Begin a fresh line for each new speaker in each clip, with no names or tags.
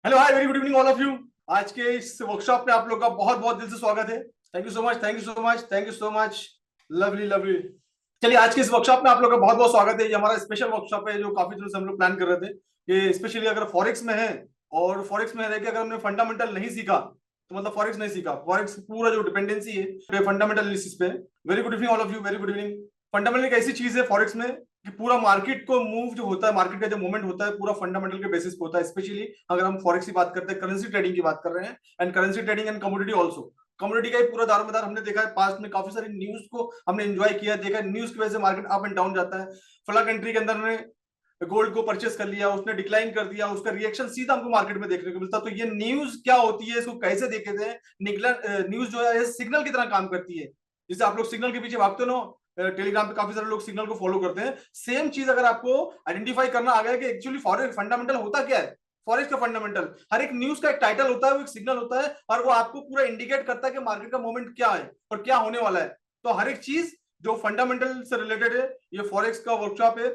Hello hi very good evening all of you. आज के इस वर्कशॉप में आप लोग का बहुत बहुत दिल से स्वागत है। Thank you so much, thank you so much, thank you so much. Lovely lovely. चलिए, आज के इस वर्कशॉप में आप लोग का बहुत बहुत स्वागत है। ये हमारा स्पेशल वर्कशॉप है जो काफी दिनों से हम लोग प्लान कर रहे थे कि स्पेशली अगर फॉरेक्स में है और फॉरेक्स में रह के अगर हमने फंडामेंटल नहीं सीखा तो मतलब फॉरेक्स नहीं सीखा, फॉरेक्स पूरा जो डिपेंडेंसी है फंडामेंटल एनालिसिस पे। Very good evening all of you, very good evening. Fundamental एक ऐसी चीज है फॉरेक्स में कि पूरा मार्केट को मूव जो होता है, मार्केट का जो मूवमेंट होता है पूरा फंडामेंटल के बेसिस पे होता है। स्पेशली अगर हम फॉरेक्स की बात करते हैं, करेंसी ट्रेडिंग की बात कर रहे हैं, and currency trading and commodity also. Commodity का ही पूरा दारोमदार हमने देखा है पास्ट में, काफी सारी न्यूज को हमने एंजॉय किया, देखा है न्यूज की वजह से मार्केट अप एंड डाउन जाता है। फला कंट्री के अंदर ने गोल्ड को परचेस कर लिया, उसने डिक्लाइन कर दिया, उसका रिएक्शन सीधा हमको मार्केट में देखने को मिलता। तो ये न्यूज क्या होती है, इसको कैसे देखे थे? न्यूज जो है सिग्नल की तरह काम करती है। जैसे आप लोग सिग्नल के पीछे भागते हो ना, टेलीग्राम पे काफी सारे लोग सिग्नल को फॉलो करते हैं। सेम चीज अगर आपको आइडेंटिफाई करना आ गया कि एक्चुअली फॉरेक्स फंडामेंटल होता क्या है, फॉरेक्स का फंडामेंटल हर एक न्यूज का एक टाइटल होता है, वो एक सिग्नल होता है और वो आपको पूरा इंडिकेट करता है कि मार्केट का मूवमेंट क्या है और क्या होने वाला है। तो हर एक चीज जो फंडामेंटल से रिलेटेड है, ये फॉरेक्स का वर्कशॉप है।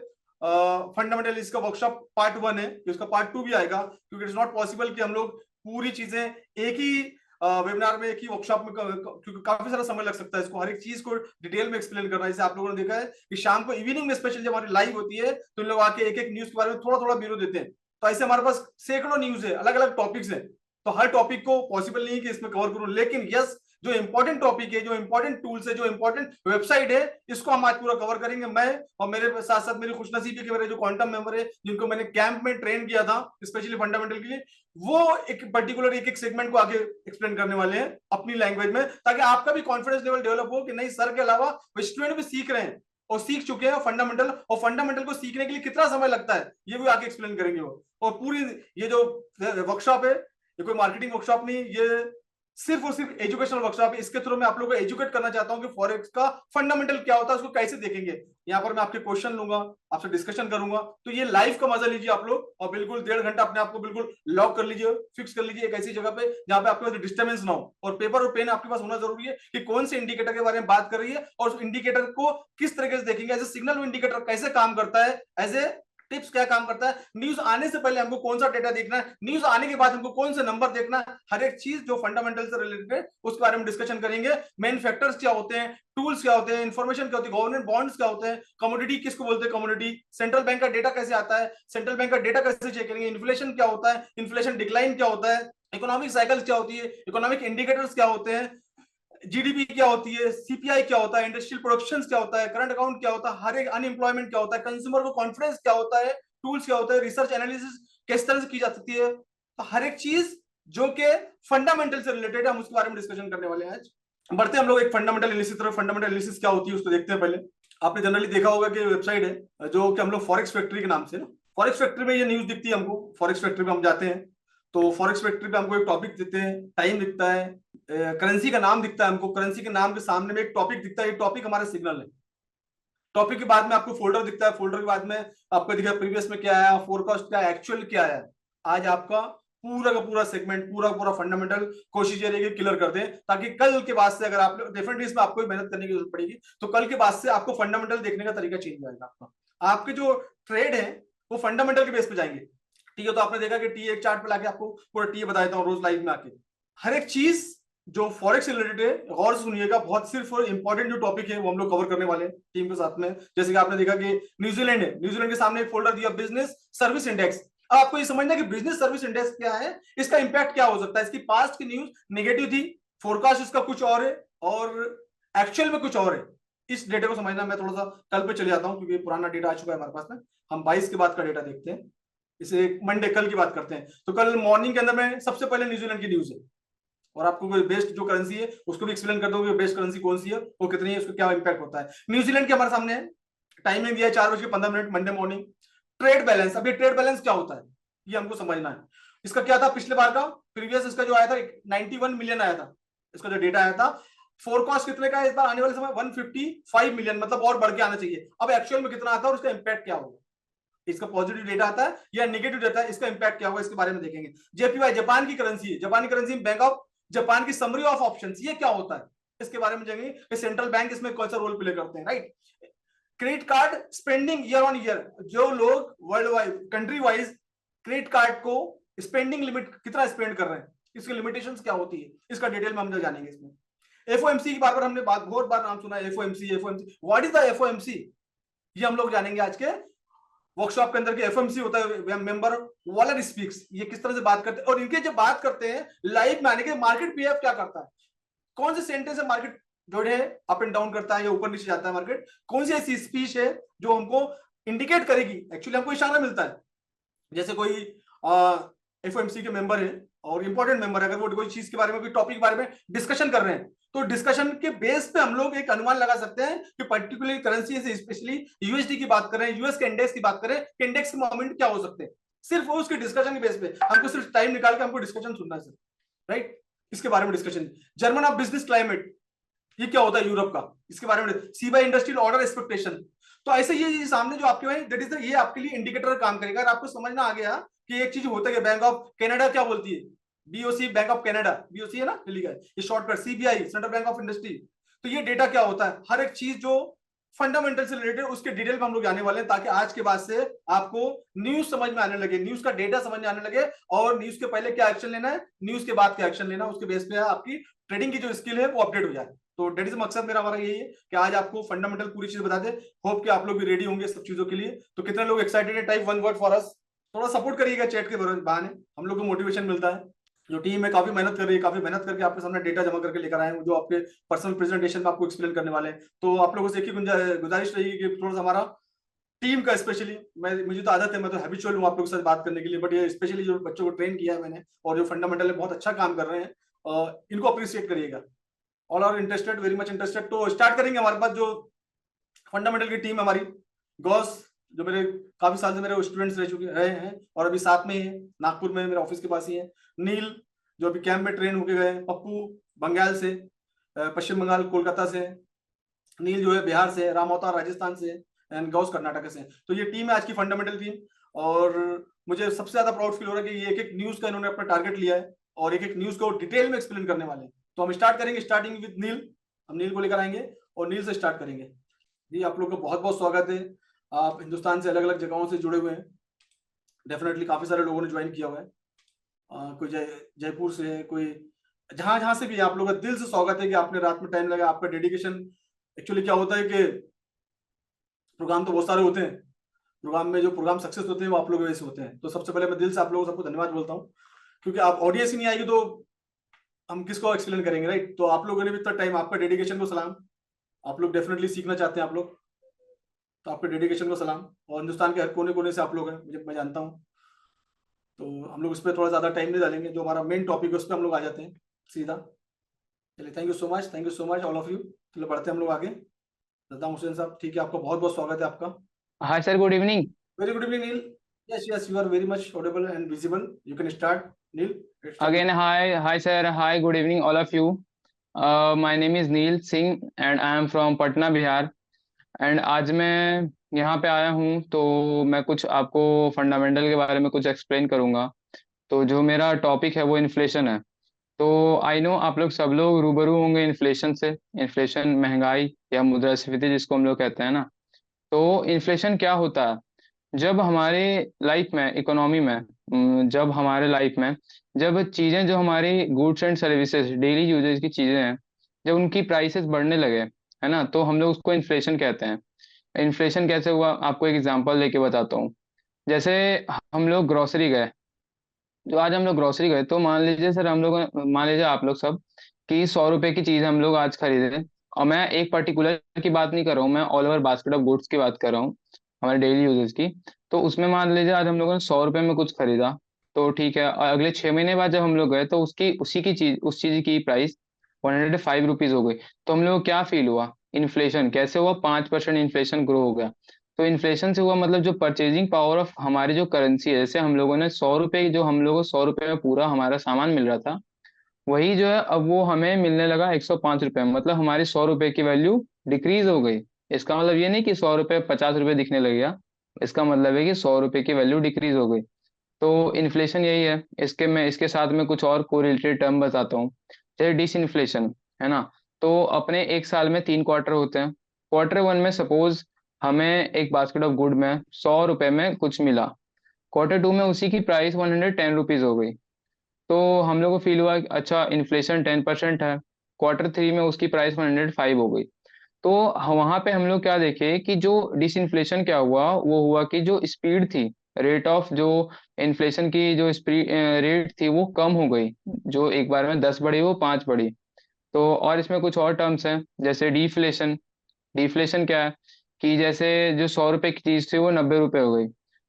फंडामेंटल इसका वर्कशॉप पार्ट 1 है, इसका पार्ट 2 भी आएगा, क्योंकि इट्स नॉट पॉसिबल कि हम लोग पूरी चीजें एक ही वेबिनार में, एक ही वर्कशॉप में, क्योंकि काफी सारा समय लग सकता है इसको हर एक चीज को डिटेल में एक्सप्लेन करना। जैसे आप लोगों ने देखा है कि शाम को इवनिंग में स्पेशल जब हमारी लाइव होती है तो लोग आके एक एक न्यूज के बारे में थोड़ा थोड़ा ब्यूरो देते हैं। तो ऐसे हमारे पास सैकड़ों न्यूज है, अलग अलग टॉपिक्स है। तो हर टॉपिक को पॉसिबल नहीं है कि इसमें कवर करूं, लेकिन यस, जो इंपॉर्टेंट टॉपिक है, जो इंपॉर्टेंट टूल्स है, जो इंपॉर्टेंट वेबसाइट है, इसको हम आज पूरा कवर करेंगे। मैं और मेरे साथ साथ मेरी खुशनसीबी है कि मेरे जो क्वांटम मेंबर है, जिनको मैंने कैंप में ट्रेन किया था स्पेशली फंडामेंटल के लिए, वो एक पर्टिकुलर एक एक सेगमेंट को आगे एक्सप्लेन करने वाले हैं अपनी लैंग्वेज में, ताकि आपका भी कॉन्फिडेंस लेवल डेवलप हो कि नहीं, सर के अलावा स्टूडेंट भी सीख रहे हैं और सीख चुके हैं फंडामेंटल, और फंडामेंटल को सीखने के लिए कितना समय लगता है ये भी आगे एक्सप्लेन करेंगे वो। और पूरी ये जो वर्कशॉप है, ये कोई मार्केटिंग वर्कशॉप नहीं, ये सिर्फ और सिर्फ एजुकेशनल वर्कशॉप है। इसके थ्रू मैं आप लोगों को एजुकेट करना चाहता हूं कि फॉरेक्स का फंडामेंटल क्या होता है, उसको कैसे देखेंगे। यहाँ पर मैं आपके क्वेश्चन लूंगा, आपसे डिस्कशन करूंगा, तो ये लाइव का मजा लीजिए आप लोग, और बिल्कुल 1.5 घंटा अपने आप को बिल्कुल लॉक कर लीजिए, फिक्स कर लीजिए एक ऐसी जगह पे जहां पे आपके पास डिस्टर्बेंस ना हो, और पेपर और पेन आपके पास होना जरूरी है कि कौन से इंडिकेटर के बारे में बात कर रही है और उस इंडिकेटर को किस तरीके से देखेंगे। एज ए सिग्नल इंडिकेटर कैसे काम करता है, एज ए टिप्स क्या काम करता है, न्यूज आने से पहले हमको कौन सा डेटा देखना है, न्यूज आने के बाद हमको कौन से नंबर देखना है, हर एक चीज जो फंडामेंटल से रिलेटेड है उसके बारे में डिस्कशन करेंगे। मेन फैक्टर्स क्या होते हैं, टूल्स क्या होते हैं, इंफॉर्मेशन क्या होती है, गवर्नमेंट बॉन्ड्स क्या होते हैं, कमोडिटी किसको बोलते हैं, कमोडिटी, सेंट्रल बैंक का डेटा कैसे आता है, सेंट्रल बैंक का डेटा कैसे चेक करेंगे, इन्फ्लेशन क्या होता है, इन्फ्लेशन डिक्लाइन क्या होता है, इकोनॉमिक साइकिल्स क्या होती है, इकोनॉमिक इंडिकेटर्स क्या होते हैं, जीडीपी क्या होती है, सीपीआई क्या होता है, इंडस्ट्रियल प्रोडक्शन क्या होता है, करंट अकाउंट क्या होता है, हर एक अनएम्प्लॉयमेंट क्या होता है, कंज्यूमर को कॉन्फिडेंस क्या होता है, टूल्स क्या होता है, रिसर्च एनालिसिस किस तरह से की जा सकती है। तो हर एक चीज जो कि फंडामेंटल से रिलेटेड है, हम उसके बारे में डिस्कशन करने वाले हैं आज। बढ़ते हैं हम लोग एक फंडामेंटल एनालिसिस तरफ। फंडामेंटल एनालिसिस क्या होती है उसको देखते हैं। पहले आपने जनरली देखा होगा कि वेबसाइट है जो कि हम लोग फॉरेक्स फैक्ट्री के नाम से ना, फॉरेक्स फैक्ट्री में ये न्यूज दिखती है हमको। फॉरेक्स फैक्ट्री में हम जाते हैं तो फॉरेक्स फैक्ट्री पे हमको एक टॉपिक देते हैं, टाइम दिखता है, करेंसी का नाम दिखता है हमको, करेंसी के नाम के सामने में एक टॉपिक दिखता है, ये टॉपिक हमारा सिग्नल है। टॉपिक के बाद में आपको फोल्डर दिखता है, फोल्डर के बाद में आपको दिखा प्रीवियस में क्या आया, फोरकास्ट क्या है, एक्चुअल क्या है। आज आपका पूरा का पूरा सेगमेंट, पूरा पूरा फंडामेंटल कोशिश ये रहेगी क्लियर कर दें, ताकि कल के बाद से अगर आप डेफिनेटली इसमें आपको मेहनत करने की जरूरत पड़ेगी, तो कल के बाद से आपको फंडामेंटल देखने का तरीका चेंज हो जाएगा। आपके जो ट्रेड है वो फंडामेंटल के बेस पे जाएंगे। ठीक है, तो आपने देखा कि टी एक चार्ट पे लाके आपको पूरा टी बता देता हूँ रोज लाइव में आके। हर एक चीज जो फॉरेक्स से रिलेटेड है गौर से सुनिएगा, बहुत सिर्फ इंपॉर्टेंट जो टॉपिक है वो हम लोग कवर करने वाले हैं टीम के साथ में। जैसे कि आपने देखा कि न्यूजीलैंड है, न्यूजीलैंड के सामने एक फोल्डर दिया बिजनेस सर्विस इंडेक्स। अब आपको ये समझना है कि बिजनेस सर्विस इंडेक्स क्या है, इसका इंपैक्ट क्या हो सकता है। इसकी पास्ट की न्यूज नेगेटिव थी, फोरकास्ट इसका कुछ और है और एक्चुअल में कुछ और है। इस डेटा को समझना, मैं थोड़ा सा कल पे चले जाता हूँ क्योंकि पुराना डेटा आ चुका है हमारे पास में। हम 22 के बाद का डेटा देखते हैं, इसे मंडे कल की बात करते हैं। तो कल मॉर्निंग के अंदर में सबसे पहले न्यूजीलैंड की न्यूज है, और आपको कोई बेस्ट जो करेंसी है उसको भी एक्सप्लेन कर दोगे, बेस्ट करेंसी कौन सी है, वो कितनी है, उसका क्या इंपैक्ट होता है। न्यूजीलैंड के हमारे सामने है, टाइमिंग दिया है 4:15 मंडे मॉर्निंग। ट्रेड बैलेंस, अब ये ट्रेड बैलेंस क्या होता है ये हमको समझना है। इसका क्या था पिछले बार का, प्रीवियस इसका जो आया था 91 मिलियन आया था, इसका जो डेटा आया था। फोरकास्ट कितने का है इस बार आने वाले समय, 155 मिलियन, मतलब और बढ़ के आना चाहिए। अब एक्चुअल में कितना आता है और इसका इंपैक्ट क्या होगा, इसका पॉजिटिव डेटा आता है या नेगेटिव डेटा है, इसका इंपैक्ट क्या होगा, इसके बारे में देखेंगे। जेपीवाई जापान की करेंसी है, जापान की करेंसी बैंक ऑफ जापान की समरी ऑफ ऑप्शंस, ये क्या होता है इसके बारे में जानेंगे। सेंट्रल बैंक इसमें कौन सा रोल प्ले करते हैं, right. Credit card spending year on year, जो लोग world wise country wise credit card को स्पेंडिंग लिमिट कितना स्पेंड कर रहे हैं, इसकी लिमिटेशंस क्या होती है, इसका डिटेल में हम लोग जानेंगे इसमें। एफओएमसी की बार बार हमने बहुत बार नाम सुना है, FOMC FOMC, what is the FOMC, ये हम लोग जानेंगे आज के वर्कशॉप के अंदर। के एफएमसी होता है मेंबर वॉलर स्पीक्स, ये किस तरह से बात करते हैं, और इनके जब बात करते हैं लाइव में आने के, मार्केट बिहेव क्या करता है, कौन से सेंटेंस है मार्केट जो है अप एंड डाउन करता है या ऊपर नीचे जाता है मार्केट, कौन सी ऐसी स्पीच है जो हमको इंडिकेट करेगी, एक्चुअली हमको इशारा मिलता है। जैसे कोई एफओएमसी के मेंबर है और इंपॉर्टेंट मेंबर है, अगर वो कोई चीज के बारे में, कोई टॉपिक के बारे में डिस्कशन कर रहे हैं, तो डिस्कशन के बेस पे हम लोग एक अनुमान लगा सकते हैं कि पर्टिकुलर करेंसी से, स्पेशली यूएसडी की बात करें, यूएस के इंडेक्स की बात करें, इंडेक्स के मूवमेंट क्या हो सकते हैं, सिर्फ वो उसके डिस्कशन के बेस पे हमको सिर्फ टाइम निकाल के हमको डिस्कशन सुनना है सर, राइट। इसके बारे में discussion. German of business climate, ये क्या होता है यूरोप का, इसके बारे में। सी बाय इंडस्ट्रियल ऑर्डर एक्सपेक्टेशन, तो ऐसे ये सामने जो आपके भाई दैट इज ये आपके लिए इंडिकेटर काम करेगा। अगर आपको समझना आ गया कि एक चीज होता है, बैंक ऑफ कनाडा क्या बोलती है, BOC, bank of Canada, BOC है ना दिल्ली का, ये shortcut CBI, central bank of industry. तो ये डेटा क्या होता है, हर एक चीज जो फंडामेंटल से रिलेटेड, उसके डिटेल में हम लोग जाने वाले हैं, ताकि आज के बाद से आपको न्यूज समझ में आने लगे, न्यूज का डेटा समझ में आने लगे, और न्यूज के पहले क्या एक्शन लेना है, न्यूज के बाद क्या एक्शन लेना है, उसके बेस पे आपकी ट्रेडिंग की जो स्किल है वो अपडेट हो जाए। तो डेट इज मकसद मेरा हमारा यही है कि आज आपको फंडामेंटल पूरी चीज बता दे। होप कि आप लोग भी रेडी होंगे सब चीजों के लिए। तो कितने लोग एक्साइटेड है, type one word for us, थोड़ा सपोर्ट करिएगा चैट के बहाने, हम लोग को मोटिवेशन मिलता है। जो टीम है काफी मेहनत कर रही है, काफी मेहनत करके आपके सामने डेटा जमा करके लेकर आए हैं, जो आपके पर्सनल प्रेजेंटेशन में आपको एक्सप्लेन करने वाले हैं। तो आप लोगों से एक ही गुजारिश रहेगी कि थोड़ा सा हमारा टीम का, स्पेशली मुझे तो आदत है, मैं तो हैबिचुअल हूँ आप लोगों के साथ बात करने के लिए, बट ये स्पेशली जो बच्चों को ट्रेन किया है मैंने और जो फंडामेंटल बहुत अच्छा काम कर रहे हैं, इनको अप्रिशिएट करिएगा। All are interested, very much interested. तो स्टार्ट करेंगे। हमारे पास जो फंडामेंटल की टीम है हमारी, गौस जो मेरे काफी साल से मेरे स्टूडेंट्स रहे हैं और अभी साथ में ही है, नागपुर में मेरे ऑफिस के पास ही है। नील जो अभी कैंप में ट्रेन होके गए, पप्पू बंगाल से, पश्चिम बंगाल कोलकाता से, नील जो है बिहार से, राम अवतार राजस्थान से, एंड गौस कर्नाटक से। तो ये टीम है आज की फंडामेंटल टीम, और मुझे सबसे ज्यादा प्राउड फील हो रहा है कि ये एक एक न्यूज का इन्होंने अपना टारगेट लिया है और एक एक न्यूज को डिटेल में एक्सप्लेन करने वाले हैं। तो हम स्टार्ट करेंगे, स्टार्टिंग विद नील। हम नील को लेकर आएंगे और नील से स्टार्ट करेंगे। जी आप लोग का बहुत बहुत स्वागत है। आप हिंदुस्तान से अलग अलग जगहों से जुड़े हुए हैं, डेफिनेटली काफी सारे लोगों ने ज्वाइन किया हुआ है। कोई जयपुर से है, कोई जहां जहां से भी आप लोगों का दिल से स्वागत है कि आपने रात में टाइम लगा, आपका डेडिकेशन। एक्चुअली क्या होता है कि प्रोग्राम तो बहुत सारे होते हैं, प्रोग्राम में जो प्रोग्राम सक्सेस होते हैं वो आप लोग वजह से होते हैं। तो सबसे पहले मैं दिल से आप लोगों को सबको धन्यवाद बोलता हूँ, क्योंकि आप ऑडियंस ही नहीं आएगी तो हम किसको एक्सप्लेन करेंगे, राइट। तो आप लोगों ने भी इतना टाइम, आपका डेडिकेशन को सलाम। आप लोग डेफिनेटली सीखना चाहते हैं आप लोग, तो आपके डेडिकेशन को सलाम। और हिंदुस्तान के हर कोने कोने से आप लोग हैं, मैं जानता हूँ। तो हम लोग उस पर थोड़ा ज्यादा टाइम नहीं डालेंगे, जो हमारा मेन टॉपिक है उस पर हम लोग आ जाते हैं सीधा। चलिए, thank you so much, thank you so much all of you. चलो बढ़ते हैं हम लोग आगे। सद्दाम हुसैन साहब, ठीक है, आपका बहुत बहुत स्वागत है आपका।
Hi sir, good evening.
Very good evening Neel. Yes yes, you are very much audible and visible, you can start Neel.
Again, hi sir, hi, good evening all of you. My name is Neil Singh and I am from Patna, Bihar. And आज मैं यहाँ पे आया हूँ तो मैं कुछ आपको फंडामेंटल के बारे में कुछ एक्सप्लेन करूँगा। तो जो मेरा टॉपिक है वो इन्फ्लेशन है। तो आई नो आप लोग सब लोग रूबरू होंगे इन्फ्लेशन से। इन्फ्लेशन महंगाई या मुद्रास्फीति जिसको हम लोग कहते हैं ना। तो इन्फ्लेशन क्या होता है? जब हमारे लाइफ में, इकोनॉमी में, जब हमारे लाइफ में, जब चीजें जो हमारी goods and services daily usages की चीजें हैं, जब उनकी प्राइसेस बढ़ने लगे, है ना, तो हम लोग उसको इन्फ्लेशन कहते हैं। इन्फ्लेशन कैसे हुआ, आपको एक एग्जांपल लेके बताता हूँ। जैसे हम लोग ग्रोसरी गए, जो आज हम लोग ग्रोसरी गए, तो मान लीजिए सर, हम लोग, मान लीजिए आप लोग सब, कि 100 रुपए की चीज हम लोग आज खरीदे। और मैं एक पर्टिकुलर की बात नहीं कर रहा हूँ, मैं all over basket of goods की बात कर रहा हूँ, हमारे डेली यूजेस की। तो उसमें मान लीजिए आज हम लोगों ने 100 रुपए में कुछ खरीदा, तो ठीक है, और अगले 6 महीने बाद जब हम लोग गए तो उसकी उसी की चीज, उस चीज की प्राइस 105 रुपीज हो गई। तो हम लोग को क्या फील हुआ? इन्फ्लेशन कैसे हुआ? 5% इन्फ्लेशन ग्रो हो गया। तो इन्फ्लेशन से हुआ मतलब जो परचेजिंग पावर ऑफ हमारी जो करेंसी है, जैसे हम लोगों ने 100 रुपए, जो हम लोगों को 100 रुपए में पूरा हमारा सामान मिल रहा था, वही जो है अब वो हमें मिलने लगा 105 रुपए में। मतलब हमारी 100 रुपए की वैल्यू डिक्रीज हो गई। इसका मतलब ये नहीं कि 100 रुपए 50 रुपए दिखने लग गया, इसका मतलब है कि 100 रुपए की वैल्यू डिक्रीज हो गई। तो इन्फ्लेशन यही है। इसके मैं इसके साथ में कुछ और कोरिलेटेड टर्म बताता हूँ, जैसे डिसइन्फ्लेशन, है ना। तो अपने एक साल में 3 क्वार्टर होते हैं। क्वार्टर वन में सपोज हमें एक बास्केट ऑफ गुड में 100 रुपए में कुछ मिला, Q2 में उसी की प्राइस 110 रुपीज हो गई। तो हम लोग को फील हुआ कि अच्छा इन्फ्लेशन 10% है। Q3 में उसकी प्राइस 105 हो गई। तो वहां पे हम लोग क्या देखे कि जो डिसइन्फ्लेशन क्या हुआ, वो हुआ कि जो स्पीड थी, रेट ऑफ जो इन्फ्लेशन की जो रेट थी वो कम हो गई। जो एक बार में 10 बढ़ी वो 5 बढ़ी। तो और इसमें कुछ और टर्म्स हैं जैसे डिफ्लेशन। डिफ्लेशन क्या है कि जैसे जो 100 रुपए की चीज थी वो 90 रुपए हो गई।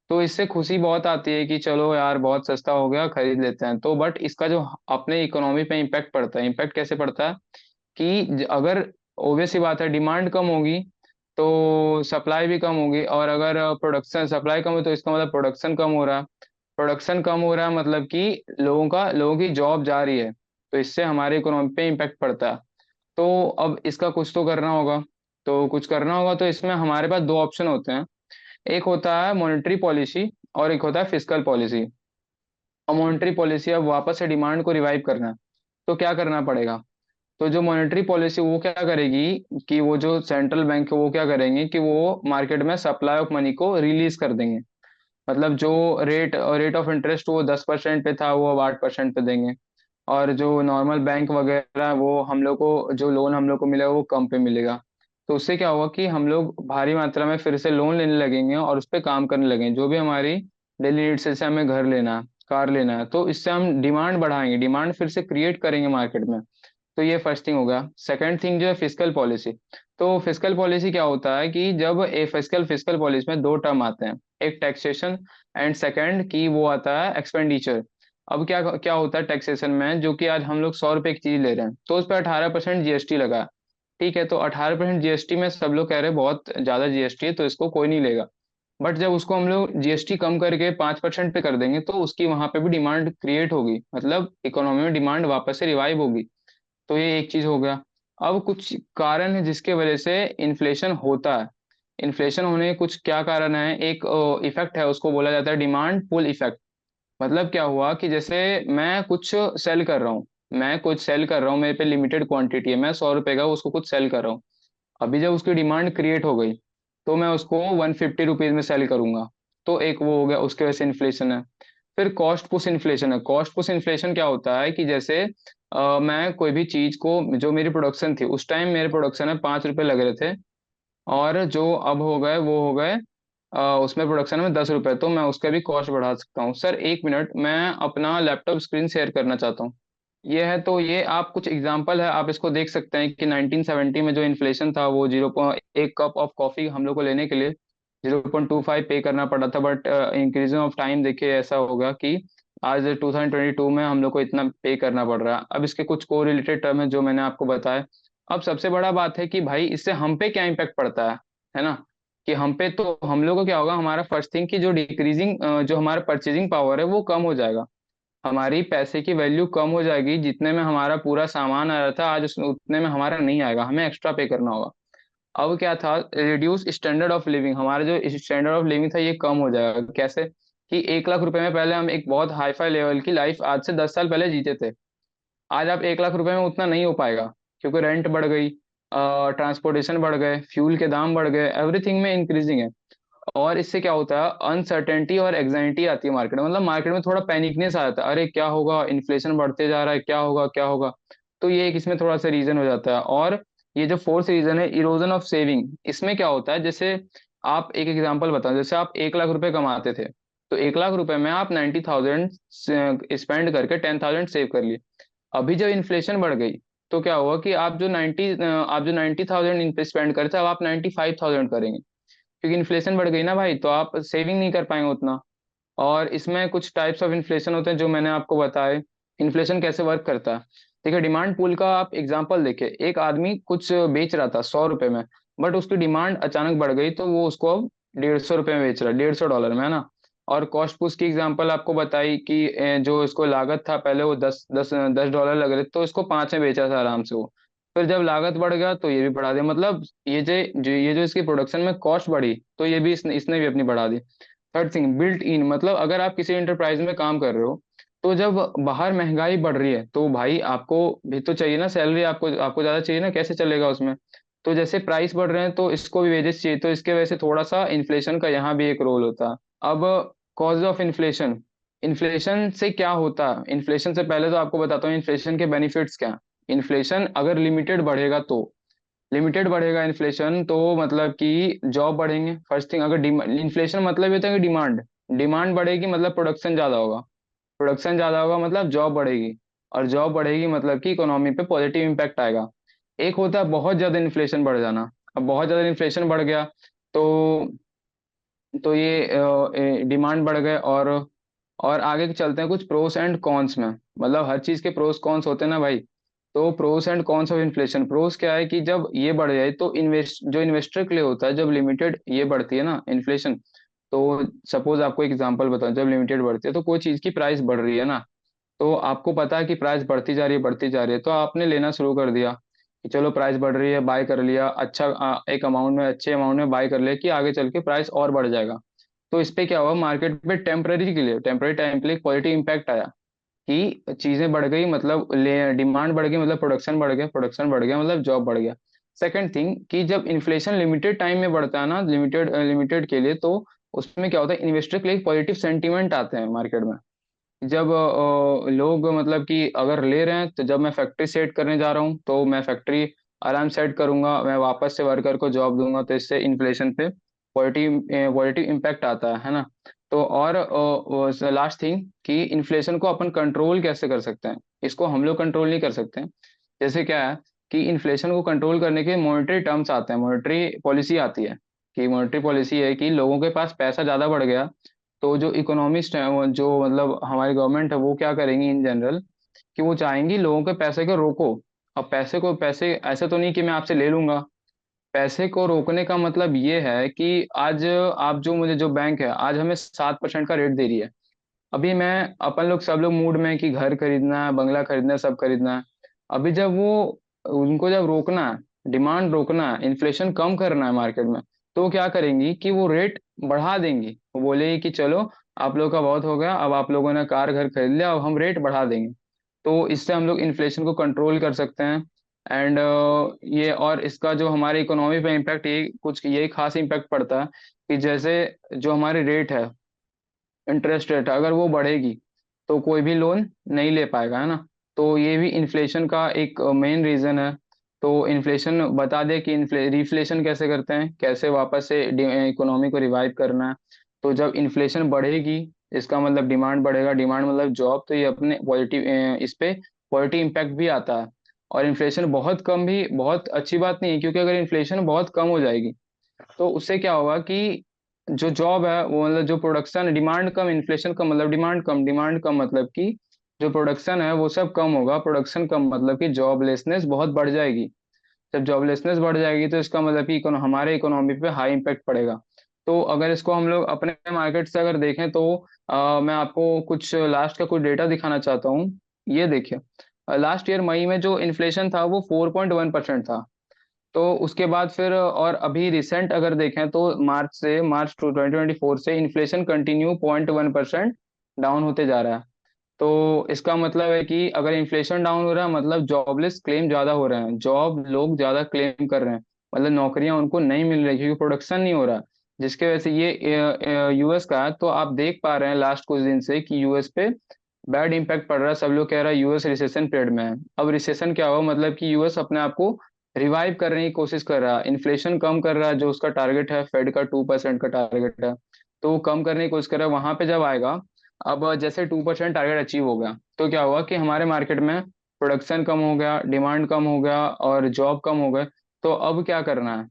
तो इससे खुशी बहुत आती है कि चलो यार बहुत सस्ता हो गया, खरीद लेते हैं। तो बट इसका जो अपने इकोनॉमी पे इम्पैक्ट पड़ता है, इम्पैक्ट कैसे पड़ता है कि अगर ऑब्वियस सी बात है डिमांड कम होगी तो सप्लाई भी कम होगी, और अगर प्रोडक्शन सप्लाई कम है तो इसका मतलब प्रोडक्शन कम हो रहा है। प्रोडक्शन कम हो रहा है मतलब कि लोगों की जॉब जा रही है। तो इससे हमारे इकोनॉमी पे इम्पैक्ट पड़ता है। तो अब इसका कुछ तो करना होगा। तो कुछ करना होगा तो इसमें हमारे पास दो ऑप्शन होते हैं। एक होता है मॉनेटरी पॉलिसी और एक होता है फिस्कल पॉलिसी। और मॉनेटरी पॉलिसी अब वापस से डिमांड को रिवाइव करना है, तो क्या करना पड़ेगा। तो जो मॉनेटरी पॉलिसी वो क्या करेगी कि वो जो सेंट्रल बैंक है वो क्या करेंगे कि वो मार्केट में सप्लाई ऑफ मनी को रिलीज कर देंगे। मतलब जो रेट ऑफ इंटरेस्ट वो 10% पे था वो अब 8% पे देंगे। और जो नॉर्मल बैंक वगैरह वो हम लोग को जो लोन हम लोग को मिलेगा वो कम पे मिलेगा। तो उससे क्या होगा कि हम लोग भारी मात्रा में फिर से लोन लेने लगेंगे और उस पर काम करने लगेंगे, जो भी हमारी डेली नीड्स जैसे हमें घर लेना है, कार लेना है, तो इससे हम डिमांड बढ़ाएंगे, डिमांड फिर से क्रिएट करेंगे मार्केट में। तो ये फर्स्ट थिंग हो गया। सेकंड थिंग जो है फिस्कल पॉलिसी। तो फिस्कल पॉलिसी क्या होता है कि जब ए फिस्कल फिस्कल पॉलिसी में दो टर्म आते हैं, एक टैक्सेशन एंड सेकंड की वो आता है एक्सपेंडिचर। अब क्या क्या होता है टैक्सेशन में, जो कि आज हम लोग 100 रुपए की चीज ले रहे हैं तो उस पर 18% जीएसटी लगा है। ठीक है, तो 18% जीएसटी में सब लोग कह रहे हैं बहुत ज्यादा जीएसटी है तो इसको कोई नहीं लेगा। बट जब उसको हम लोग जीएसटी कम करके 5% पे कर देंगे तो उसकी वहां पे भी डिमांड क्रिएट होगी, मतलब इकोनॉमी में डिमांड वापस से रिवाइव होगी। तो ये एक चीज हो गया। अब कुछ कारण है जिसके वजह से इन्फ्लेशन होता है। इन्फ्लेशन होने के कुछ क्या कारण है, एक इफेक्ट है उसको बोला जाता है डिमांड पुल इफेक्ट। मतलब क्या हुआ कि जैसे मैं कुछ सेल कर रहा हूँ, मैं कुछ सेल कर रहा हूँ, मेरे पे लिमिटेड क्वांटिटी है, मैं 100 रुपए का उसको कुछ सेल कर रहा हूँ। अभी जब उसकी डिमांड क्रिएट हो गई तो मैं उसको 150 रुपीज में सेल करूंगा। तो एक वो हो गया, उसके वजह से इन्फ्लेशन है। फिर कॉस्ट पुश इन्फ्लेशन है। कॉस्ट पुश इन्फ्लेशन क्या होता है कि जैसे मैं कोई भी चीज को, जो मेरी प्रोडक्शन थी उस टाइम मेरे प्रोडक्शन में 5 रुपए लग रहे थे, और जो अब हो गए वो हो गए उसमें प्रोडक्शन में 10 रुपए, तो मैं उसका भी कॉस्ट बढ़ा सकता हूँ। सर एक मिनट, मैं अपना लैपटॉप स्क्रीन शेयर करना चाहता हूँ। ये है, तो ये आप कुछ एग्जांपल है, आप इसको देख सकते हैं कि 1970 में जो इन्फ्लेशन था वो 1 कप ऑफ कॉफी हम लोग को लेने के लिए 0.25 पे करना पड़ा था। बट इंक्रीजिंग ऑफ टाइम देखिए ऐसा होगा कि आज 2022 में हम लोग को इतना पे करना पड़ रहा है। अब इसके कुछ को रिलेटेड टर्म है जो मैंने आपको बताया। अब सबसे बड़ा बात है कि भाई इससे हम पे क्या इम्पेक्ट पड़ता है ना। कि हम पे तो हम लोग को क्या होगा, हमारा फर्स्ट थिंग की जो डिक्रीजिंग जो हमारा परचेजिंग पावर है वो कम हो जाएगा। हमारी पैसे की वैल्यू कम हो जाएगी, जितने में हमारा पूरा सामान आ रहा था आज उसमें उतने में हमारा नहीं आएगा, हमें एक्स्ट्रा पे करना होगा। अब क्या था, रिड्यूस स्टैंडर्ड ऑफ लिविंग, हमारा जो स्टैंडर्ड ऑफ लिविंग था ये कम हो जाएगा। कैसे कि 1 लाख रुपए में पहले हम एक बहुत हाई फाई लेवल की लाइफ आज से 10 साल पहले जीते थे। आज आप 1 लाख रुपए में उतना नहीं हो पाएगा, क्योंकि रेंट बढ़ गई, ट्रांसपोर्टेशन बढ़ गए, फ्यूल के दाम बढ़ गए, एवरीथिंग में इंक्रीजिंग है। और इससे क्या होता है, अनसर्टेनिटी और एग्जाइटी आती है मार्केट में, मतलब मार्केट में थोड़ा पैनिकनेस आ जाता है, अरे क्या होगा, इन्फ्लेशन बढ़ते जा रहा है, क्या होगा क्या होगा। तो ये एक इसमें थोड़ा सा रीजन हो जाता है। और ये जो फोर्थ रीजन है, इरोजन ऑफ सेविंग, इसमें क्या होता है, जैसे आप एक एग्जांपल बताओ, जैसे आप 1 लाख रुपए कमाते थे, तो 1 लाख रुपए में आप 90,000 स्पेंड करके 10,000 सेव कर लिए। अभी जब इन्फ्लेशन बढ़ गई तो क्या हुआ कि आप जो 90,000 स्पेंड करते अब आप 95,000 करेंगे, क्योंकि इन्फ्लेशन बढ़ गई ना भाई, तो आप सेविंग नहीं कर पाएंगे उतना। और इसमें कुछ टाइप्स ऑफ इन्फ्लेशन होते हैं जो मैंने आपको बताए। इन्फ्लेशन कैसे वर्क करता है, देखिए डिमांड पूल का आप एग्जांपल देखिए, एक आदमी कुछ बेच रहा था 100 रुपए में, बट उसकी डिमांड अचानक बढ़ गई तो वो उसको अब 150 रुपए में बेच रहा है, $150 में, है ना। और कॉस्ट पुश की एग्जांपल आपको बताई कि जो इसको लागत था पहले वो 10 10 10 डॉलर लग रहे थे तो इसको 5 में बेचा था आराम से वो। फिर जब लागत बढ़ गया तो ये भी बढ़ा दिया, मतलब ये जो इसकी प्रोडक्शन में कॉस्ट बढ़ी तो ये भी इसने भी अपनी बढ़ा दी। थर्ड थिंग, बिल्ट इन, मतलब अगर आप किसी एंटरप्राइज में काम कर रहे हो तो जब बाहर महंगाई बढ़ रही है तो भाई आपको भी तो चाहिए ना सैलरी, आपको आपको ज्यादा चाहिए ना, कैसे चलेगा उसमें। तो जैसे प्राइस बढ़ रहे हैं तो इसको भी वेजेस चाहिए, तो इसके वजह से थोड़ा सा इन्फ्लेशन का यहाँ भी एक रोल होता है। अब कॉज ऑफ इन्फ्लेशन। इन्फ्लेशन से क्या होता है, इन्फ्लेशन से पहले तो आपको बताता हूँ इन्फ्लेशन के बेनिफिट्स क्या हैं। इन्फ्लेशन अगर लिमिटेड बढ़ेगा तो, लिमिटेड बढ़ेगा इन्फ्लेशन तो मतलब कि जॉब बढ़ेंगे फर्स्ट थिंग। अगर इन्फ्लेशन मतलब ये होता है कि डिमांड, डिमांड बढ़ेगी मतलब प्रोडक्शन ज्यादा होगा, प्रोडक्शन ज्यादा होगा मतलब जॉब बढ़ेगी, और जॉब बढ़ेगी मतलब कि इकोनॉमी पे पॉजिटिव इम्पैक्ट आएगा। एक होता है बहुत ज्यादा इन्फ्लेशन बढ़ जाना। अब बहुत ज्यादा इन्फ्लेशन बढ़ गया तो ये डिमांड बढ़ गए, और आगे के चलते हैं कुछ प्रोस एंड कॉन्स में। मतलब हर चीज के प्रोस कॉन्स होते हैं ना भाई। तो pros and cons of inflation, pros क्या है कि जब ये बढ़ जाए तो जो इन्वेस्टर के लिए होता है, जब लिमिटेड ये बढ़ती है ना इन्फ्लेशन, तो सपोज आपको एक एग्जांपल बताऊं, जब लिमिटेड बढ़ती है तो कोई चीज की प्राइस बढ़ रही है ना, तो आपको पता है कि प्राइस बढ़ती जा रही है, बढ़ती जा रही है, तो आपने लेना शुरू कर दिया कि चलो प्राइस बढ़ रही है, बाय कर लिया, अच्छा एक अमाउंट में, अच्छे अमाउंट में बाय कर लिया कि आगे चल के प्राइस और बढ़ जाएगा। तो इस पे क्या हुआ, मार्केट पे टेम्पररी के लिए, टेम्पररी टाइम के लिए पॉजिटिव इंपैक्ट आया कि चीजें बढ़ गई मतलब डिमांड बढ़ गई मतलब प्रोडक्शन बढ़ गया, प्रोडक्शन बढ़ गया मतलब जॉब बढ़ गया। सेकंड थिंग कि जब इन्फ्लेशन लिमिटेड टाइम में बढ़ता है ना, लिमिटेड लिमिटेड के लिए, तो उसमें क्या होता है, इन्वेस्टर के लिए पॉजिटिव सेंटीमेंट आते हैं मार्केट में। जब लोग मतलब कि अगर ले रहे हैं, तो जब मैं फैक्ट्री सेट करने जा रहा हूँ तो मैं फैक्ट्री आराम सेट करूंगा, मैं वापस से वर्कर को जॉब दूंगा, तो इससे इन्फ्लेशन पे पॉजिटिव पॉजिटिव इम्पैक्ट आता है ना। तो और लास्ट थिंग कि इन्फ्लेशन को अपन कंट्रोल कैसे कर सकते हैं, इसको हम लोग कंट्रोल नहीं कर सकते हैं। जैसे क्या है कि इन्फ्लेशन को कंट्रोल करने के मॉनेटरी टर्म्स आते हैं, मॉनेटरी पॉलिसी आती है। कि मॉनेटरी पॉलिसी है कि लोगों के पास पैसा ज्यादा बढ़ गया, तो जो इकोनॉमिस्ट है जो मतलब हमारी गवर्नमेंट है, वो क्या करेंगी इन जनरल कि वो चाहेंगी लोगों के पैसे को रोको। अब पैसे ऐसे तो नहीं कि मैं आपसे ले लूंगा, पैसे को रोकने का मतलब ये है कि आज आप जो मुझे, जो बैंक है आज हमें 7% का रेट दे रही है। अभी मैं, अपन लोग सब लोग मूड में है कि घर खरीदना है, बंगला खरीदना है, सब खरीदना है। अभी जब वो, उनको जब रोकना है, डिमांड रोकना है, इन्फ्लेशन कम करना है मार्केट में, तो वो क्या करेंगी कि वो रेट बढ़ा देंगी। वो बोलेगी कि चलो आप लोगों का बहुत हो गया, अब आप लोगों ने कार घर खरीद लिया, अब हम रेट बढ़ा देंगे। तो इससे हम लोग इन्फ्लेशन को कंट्रोल कर सकते हैं। एंड ये, और इसका जो हमारे इकोनॉमी पे इम्पैक्ट, ये कुछ यही खास इम्पैक्ट पड़ता है कि जैसे जो हमारी रेट है, इंटरेस्ट रेट अगर वो बढ़ेगी तो कोई भी लोन नहीं ले पाएगा, है ना। तो ये भी इन्फ्लेशन का एक मेन रीजन है। तो इन्फ्लेशन बता दे कि रिफ्लेशन कैसे करते हैं, कैसे वापस से इकोनॉमी को रिवाइव करना है। तो जब इन्फ्लेशन बढ़ेगी, इसका मतलब डिमांड बढ़ेगा, डिमांड मतलब जॉब, तो ये अपने पॉजिटिव, इस पे पॉजिटिव इम्पैक्ट भी आता है। और इन्फ्लेशन बहुत कम भी बहुत अच्छी बात नहीं है, क्योंकि अगर इन्फ्लेशन बहुत कम हो जाएगी तो उससे क्या होगा कि जो जॉब है वो मतलब जो प्रोडक्शन, डिमांड कम, इन्फ्लेशन कम मतलब डिमांड कम, डिमांड कम मतलब कि जो प्रोडक्शन है वो सब कम होगा, प्रोडक्शन कम मतलब कि जॉबलेसनेस बहुत बढ़ जाएगी। जब जॉबलेसनेस बढ़ जाएगी तो इसका मतलब कि हमारे इकोनॉमी पे हाई इम्पैक्ट पड़ेगा। तो अगर इसको हम लोग अपने मार्केट से अगर देखें तो मैं आपको कुछ लास्ट का कुछ डेटा दिखाना चाहता हूँ। ये देखिए, लास्ट ईयर मई में जो इन्फ्लेशन था वो 4.1% था। तो उसके बाद फिर, और अभी रिसेंट अगर देखें तो मार्च 2024 से इन्फ्लेशन कंटिन्यू 0.1% डाउन होते जा रहा है। तो इसका मतलब है कि अगर इन्फ्लेशन डाउन हो रहा है मतलब जॉबलेस क्लेम ज्यादा हो रहे हैं, जॉब लोग ज्यादा क्लेम कर रहे हैं, मतलब नौकरियां उनको नहीं मिल रही क्योंकि प्रोडक्शन नहीं हो रहा। जिसके वजह से ये यूएस का है, तो आप देख पा रहे हैं लास्ट कुछ दिन से कि यूएस पे बैड इम्पैक्ट पड़ रहा है। सब लोग कह रहा है यूएस रिसेशन पीरियड में है। अब रिसेशन क्या हुआ, मतलब कि यूएस अपने आप को रिवाइव करने की कोशिश कर रहा है, इन्फ्लेशन कम कर रहा है, जो उसका टारगेट है फेड का 2% का टारगेट है, तो वो कम करने की कोशिश कर रहा है। वहां पे जब आएगा, अब जैसे 2% टारगेट अचीव हो गया तो क्या हुआ कि हमारे मार्केट में प्रोडक्शन कम हो गया, डिमांड कम हो गया और जॉब कम हो गए। तो अब क्या करना है,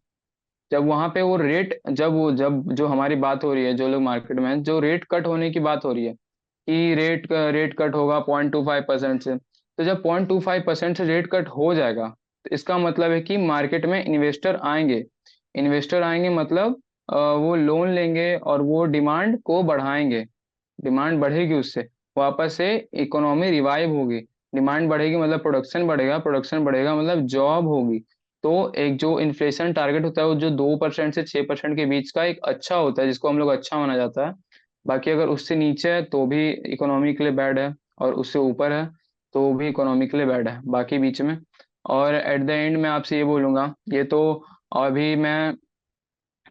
जब वहां पे वो रेट, जब जो हमारी बात हो रही है, जो लोग मार्केट में हैं, जो रेट कट होने की बात हो रही है कि रेट कट होगा 0.25% से, तो जब 0.25% से रेट कट हो जाएगा तो इसका मतलब है कि मार्केट में इन्वेस्टर आएंगे। इन्वेस्टर आएंगे मतलब वो लोन लेंगे और वो डिमांड को बढ़ाएंगे, डिमांड बढ़ेगी, उससे वापस से इकोनॉमी रिवाइव होगी। डिमांड बढ़ेगी मतलब प्रोडक्शन बढ़ेगा, प्रोडक्शन बढ़ेगा मतलब जॉब होगी। तो एक जो इन्फ्लेशन टारगेट होता है वो जो 2% से 6% के बीच का एक अच्छा होता है, जिसको हम लोग अच्छा माना जाता है। बाकी अगर उससे नीचे है तो भी इकोनॉमी के लिए बैड है, और उससे ऊपर है तो भी इकोनॉमी के लिए बैड है, बाकी बीच में। और एट द एंड मैं आपसे ये बोलूंगा, ये तो अभी मैं,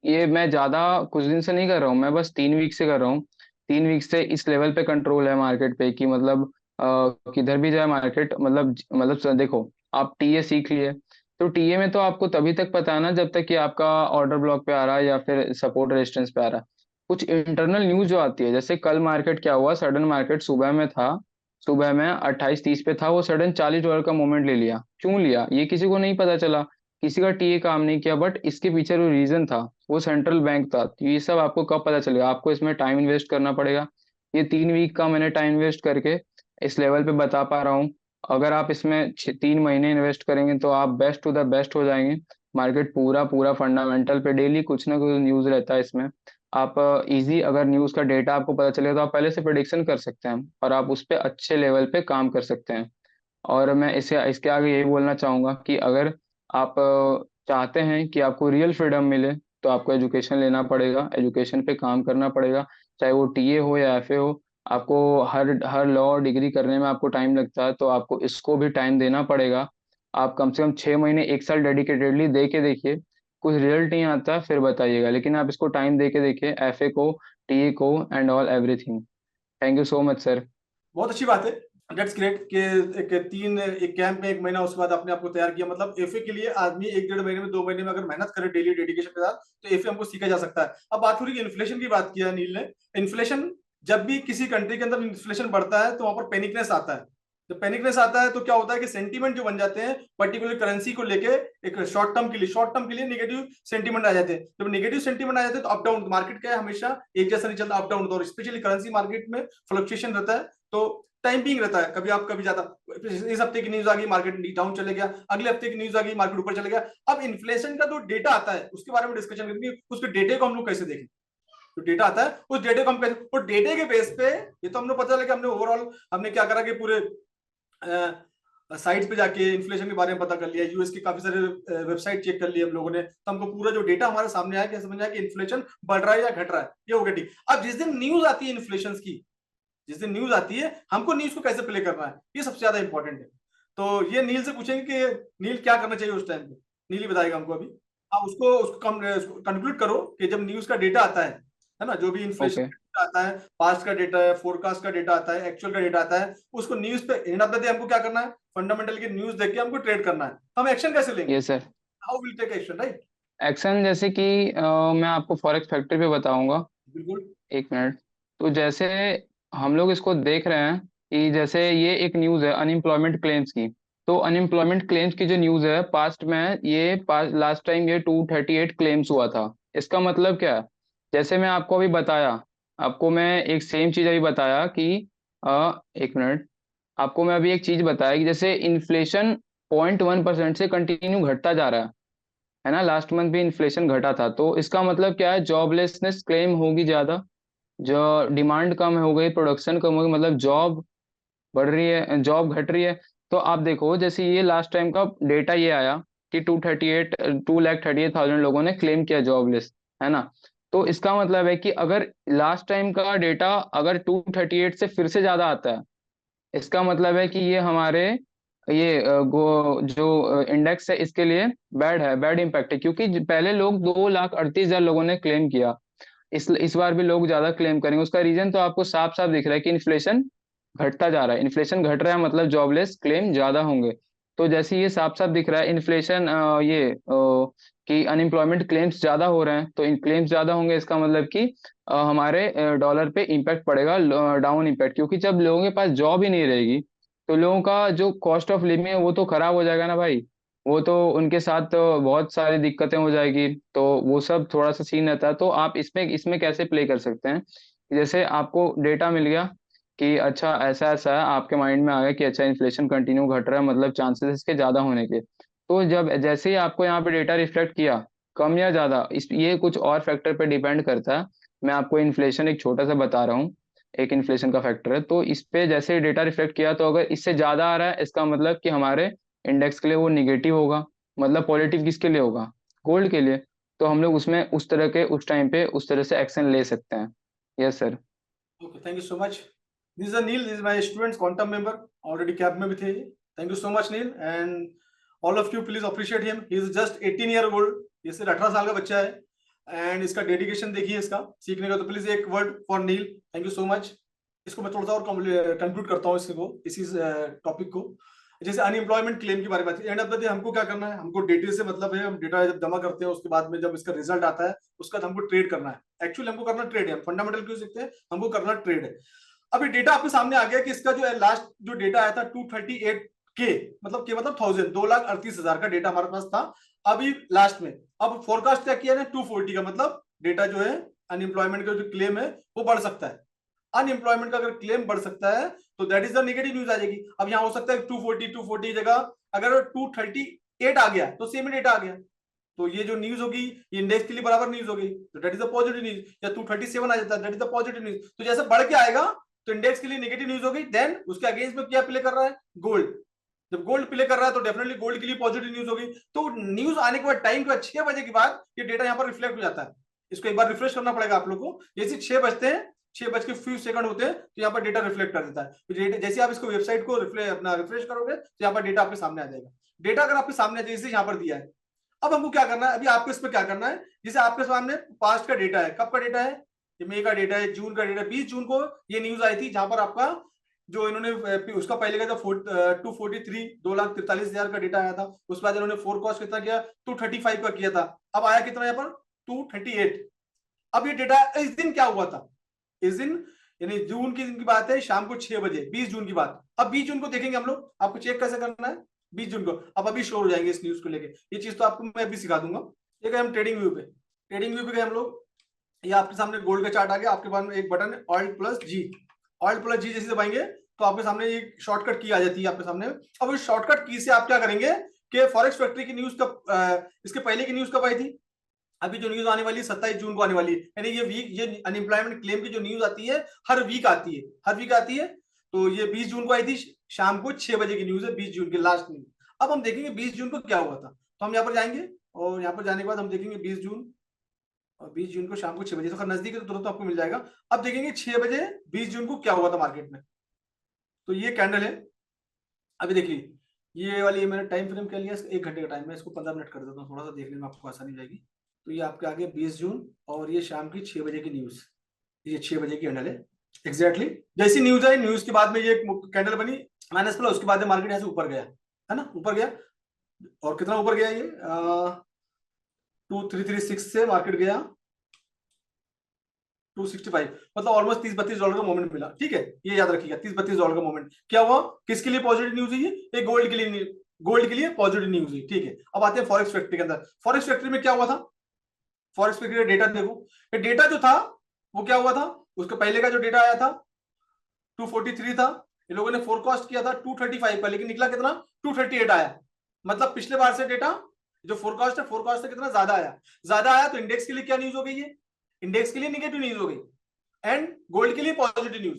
ये मैं ज्यादा कुछ दिन से नहीं कर रहा हूँ, मैं बस 3 वीक से कर रहा हूँ। 3 वीक से इस लेवल पे कंट्रोल है मार्केट पे कि मतलब किधर भी जाए मार्केट, मतलब देखो, आप टीए सीख लिए, तो टीए में तो आपको तभी तक पता है ना जब तक कि आपका ऑर्डर ब्लॉक पे आ रहा है या फिर सपोर्ट रेजिस्टेंस पे आ रहा है। कुछ इंटरनल न्यूज जो आती है, जैसे कल मार्केट क्या हुआ, सडन मार्केट सुबह में था, सुबह में 28:30 पे था, वो सडन $40 का मूवमेंट ले लिया। क्यों लिया ये किसी को नहीं पता चला, किसी का टीए काम नहीं किया, बट इसके पीछे जो रीजन था वो सेंट्रल बैंक था। तो ये सब आपको कब पता चलेगा, आपको इसमें टाइम इन्वेस्ट करना पड़ेगा। ये 3 वीक का मैंने टाइम इन्वेस्ट करके इस लेवल पे बता पा रहा हूँ। अगर आप इसमें 3 महीने इन्वेस्ट करेंगे तो आप बेस्ट टू द बेस्ट हो जाएंगे। मार्केट पूरा पूरा फंडामेंटल पे डेली कुछ ना कुछ न्यूज रहता है इसमें। आप इजी, अगर न्यूज का डेटा आपको पता चलेगा तो आप पहले से प्रिडिक्शन कर सकते हैं और आप उस पर अच्छे लेवल पे काम कर सकते हैं। और मैं इसे इसके आगे यही बोलना चाहूंगा कि अगर आप चाहते हैं कि आपको रियल फ्रीडम मिले, तो आपको एजुकेशन लेना पड़ेगा, एजुकेशन पे काम करना पड़ेगा। चाहे वो टीए हो या एफए हो, आपको हर हर लॉ डिग्री करने में आपको टाइम लगता है, तो आपको इसको भी टाइम देना पड़ेगा। आप कम से कम 6 महीने 1 साल डेडिकेटेडली दे के देखिए। कुछ रिजल्ट नहीं आता फिर बताइएगा, लेकिन आप इसको टाइम दे के देखिए, एफए को, टीए को, and all everything. Thank you so much sir.
बहुत अच्छी बात है। दैट्स ग्रेट कि एक कैंप में 1 महीना उसके बाद आपने आपको तैयार किया। मतलब एफए के लिए आदमी 1 डेढ़ महीने में 2 महीने में अगर मेहनत करे डेली डेडिकेशन के साथ, तो एफए हमको सीखा जा सकता है। अब बात हो रही है इन्फ्लेशन की, बात किया नील ने। इन्फ्लेशन, जब भी किसी कंट्री के अंदर इन्फ्लेशन बढ़ता है तो वहां पर पैनिकनेस आता है। जब पैनिकनेस आता है तो क्या होता है कि सेंटीमेंट जो बन जाते हैं पर्टिकुलर करेंसी को लेके, एक शॉर्ट टर्म के लिए नेगेटिव सेंटीमेंट आ जाते हैं। जब नेगेटिव सेंटीमेंट आ जाते हैं तो अप डाउन, मार्केट क्या है हमेशा एक जैसा नहीं चलता, अप डाउन, और स्पेशली करेंसी मार्केट में फ्लक्चुएशन रहता है। तो टाइम बिंग रहता है, कभी आप कभी ज्यादा, इस हफ्ते की न्यूज आ गई मार्केट डाउन चले गया, अगले हफ्ते की न्यूज आ गई मार्केट ऊपर चले गया। अब इन्फ्लेशन का जो डेटा आता है उसके बारे में डिस्कशन करेंगे, उसके डेटे को हम लोग कैसे देखें। जो डेटा आता है उस डेटे को हम कैसे, और डेटे के बेस पे ये तो हमने पता चला कि हमने ओवरऑल हमने क्या करा कि पूरे साइट्स पे जाके इन्फ्लेशन के बारे में पता कर लिया, यूएस के काफी सारे वेबसाइट चेक कर लिए हम लोगों ने, तो हमको पूरा जो डेटा हमारे सामने आया, क्या समझ आया कि इन्फ्लेशन बढ़ रहा है या घट रहा है, ये हो गया ठीक। अब जिस दिन न्यूज आती है इन्फ्लेशन की, जिस दिन न्यूज आती है, हमको न्यूज को कैसे प्ले करना है, ये सबसे ज्यादा इंपॉर्टेंट है। तो ये नील से पूछेंगे कि नील क्या करना चाहिए उस टाइम पे, नील ही बताएगा हमको अभी। आप उसको कंक्लूड करो कि जब न्यूज का डेटा आता है ना, जो भी इन्फ्लेशन
ओके।
आता है, पास्ट का डेटा है, फोरकास्ट का डेटा आता है, एक्चुअल का डेटा आता है, उसको न्यूज पे एंड ऑफ द डे हमको क्या करना है, फंडामेंटल की न्यूज देख के हमको ट्रेड करना है। हम एक्शन कैसे लेंगे,
ये sir,
how will take action, right.
Action जैसे कि मैं आपको फॉरेक्स फैक्ट्री पे बताऊंगा।
बिल्कुल।
1 मिनट। तो जैसे हम लोग इसको देख रहे हैं कि जैसे ये एक न्यूज़ है अनएम्प्लॉयमेंट क्लेम्स की। तो अनएम्प्लॉयमेंट क्लेम्स की जो न्यूज़ है, पास्ट में ये लास्ट टाइम ये 238 क्लेम्स हुआ था। इसका मतलब क्या है, जैसे मैं आपको अभी बताया, आपको मैं एक सेम चीज़ अभी बताया कि 1 मिनट, आपको मैं अभी एक चीज़ बताया कि जैसे इन्फ्लेशन 0.1% से कंटिन्यू घटता जा रहा है ना, लास्ट मंथ भी इन्फ्लेशन घटा था, तो इसका मतलब क्या है, जॉबलेसनेस क्लेम होगी ज़्यादा, जो डिमांड कम हो गई, प्रोडक्शन कम हो गई, मतलब जॉब बढ़ रही है, जॉब घट रही है। तो आप देखो जैसे ये लास्ट टाइम का डेटा ये आया कि 238,000 लोगों ने क्लेम किया जॉबलेस, है ना। तो इसका मतलब है कि अगर लास्ट टाइम का डेटा अगर 238 से फिर से ज्यादा आता है, इसका मतलब है कि ये हमारे ये जो इंडेक्स है इसके लिए बैड है, बैड इम्पैक्ट है, क्योंकि पहले लोग 2,38,000 लोगों ने क्लेम किया, इस बार भी लोग ज्यादा क्लेम करेंगे। उसका रीजन तो आपको साफ साफ दिख रहा है कि इन्फ्लेशन घटता जा रहा है, इन्फ्लेशन घट रहा है मतलब जॉबलेस क्लेम ज्यादा होंगे। तो जैसे ये साफ साफ दिख रहा है इन्फ्लेशन कि अनएम्प्लॉयमेंट क्लेम्स ज्यादा हो रहे हैं, तो इन क्लेम्स ज्यादा होंगे, इसका मतलब कि हमारे डॉलर पे इम्पैक्ट पड़ेगा, डाउन इम्पैक्ट, क्योंकि जब लोगों के पास जॉब ही नहीं रहेगी तो लोगों का जो कॉस्ट ऑफ लिविंग है वो तो खराब हो जाएगा ना भाई। वो तो उनके साथ तो बहुत सारी दिक्कतें हो जाएगी, तो वो सब थोड़ा सा सीन रहता है। तो आप इसमें इसमें कैसे प्ले कर सकते हैं, जैसे आपको डेटा मिल गया कि अच्छा ऐसा ऐसा है, आपके माइंड में आ गया कि अच्छा इन्फ्लेशन कंटिन्यू घट रहा है, मतलब चांसेस इसके ज़्यादा होने के। तो जब जैसे ही आपको यहाँ पे डेटा रिफ्लेक्ट किया कम या ज़्यादा, इस ये कुछ और फैक्टर पे डिपेंड करता है। मैं आपको इन्फ्लेशन एक छोटा सा बता रहा हूँ, एक इन्फ्लेशन का फैक्टर है, तो इस पे जैसे डेटा रिफ्लेक्ट किया तो अगर इससे ज़्यादा आ रहा है, इसका मतलब कि हमारे इंडेक्स के लिए वो निगेटिव होगा। मतलब पॉजिटिव किसके लिए होगा, गोल्ड के लिए। तो हम लोग उसमें उस तरह के उस टाइम पे उस तरह से एक्शन ले सकते हैं। Yes sir.
Okay, thank you so much. This is Neel, this is my students, quantum member, already cab में भी थे। Thank you so much Neel, and all of you please appreciate him. He is just 18 year old, ये सिर्फ 18 साल का बच्चा है। And इसका डेडिकेशन देखिए इसका सीखने का। तो प्लीज एक word for Neel, thank you so much. इसको मैं थोड़ा सा और कंक्लूड करता हूँ इसको, इसी टॉपिक को। जैसे अनएम्प्लॉयमेंट क्लेम के बारे में, एंड ऑफ द डे हमको क्या करना है, हमको डेटा से मतलब है, हम डेटा जब जमा करते हैं उसके बाद में जब इसका रिजल्ट आता है उसके बाद हमको ट्रेड करना है। एक्चुअली हमको करना ट्रेड है, फंडामेंटल क्यों सीखते हैं, हमको करना ट्रेड है। अभी डेटा आपके सामने आ गया कि इसका जो है लास्ट जो डेटा आया था 238 के, मतलब के मतलब 1000, 2,38,000 का डेटा हमारे पास था अभी लास्ट में। अब फोरकास्ट क्या किया है 240 का, मतलब डेटा जो है अनएम्प्लॉयमेंट का जो क्लेम है वो बढ़ सकता है। अनएम्प्लॉयमेंट का अगर क्लेम बढ़ सकता है तो that is the negative news आ जाएगी। अब यहाँ हो सकता है 240 जगह अगर 238 आ गया तो सेम डेटा आ गया, तो ये जो न्यूज होगी ये इंडेक्स के लिए बराबर न्यूज होगी, तो that is the positive news. या 237 आ जाता है, that is the positive news. तो जैसे बढ़ के आएगा तो इंडेक्स के लिए नेगेटिव न्यूज होगी, देन उसके अगेंस्ट में क्या प्ले कर रहा है, गोल्ड। जब गोल्ड प्ले कर रहा है तो डेफिनेटली गोल्ड के लिए पॉजिटिव न्यूज होगी। तो न्यूज आने के बाद टाइम के बाद 6 बजे के बाद ये डेटा यहाँ पर रिफ्लेक्ट हो जाता है। इसको एक बार रिफ्रेश करना पड़ेगा आप लोग को। जैसे 6 बजते हैं, 6 बज के फ्यू सेकंड होते हैं तो यहाँ पर डेटा रिफ्लेक्ट कर देता है। तो जैसे आप इसको वेबसाइट को अपना रिफ्रेश करोगे तो यहाँ पर डेटा आपके सामने आ जाएगा। डेटा अगर आपके सामने जैसे यहाँ पर दिया है, अब हमको क्या करना है, अभी आपको इसमें क्या करना है, जैसे आपके सामने पास्ट का डेटा है, कब का डेटा है, ये मई का डेटा है, जून का डेटा है। 20 जून को ये न्यूज आई थी जहां पर आपका जो इन्होंने उसका पहले का जो 243 2,43,000 का डेटा आया था, उसके बाद इन्होंने फोरकास्ट कितना किया 235 का किया था, अब आया कितना यहाँ पर 238। अब ये डेटा इस दिन क्या हुआ था, इस दिन यानी जून की दिन की बात है, शाम को 6 बजे 20 जून की बात। अब 20 जून को देखेंगे हम लोग, आपको चेक कैसे करना है 20 जून को। अब अभी शोर हो जाएंगे इस न्यूज को लेके, ये चीज तो आपको मैं अभी सिखा दूंगा। ये गए हम ट्रेडिंग व्यू पे, ट्रेडिंग व्यू पे गए हम लोग। ये आपके सामने गोल्ड का चार्ट आ गया, आपके पास में एक बटन है ऑल्ट प्लस जी। ऑल्ट प्लस जी जैसे दबाएंगे तो आपके सामने एक शॉर्टकट की आ जाती है आपके सामने। अब इस शॉर्टकट की से आप क्या करेंगे कि फॉरेक्स फैक्ट्री की न्यूज कब, इसके पहले की न्यूज कब आई थी, अभी जो न्यूज आने वाली है 27 जून को आने वाली है। यानी ये वीक, ये अनएम्प्लॉयमेंट क्लेम की जो न्यूज आती है हर वीक आती है, हर वीक आती है। तो ये 20 जून को आई थी, शाम को 6 बजे की न्यूज है, 20 जून की लास्ट न्यूज। अब हम देखेंगे 20 जून को क्या हुआ था, तो हम यहाँ पर जाएंगे और यहाँ पर जाने के बाद हम देखेंगे 20 जून, और 20 जून को शाम को 6 बजे, तो खैर नजदीक है तो तुरंत आपको मिल जाएगा। अब देखेंगे 6 बजे 20 जून को क्या हुआ था मार्केट में। तो ये कैंडल है, अभी देखिए ये वाली मैंने टाइम फ्रेम क्या लिया, 1 घंटे का टाइम, मैं इसको 15 मिनट कर देता हूँ, थोड़ा सा देखने में आपको आसानी हो जाएगी। तो ये आपके आगे 20 जून और ये शाम की 6 बजे की न्यूज, ये 6 बजे की कैंडल है एग्जैक्टली। जैसी न्यूज आई, न्यूज के बाद में ये कैंडल बनी माइनस प्लस, उसके बाद मार्केट यहाँ से ऊपर गया है ना, ऊपर गया। और कितना ऊपर गया ये 2336 से मार्केट गया 265, मतलब ऑलमोस्ट 30-32 डॉलर का मोमेंट मिला। ठीक है, ये याद रखिएगा 30-32 डॉलर का मोमेंट। क्या हुआ, किसके लिए पॉजिटिव न्यूज है ये गोल्ड के लिए, गोल्ड के लिए पॉजिटिव न्यूज है। ठीक है, अब आते हैं फॉरेक्स फैक्ट्री के अंदर। फॉरेक्स फैक्ट्री में क्या हुआ था, फॉरेक्स फैक्ट्री का डेटा देखो, ये डेटा जो था वो क्या हुआ था, उसके पहले का जो डेटा आया था 243 था, इन लोगों ने फोरकास्ट किया था 235 का, लेकिन निकला कितना 238 आया। मतलब पिछले बार से डेटा जो फोरकास्ट है, फोरकास्ट से कितना ज्यादा आया, ज्यादा आया। तो इंडेक्स के लिए क्या न्यूज हो गई, ये इंडेक्स के लिए नेगेटिव न्यूज हो गई, एंड गोल्ड के लिए positive news.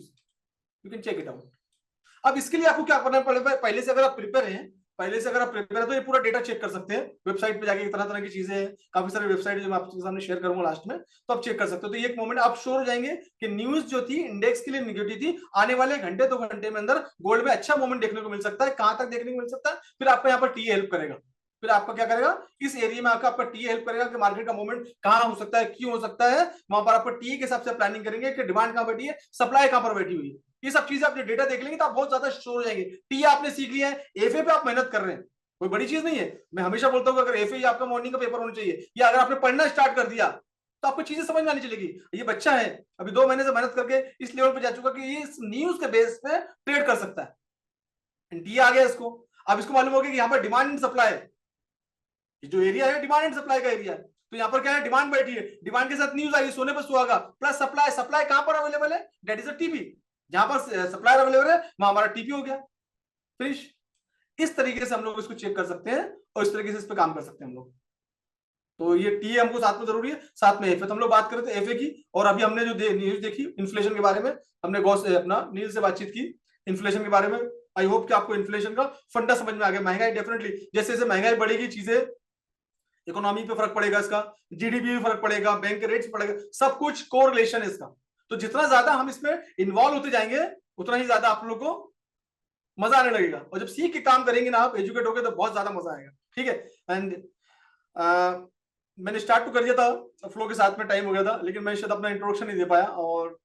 You can check it out. अब इसके लिए आपको क्या करना पड़ेगा, पहले से अगर आप प्रिपेयर हैं, पहले से अगर आप प्रिपेयर है तो ये पूरा डेटा चेक कर सकते हैं वेबसाइट पे जाके। तरह तरह की चीजें हैं, काफी सारे वेबसाइट जो मैं आपके सामने शेयर करूंगा लास्ट में, तो आप चेक कर सकते हो। तो ये एक मोमेंट आप श्योर हो जाएंगे कि न्यूज जो थी इंडेक्स के लिए निगेटिव थी, आने वाले घंटे 2 घंटे में अंदर गोल्ड में अच्छा मोमेंट देखने को मिल सकता है। कहां तक देखने को मिल सकता है, फिर आपको यहाँ पर टी हेल्प करेगा, फिर आपका क्या करेगा, इस एरिया में आकर आपका टी हेल्प करेगा कि मार्केट का मूवमेंट कहां हो सकता है, क्यों हो सकता है। वहां पर आपको टी के हिसाब से प्लानिंग करेंगे कि डिमांड कहां बैठी है, सप्लाई कहां पर बैठी हुई है। ये सब चीजें अपने डेटा देख लेंगे तो आप बहुत ज्यादा श्योर हो जाएंगे। टी आपने सीख लिया है, एफए पे आप मेहनत कर रहे हैं, कोई बड़ी चीज नहीं है। मैं हमेशा बोलता हूं अगर एफए आपका मॉर्निंग का पेपर होना चाहिए, या अगर आपने पढ़ना स्टार्ट कर दिया तो आपको चीजें समझ में आनी चलेगी। ये बच्चा है अभी 2 महीने से मेहनत करके इस लेवल पे जा चुका कि ये इस न्यूज के बेस पे ट्रेड कर सकता है। टी आ गया इसको, अब इसको मालूम हो गया कि यहाँ पर डिमांड एंड सप्लाई, ये जो एरिया है डिमांड एंड सप्लाई का एरिया है। तो यहाँ पर क्या है, डिमांड बैठी है, डिमांड के साथ न्यूज आई, सोने पर सुहागा, प्लस सप्लाई, सप्लाई कहां पर अवेलेबल है, दैट इज अ टीपी। जहां पर सप्लाई अवेलेबल है वहां हमारा टीपी हो गया, फिनिश। इस तरीके से हम लोग इसको चेक कर सकते हैं और इस तरीके से इस पर काम कर सकते हैं हम लोग। तो ये टी हमको साथ में जरूरी है, साथ में एफए। तो हम लोग बात कर रहे थे एफए की, और अभी हमने जो न्यूज देखी इन्फ्लेशन के बारे में, हमने गौस अपना नील से बातचीत की इन्फ्लेशन के बारे में। आई होप कि आपको इन्फ्लेशन का फंडा समझ में आ गया। महंगाई डेफिनेटली जैसे जैसे महंगाई बढ़ेगी, चीजें इकोनॉमी पे फर्क पड़ेगा, इसका जीडीपी पे फर्क पड़ेगा, बैंक के रेट्स पड़ेगा, सब कुछ कोरिलेशन है इसका। तो जितना ज्यादा हम इसमें इन्वॉल्व होते जाएंगे उतना ही ज्यादा आप लोगों को मजा आने लगेगा, और जब सीख के काम करेंगे ना आप, एजुकेट होगे, तो बहुत ज्यादा मजा आएगा। ठीक है, एंड मैंने स्टार्ट तो कर दिया था फ्लो के साथ में, टाइम हो गया था, लेकिन मैं शायद अपना इंट्रोडक्शन नहीं दे पाया, और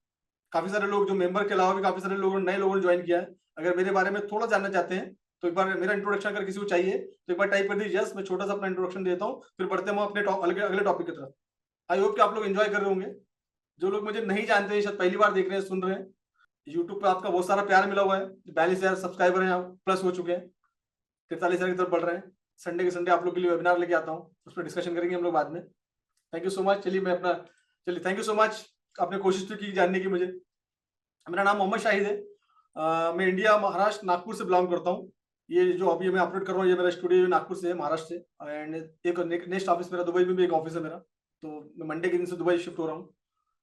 काफी सारे लोग जो मेंबर के अलावा भी काफी सारे लोगों नए लोगों ने ज्वाइन किया है। अगर मेरे बारे में थोड़ा जानना चाहते हैं तो एक बार मेरा इंट्रोडक्शन अगर किसी को चाहिए तो एक बार टाइप कर दीजिए, मैं छोटा सा अपना इंट्रोडक्शन देता हूँ, फिर बढ़ते हैं हम अपने अगले टॉपिक की तरफ। आई होप कि आप लोग एंजॉय कर रहे होंगे। जो लोग मुझे नहीं जानते हैं, शायद पहली बार देख रहे हैं, सुन रहे हैं, यूट्यूब पे आपका बहुत सारा प्यार मिला हुआ है, 42,000 सब्सक्राइबर हैं, प्लस हो चुके हैं, 43,000 की तरफ बढ़ रहे हैं। संडे के संडे आप लोग के लिए वेबिनार लेके आता हूँ, उस पर डिस्कशन करेंगे हम लोग बाद में। Thank you so much. चलिए थैंक यू सो मच, आपने कोशिश तो की जानने की मुझे। मेरा नाम मोहम्मद शाहिद है। मैं इंडिया महाराष्ट्र नागपुर से बिलोंग करता हूँ। ये जो अभी मैं अपलोड कर रहा हूँ, ये मेरा स्टूडियो नागपुर से है, महाराष्ट्र से। एंड एक नेक्स्ट ऑफिस मेरा दुबई में भी एक ऑफिस है मेरा। तो मैं मंडे के दिन से दुबई शिफ्ट हो रहा हूँ,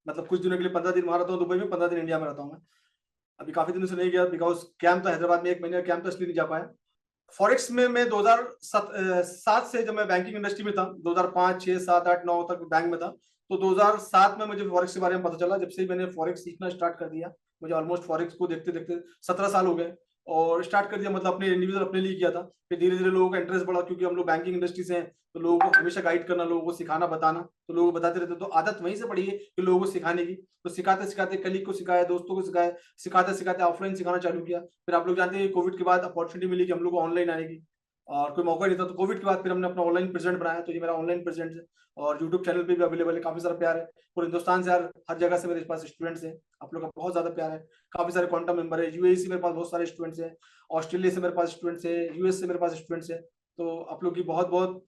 मतलब कुछ दिनों के लिए 15 दिन वहाँ रहता हूँ दुबई में, 15 दिन इंडिया में रहता हूँ मैं। अभी काफी दिनों से नहीं गया, बिकॉज कैंप था हैदराबाद में, 1 महीने का कैंप था, इसलिए नहीं जा पाया। फॉरेक्स में मैं 2007 से, जब मैं बैंकिंग इंडस्ट्री में था, 2005 6 7 8 9 तक बैंक में था, तो 2007 में मुझे फॉरेक्स के बारे में पता चला। जब से ही मैंने फॉरेक्स सीखना स्टार्ट कर दिया, मुझे ऑलमोस्ट फॉरेक्स को देखते देखते 17 साल हो गए, और स्टार्ट कर दिया, मतलब अपने इंडिविजुअल अपने लिए किया था। फिर धीरे धीरे लोगों का इंटरेस्ट बढ़ा, क्योंकि हम लोग बैंकिंग इंडस्ट्री से हैं, तो लोगों को हमेशा गाइड करना, लोगों को सिखाना बताना, तो लोगों को बताते रहते, तो आदत वहीं से पड़ी है कि लोगों को सिखाने की। तो सिखाते सिखाते कलीग को सिखाया, दोस्तों को सिखाया, सिखाते सिखाते ऑफलाइन सिखाना चालू किया। फिर आप लोग जानते हैं कोविड के बाद अपॉर्चुनिटी मिली कि हम लोग को ऑनलाइन आने की, और कोई मौका नहीं था, तो कोविड के बाद फिर हमने अपना ऑनलाइन प्रेजेंट बनाया। तो ये मेरा ऑनलाइन प्रेजेंट है, और यूट्यूब चैनल पे भी अवेलेबल है। काफी सारा प्यार है पूरे हिंदुस्तान से, यार हर जगह से मेरे पास स्टूडेंट्स हैं, आप लोग का बहुत ज्यादा प्यार है। काफी सारे क्वांटम मेंबर है, यूएई से मेरे पास बहुत सारे स्टूडेंट्स हैं, ऑस्ट्रेलिया से मेरे पास स्टूडेंट्स है, यूएस से मेरे पास स्टूडेंट्स है। तो आप लोग की बहुत बहुत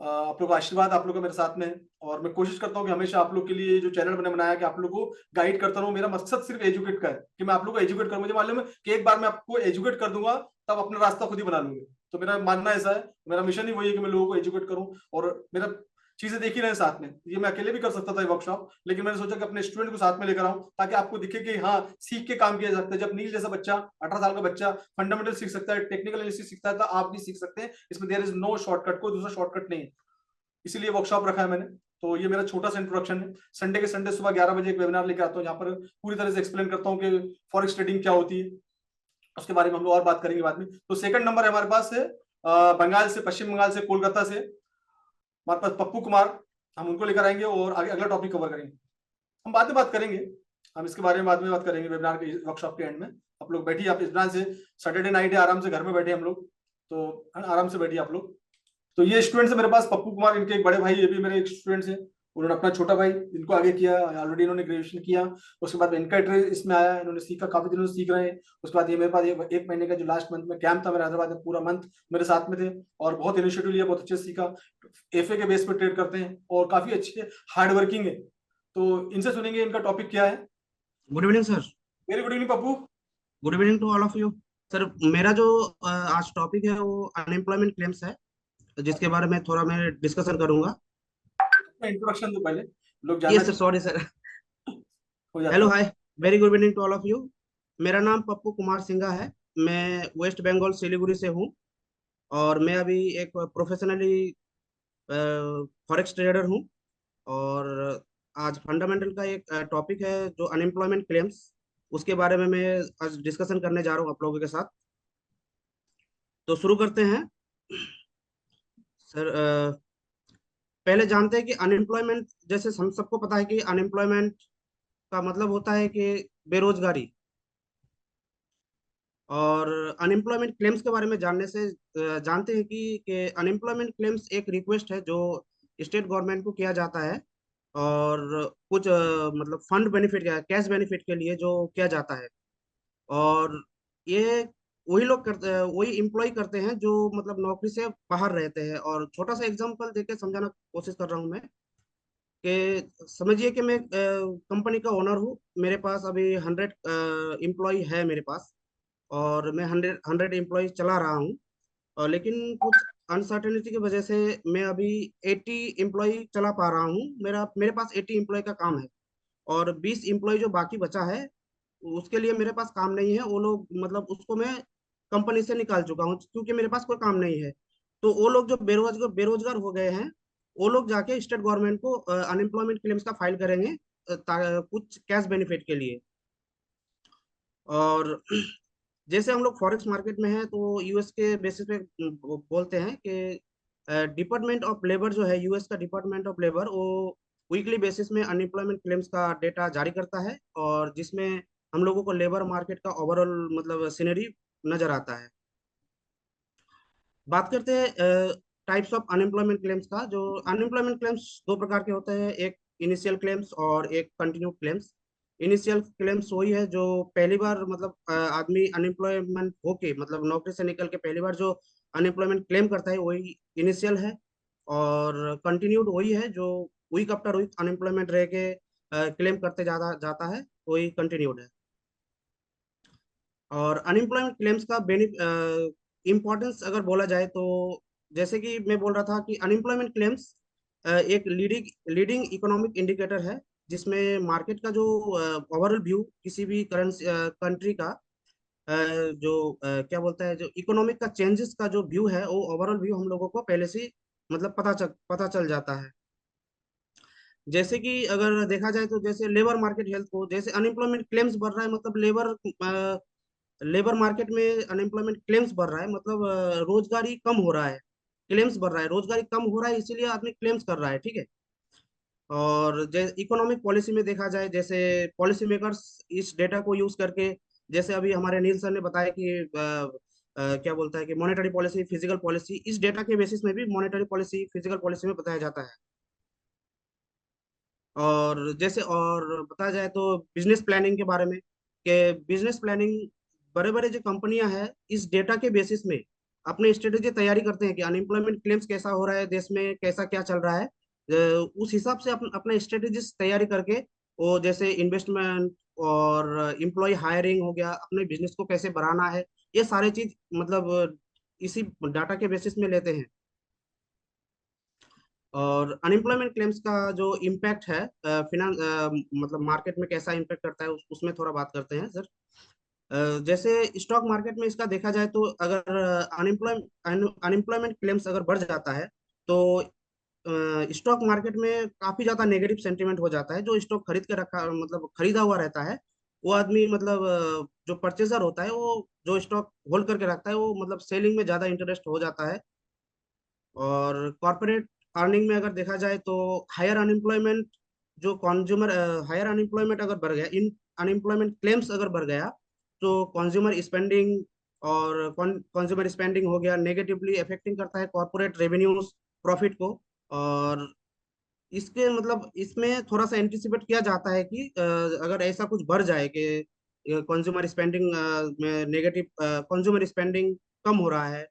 आप लोग का आशीर्वाद आप लोग का मेरे साथ में है, और मैं कोशिश करता हूँ कि हमेशा आप लोग के लिए जो चैनल मैंने बनाया कि आप लोग को गाइड करता रहूं। मेरा मकसद सिर्फ एजुकेट का है, कि मैं आप लोग को एजुकेट करूं। मुझे मालूम है कि एक बार मैं आपको एजुकेट कर दूंगा, तब अपना रास्ता खुद ही बना लूंगे। तो मेरा मानना ऐसा है, मेरा मिशन ही वही है कि मैं लोगों को एजुकेट करूं, और मेरा चीजें देखी रहे साथ में। ये मैं अकेले भी कर सकता था वर्कशॉप, लेकिन मैंने सोचा कि अपने स्टूडेंट को साथ में लेकर आऊं, ताकि आपको दिखे कि हाँ, सीख के काम किया जा सकता है। जब नील जैसा बच्चा, 18 साल का बच्चा फंडामेंटल सीख सकता है, टेक्निकल एनालिसिस सीखता है, तो आप भी सीख सकते हैं। इसमें देयर इज नो शॉर्टकट, कोई दूसरा शॉर्टकट नहीं है, इसीलिए वर्कशॉप रखा है मैंने। तो ये मेरा छोटा सा इंट्रोडक्शन है। संडे के संडे सुबह 11 बजे एक वेबिनार लेकर आता हूँ, जहाँ पर पूरी तरह से एक्सप्लेन करता हूँ कि फॉरेक्स ट्रेडिंग क्या होती है। उसके बारे में हम लोग और बात करेंगे बाद में। तो सेकंड नंबर है हमारे पास है बंगाल से, पश्चिम बंगाल से, कोलकाता से हमारे पास पप्पू कुमार, हम उनको लेकर आएंगे, और आगे अगला टॉपिक कवर करेंगे। हम बाद में बात करेंगे, हम इसके बारे में बाद में बात करेंगे वेबिनार के वर्कशॉप के एंड में। आप लोग बैठिए, आप इस ब्रांच से, सैटरडे नाइट है, आराम से घर में बैठे हम लोग, तो आराम से बैठिए आप लोग। तो ये स्टूडेंट्स है मेरे पास, पप्पू कुमार, इनके एक बड़े भाई, ये भी मेरे एक स्टूडेंट्स हैं। उन्होंने अपना छोटा भाई इनको आगे किया, ऑलरेडी इन्होंने ग्रेजुएशन किया। उसके बाद इनका इंटरेस्ट इसमें आया, इन्होंने सीखा, काफी दिनों से सीख रहे हैं। उसके बाद ये मेरे पास 1 महीने का जो लास्ट मंथ में कैंप था मेरा हैदराबाद में, पूरा मंथ मेरे साथ में थे, और बहुत इनिशिएटिव लिया, बहुत अच्छे से सीखा। एफए के बेस पर ट्रेड करते हैं, और काफी अच्छे हार्ड वर्किंग है। तो इनसे सुनेंगे इनका टॉपिक क्या है।
Good evening sir.
Very good evening Pappu.
Good evening to all of you. Sir, मेरा जो आज टॉपिक है वो अनएम्प्लॉयमेंट क्लेम्स है, जिसके बारे में थोड़ा मैं डिस्कशन करूंगा।
इंट्रोडक्शन दो पहले, लोग
ये
जानना
सर, सॉरी सर।
हो जाता
हेलो,
है।
Hi, very good evening to all of you. मेरा नाम पप्पू कुमार सिंघा है। मैं वेस्ट बंगाल सिलीगुड़ी से हूँ, और मैं अभी एक प्रोफेशनली फॉरेक्स ट्रेडर हूँ। और आज फंडामेंटल का एक टॉपिक है जो अनएम्प्लॉयमेंट क्लेम्स, उसके बारे में मैं आज डिस्कशन करने जा रहा हूँ आप लोगों के साथ। तो शुरू करते हैं सर। पहले जानते हैं कि अनएम्प्लॉयमेंट, जैसे हम सबको पता है कि अनएम्प्लॉयमेंट का मतलब होता है कि बेरोजगारी। और अनएम्प्लॉयमेंट क्लेम्स के बारे में जानने से जानते हैं कि अनएम्प्लॉयमेंट क्लेम्स एक रिक्वेस्ट है जो स्टेट गवर्नमेंट को किया जाता है, और कुछ मतलब फंड बेनिफिट, कैश बेनिफिट के लिए जो किया जाता है। और ये वही लोग करते हैं, वही एम्प्लॉय करते हैं जो मतलब नौकरी से बाहर रहते हैं। और छोटा सा एग्जांपल देके समझाना कोशिश कर रहा हूँ मैं, कि समझिए कि मैं कंपनी का ओनर हूँ। मेरे पास अभी 100 एम्प्लॉय है मेरे पास, और मैं 100 एम्प्लॉय चला रहा हूँ। और लेकिन कुछ अनसर्टेनिटी की वजह से मैं अभी 80 एम्प्लॉय चला पा रहा हूँ। मेरे पास 80 एम्प्लॉय का काम है, और 20 एम्प्लॉय जो बाकी बचा है उसके लिए मेरे पास काम नहीं है। वो लोग मतलब उसको मैं कंपनी से निकाल चुका हूँ, क्योंकि मेरे पास कोई काम नहीं है। तो वो लोग जो बेरोजगार बेरोजगार हो गए हैं, वो लोग जाके स्टेट गवर्नमेंट को अनएम्प्लॉयमेंट क्लेम्स का फाइल करेंगे, कुछ कैश बेनिफिट के लिए। और जैसे हम लोग फॉरेक्स मार्केट में हैं, तो यूएस के बेसिस पे बोलते हैं कि डिपार्टमेंट ऑफ लेबर जो है, यूएस का डिपार्टमेंट ऑफ लेबर, वो वीकली बेसिस में अनएम्प्लॉयमेंट क्लेम्स का डेटा जारी करता है, और जिसमें हम लोगों को लेबर मार्केट का ओवरऑल मतलब सीनरी नजर आता है। बात करते हैं टाइप्स ऑफ अनएम्प्लॉयमेंट क्लेम्स का। जो अनएम्प्लॉयमेंट क्लेम्स दो प्रकार के होते हैं, एक इनिशियल क्लेम्स और एक कंटिन्यू क्लेम्स। इनिशियल क्लेम्स वही है जो पहली बार मतलब आदमी अनएम्प्लॉयमेंट होके मतलब नौकरी से निकल के पहली बार जो अनएम्प्लॉयमेंट क्लेम करता है वही इनिशियल है, और कंटिन्यूड वही है जो वीक आफ्टर वीक अनएम्प्लॉयमेंट रह के क्लेम करते जाता जाता है, वही कंटिन्यूड है। और अनएम्प्लॉयमेंट क्लेम्स का इम्पोर्टेंस अगर बोला जाए तो, जैसे कि मैं बोल रहा था कि अनएम्प्लॉयमेंट क्लेम्स एक लीडिंग इकोनॉमिक इंडिकेटर है, जिसमें मार्केट का जो ओवरऑल व्यू किसी भी करेंसी कंट्री का जो क्या बोलता है, जो इकोनॉमिक का चेंजेस का जो व्यू है, वो ओवरऑल व्यू हम लोगों को पहले से मतलब पता चल जाता है। जैसे कि अगर देखा जाए तो जैसे लेबर मार्केट हेल्थ को, जैसे अनएम्प्लॉयमेंट क्लेम्स बढ़ रहा है मतलब लेबर मार्केट में अनएम्प्लॉयमेंट क्लेम्स बढ़ रहा है, मतलब रोजगारी कम हो रहा है, क्लेम्स बढ़ रहा है, रोजगारी कम हो रहा है, इसीलिए आदमी क्लेम्स कर रहा है, ठीक है। और इकोनॉमिक पॉलिसी में देखा जाए, जैसे पॉलिसी मेकर्स इस डेटा को यूज करके, जैसे अभी हमारे नील सर ने बताया कि क्या बोलता है कि मॉनेटरी पॉलिसी, फिजिकल पॉलिसी, इस डेटा के बेसिस में भी मॉनेटरी पॉलिसी, फिजिकल पॉलिसी में बताया जाता है। और जैसे और बताया जाए तो बिजनेस प्लानिंग के बारे में, कि बिजनेस प्लानिंग बड़े बड़े जो कंपनियां हैं इस डेटा के बेसिस में अपने स्ट्रेटेजी तैयारी करते हैं कि अनएम्प्लॉयमेंट क्लेम्स कैसा हो रहा है देश में, कैसा क्या चल रहा है, उस हिसाब से अपना स्ट्रेटेजी तैयारी करके वो जैसे इन्वेस्टमेंट और एम्प्लॉय हायरिंग हो गया, अपने बिजनेस को कैसे बढ़ाना है, ये सारे चीज मतलब इसी डाटा के बेसिस में लेते हैं। और अनएम्प्लॉयमेंट क्लेम्स का जो इम्पैक्ट है फिनांस मतलब मार्केट में कैसा इम्पैक्ट करता है, उसमें थोड़ा बात करते हैं सर। जैसे स्टॉक मार्केट में इसका देखा जाए तो, अगर अनएम्प्लॉयमेंट क्लेम्स अगर बढ़ जाता है तो स्टॉक मार्केट में काफी ज्यादा नेगेटिव सेंटीमेंट हो जाता है। जो स्टॉक खरीद के रखा मतलब खरीदा हुआ रहता है, वो आदमी मतलब जो परचेजर होता है, वो जो स्टॉक होल्ड करके रखता है, वो मतलब सेलिंग में ज्यादा इंटरेस्ट हो जाता है। और कॉर्पोरेट अर्निंग में अगर देखा जाए तो हायर अनएम्प्लॉयमेंट, जो कंज्यूमर हायर अनएम्प्लॉयमेंट अगर बढ़ गया, इन अनएम्प्लॉयमेंट क्लेम्स अगर बढ़ गया, तो कंज्यूमर स्पेंडिंग और कंज्यूमर स्पेंडिंग हो गया, नेगेटिवली अफेक्टिंग करता है कॉर्पोरेट रेवेन्यूज, प्रॉफिट को। और इसके मतलब इसमें थोड़ा सा एंटिसिपेट किया जाता है कि अगर ऐसा कुछ बढ़ जाए कि कंज्यूमर स्पेंडिंग में नेगेटिव, कंज्यूमर स्पेंडिंग कम हो रहा है,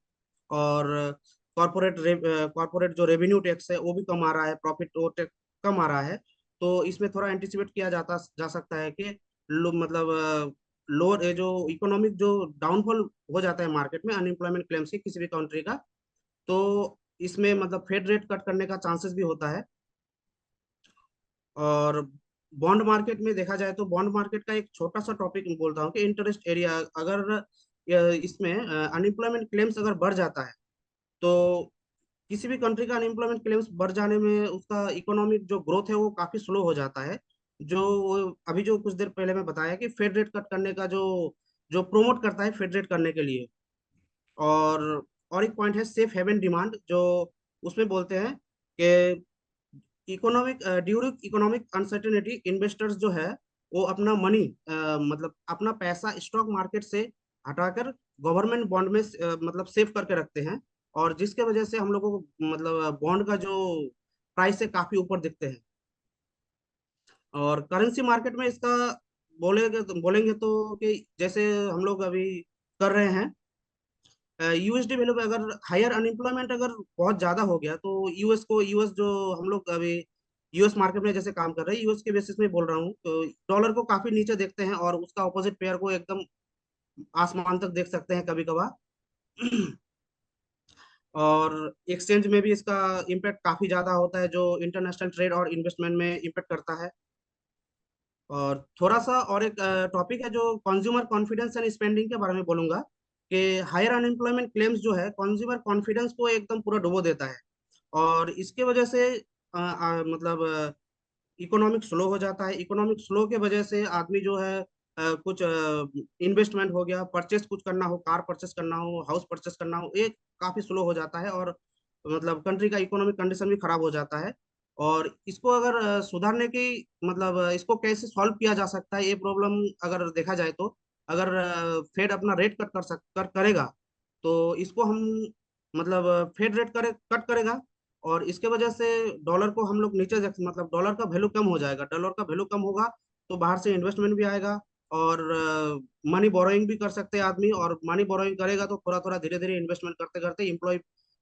और कॉर्पोरेट जो रेवेन्यू टैक्स है वो भी कम आ रहा है, प्रॉफिट वो टैक्स कम आ रहा है, तो इसमें थोड़ा एंटिसिपेट किया जा सकता है कि मतलब लोअर जो इकोनॉमिक जो डाउनफॉल हो जाता है मार्केट में अनएम्प्लॉयमेंट क्लेम्स की किसी भी कंट्री का, तो इसमें मतलब फेड रेट कट करने का चांसेस भी होता है। और बॉन्ड मार्केट में देखा जाए तो, बॉन्ड मार्केट का एक छोटा सा टॉपिक मैं बोलता हूँ कि इंटरेस्ट एरिया, अगर इसमें अनएम्प्लॉयमेंट क्लेम्स अगर बढ़ जाता है, तो किसी भी कंट्री का अनएम्प्लॉयमेंट क्लेम्स बढ़ जाने में उसका इकोनॉमिक जो ग्रोथ है वो काफी स्लो हो जाता है। जो अभी जो कुछ देर पहले मैं बताया कि फेड रेट कट करने का जो जो प्रोमोट करता है फेड रेट करने के लिए। और एक पॉइंट है सेफ हेवन डिमांड, जो उसमें बोलते हैं कि economic during economic uncertainty investors जो है वो अपना मनी मतलब अपना पैसा स्टॉक मार्केट से हटाकर गवर्नमेंट बॉन्ड में मतलब सेव करके रखते हैं, और जिसके वजह से हम लोगों को मतलब बॉन्ड का जो प्राइस है काफी ऊपर दिखते हैं। और करेंसी मार्केट में इसका बोलेंगे तो कि जैसे हम लोग अभी कर रहे हैं, यूएसडी वैल्यू पे अगर हायर अनएम्प्लॉयमेंट अगर बहुत ज्यादा हो गया तो यूएस जो हम लोग अभी यूएस मार्केट में जैसे काम कर रहे हैं, यूएस के बेसिस में बोल रहा हूँ, तो डॉलर को काफी नीचे देखते हैं और उसका अपोजिट पेयर को एकदम आसमान तक देख सकते हैं कभी कभार। और एक्सचेंज में भी इसका इम्पैक्ट काफी ज्यादा होता है, जो इंटरनेशनल ट्रेड और इन्वेस्टमेंट में इम्पैक्ट करता है। और थोड़ा सा और एक टॉपिक है जो कंज्यूमर कॉन्फिडेंस एंड स्पेंडिंग के बारे में बोलूंगा, कि हायर अनएम्प्लॉयमेंट क्लेम्स जो है कंज्यूमर कॉन्फिडेंस को एकदम पूरा डुबो देता है, और इसके वजह से मतलब इकोनॉमिक स्लो हो जाता है। इकोनॉमिक स्लो के वजह से आदमी जो है कुछ इन्वेस्टमेंट हो गया, परचेस कुछ करना हो, कार परचेस करना हो, हाउस परचेस करना हो, ये काफी स्लो हो जाता है। और मतलब कंट्री का इकोनॉमिक कंडीशन भी खराब हो जाता है। और इसको अगर सुधारने की मतलब इसको कैसे सॉल्व किया जा सकता है, ये प्रॉब्लम अगर देखा जाए तो अगर फेड अपना रेट कट करेगा तो इसको हम मतलब फेड रेट कट करेगा, और इसके वजह से डॉलर को हम लोग नीचे मतलब डॉलर का वैल्यू कम हो जाएगा। डॉलर का वैल्यू कम होगा तो बाहर से इन्वेस्टमेंट भी आएगा, और मनी बोरोइंग भी कर सकते हैं आदमी, और मनी बोरोइंग करेगा तो थोड़ा थोड़ा धीरे धीरे इन्वेस्टमेंट करते करते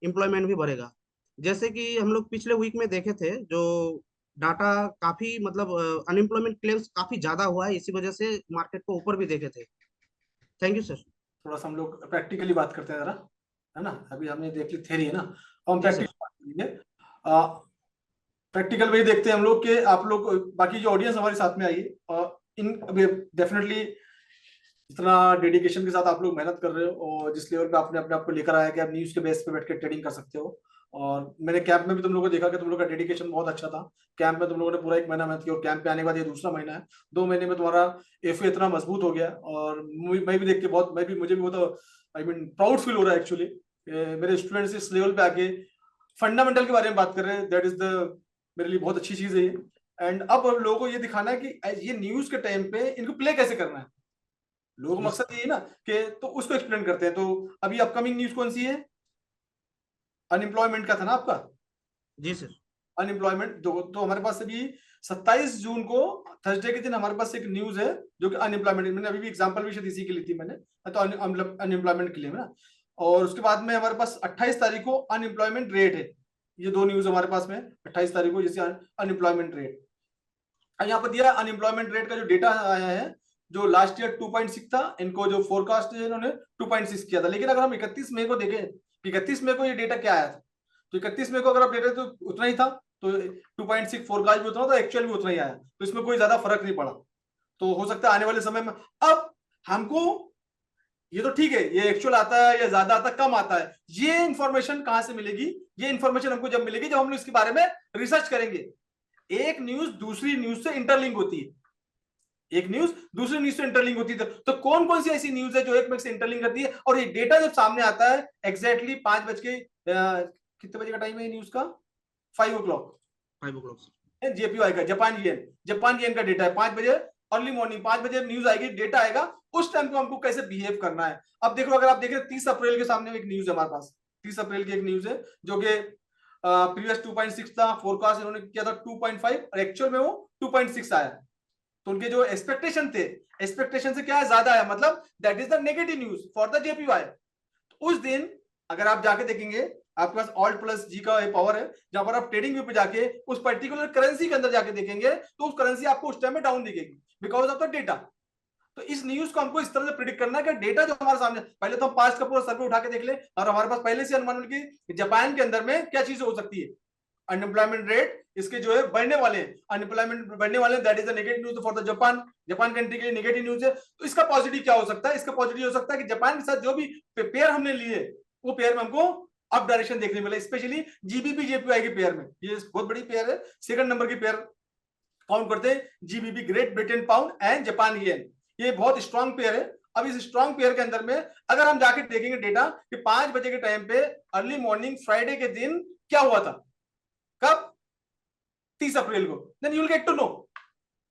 एम्प्लॉयमेंट भी बढ़ेगा। जैसे कि हम लोग पिछले वीक में देखे थे, जो डाटा काफी मतलब अनएम्प्लॉयमेंट क्लेम्स काफी ज्यादा हुआ है, इसी वजह से मार्केट को ऊपर भी देखे थे। Thank you sir.
थोड़ा सा हम लोग प्रैक्टिकली बात करते हैं जरा, है ना। अभी हमने देख ली थ्योरी, है ना, हम
जी सर।
प्रैक्टिकल बात करेंगे। प्रैक्टिकल में ही देखते हैं हम लोग कि आप लोग, बाकी जो ऑडियंस हमारे साथ में आई है, और इन डेफिनेटली इतना डेडिकेशन के साथ आप लोग मेहनत कर रहे हो, और जिस लेवल पे आपने अपने आप को लेकर आया कि आप न्यूज के बेस पे बैठ के ट्रेडिंग कर सकते हो। और मैंने कैंप में भी तुम लोगों को देखा कि तुम लोग का डेडिकेशन बहुत अच्छा था। कैंप में तुम लोगों ने पूरा 1 महीना मेहनत की, और कैंप पे आने के बाद ये दूसरा महीना है, 2 महीने में तुम्हारा एफ इतना मजबूत हो गया। और मैं भी देख के बहुत, मुझे भी बहुत आई मीन प्राउड फील हो रहा है एक्चुअली। मेरे स्टूडेंट्स इस लेवल पे आके फंडामेंटल के बारे में बात कर रहे हैं, दैट इज द मेरे लिए बहुत अच्छी चीज है ये। एंड अब लोगों को ये दिखाना है कि ये न्यूज के टाइम पे इनको प्ले कैसे करना है। लोगों का
जी
मकसद यही है ना कि तो उसको एक्सप्लेन करते हैं। तो अभी अपकमिंग न्यूज कौन सी है? अनएम्प्लॉयमेंट का था ना आपका?
जी सर।
अनएम्प्लॉयमेंट तो हमारे पास अभी 27 जून को थर्सडे के दिन हमारे पास एक न्यूज है जो कि अनएम्प्लॉयमेंट, मैंने अभी भी एग्जांपल भी शायद इसी की ली थी मैंने, तो अनएम्प्लॉयमेंट के लिए है ना। और उसके बाद में हमारे पास 28 तारीख को अनएम्प्लॉयमेंट रेट है। ये 2 न्यूज हमारे पास में 28 तारीख को, जैसे अनएम्प्लॉयमेंट रेट यहाँ पर दिया। अनएम्प्लॉयमेंट रेट का जो डेटा आया है, जो लास्ट ईयर 2.6 था, इनको जो फोरकास्ट है इन्होंने 2.6 किया था। लेकिन अगर हम 31 मई को देखें, 31 मई को ये डेटा क्या आया था, तो 31 मई को अगर आप डेटा तो उतना ही था, तो 2.6 फोरकास्ट भी उतना था, एक्चुअल भी उतना ही आया, तो इसमें कोई ज्यादा फर्क नहीं पड़ा। तो हो सकता है आने वाले समय में अब हमको ये तो ठीक है, ये एक्चुअल आता है या ज्यादा आता है कम आता है, ये इंफॉर्मेशन कहां से मिलेगी? ये इंफॉर्मेशन हमको जब मिलेगी जब हम लोग इसके बारे में रिसर्च करेंगे। एक न्यूज दूसरी न्यूज से इंटरलिंक होती है, एक न्यूज दूसरी न्यूज से इंटरलिंक होती है। तो कौन कौन सी ऐसी न्यूज है जो एक में से इंटरलिंक करती है? और ये डेटा जब सामने आता है एग्जैक्टली 5 बज के कितने बजे का टाइम है न्यूज का? 5 o'clock
5 o'clock।
जेपीवाई का, जापान येन का डेटा है 5 बजे, अर्ली मॉर्निंग 5 बजे न्यूज आएगी, डेटा आएगा। उस टाइम को हमको कैसे बिहेव करना है। अब देखो, अगर आप देख रहे 30 अप्रैल के सामने एक न्यूज है हमारे पास, 30 अप्रैल की एक न्यूज है जो कि प्रीवियस 2.6 था, फोरकास्ट इन्होंने किया था 2.5, और एक्चुअल में वो 2.6 आया। तो उनके जो एक्सपेक्टेशन थे, एक्सपेक्टेशन से क्या है, ज्यादा है, मतलब that is the negative news for the JPY. उस दिन अगर आप जाके देखेंगे, आपके पास ऑल्ट प्लस जी का पावर है, जहां पर आप ट्रेडिंग व्यू पे जाके उस पर्टिकुलर करेंसी के अंदर जाके देखेंगे, तो उस करेंसी आपको उस टाइम में डाउन दिखेगी बिकॉज ऑफ द डेटा। तो इस न्यूज को हमको इस तरह से प्रिडिक्ट करना है कि डेटा जो हमारे सामने, पहले तो हम पास्ट का पूरा सर्वे उठा के देख ले, और हमारे पास पहले से अनुमान की जापान के अंदर में क्या चीजें हो सकती है। अनएम्प्लॉयमेंट रेट इसके जो है बढ़ने वाले हैं, अनएम्प्लॉयमेंट बढ़ने वाले, that is the negative news for the Japan. Japan country के लिए नेगेटिव न्यूज है। तो इसका पॉजिटिव क्या हो सकता है? इसका पॉजिटिव हो सकता है कि जापान के साथ जो भी पेयर हमने लिए, वो पेयर में हमको अप डायरेक्शन देखने मिला, स्पेशली जीबीपी जेपीवाई के पेयर में। ये बहुत बड़ी पेयर है, सेकंड नंबर की पेयर काउंट करते हैं, GBP great Britain pound and Japan yen, ये बहुत स्ट्रांग पेयर है। अब इस स्ट्रांग पेयर के अंदर में अगर हम जाके देखेंगे डेटा कि 5 बजे के टाइम पे अर्ली मॉर्निंग फ्राइडे के दिन क्या हुआ था, कब? 30 अप्रैल को, then you will get to know.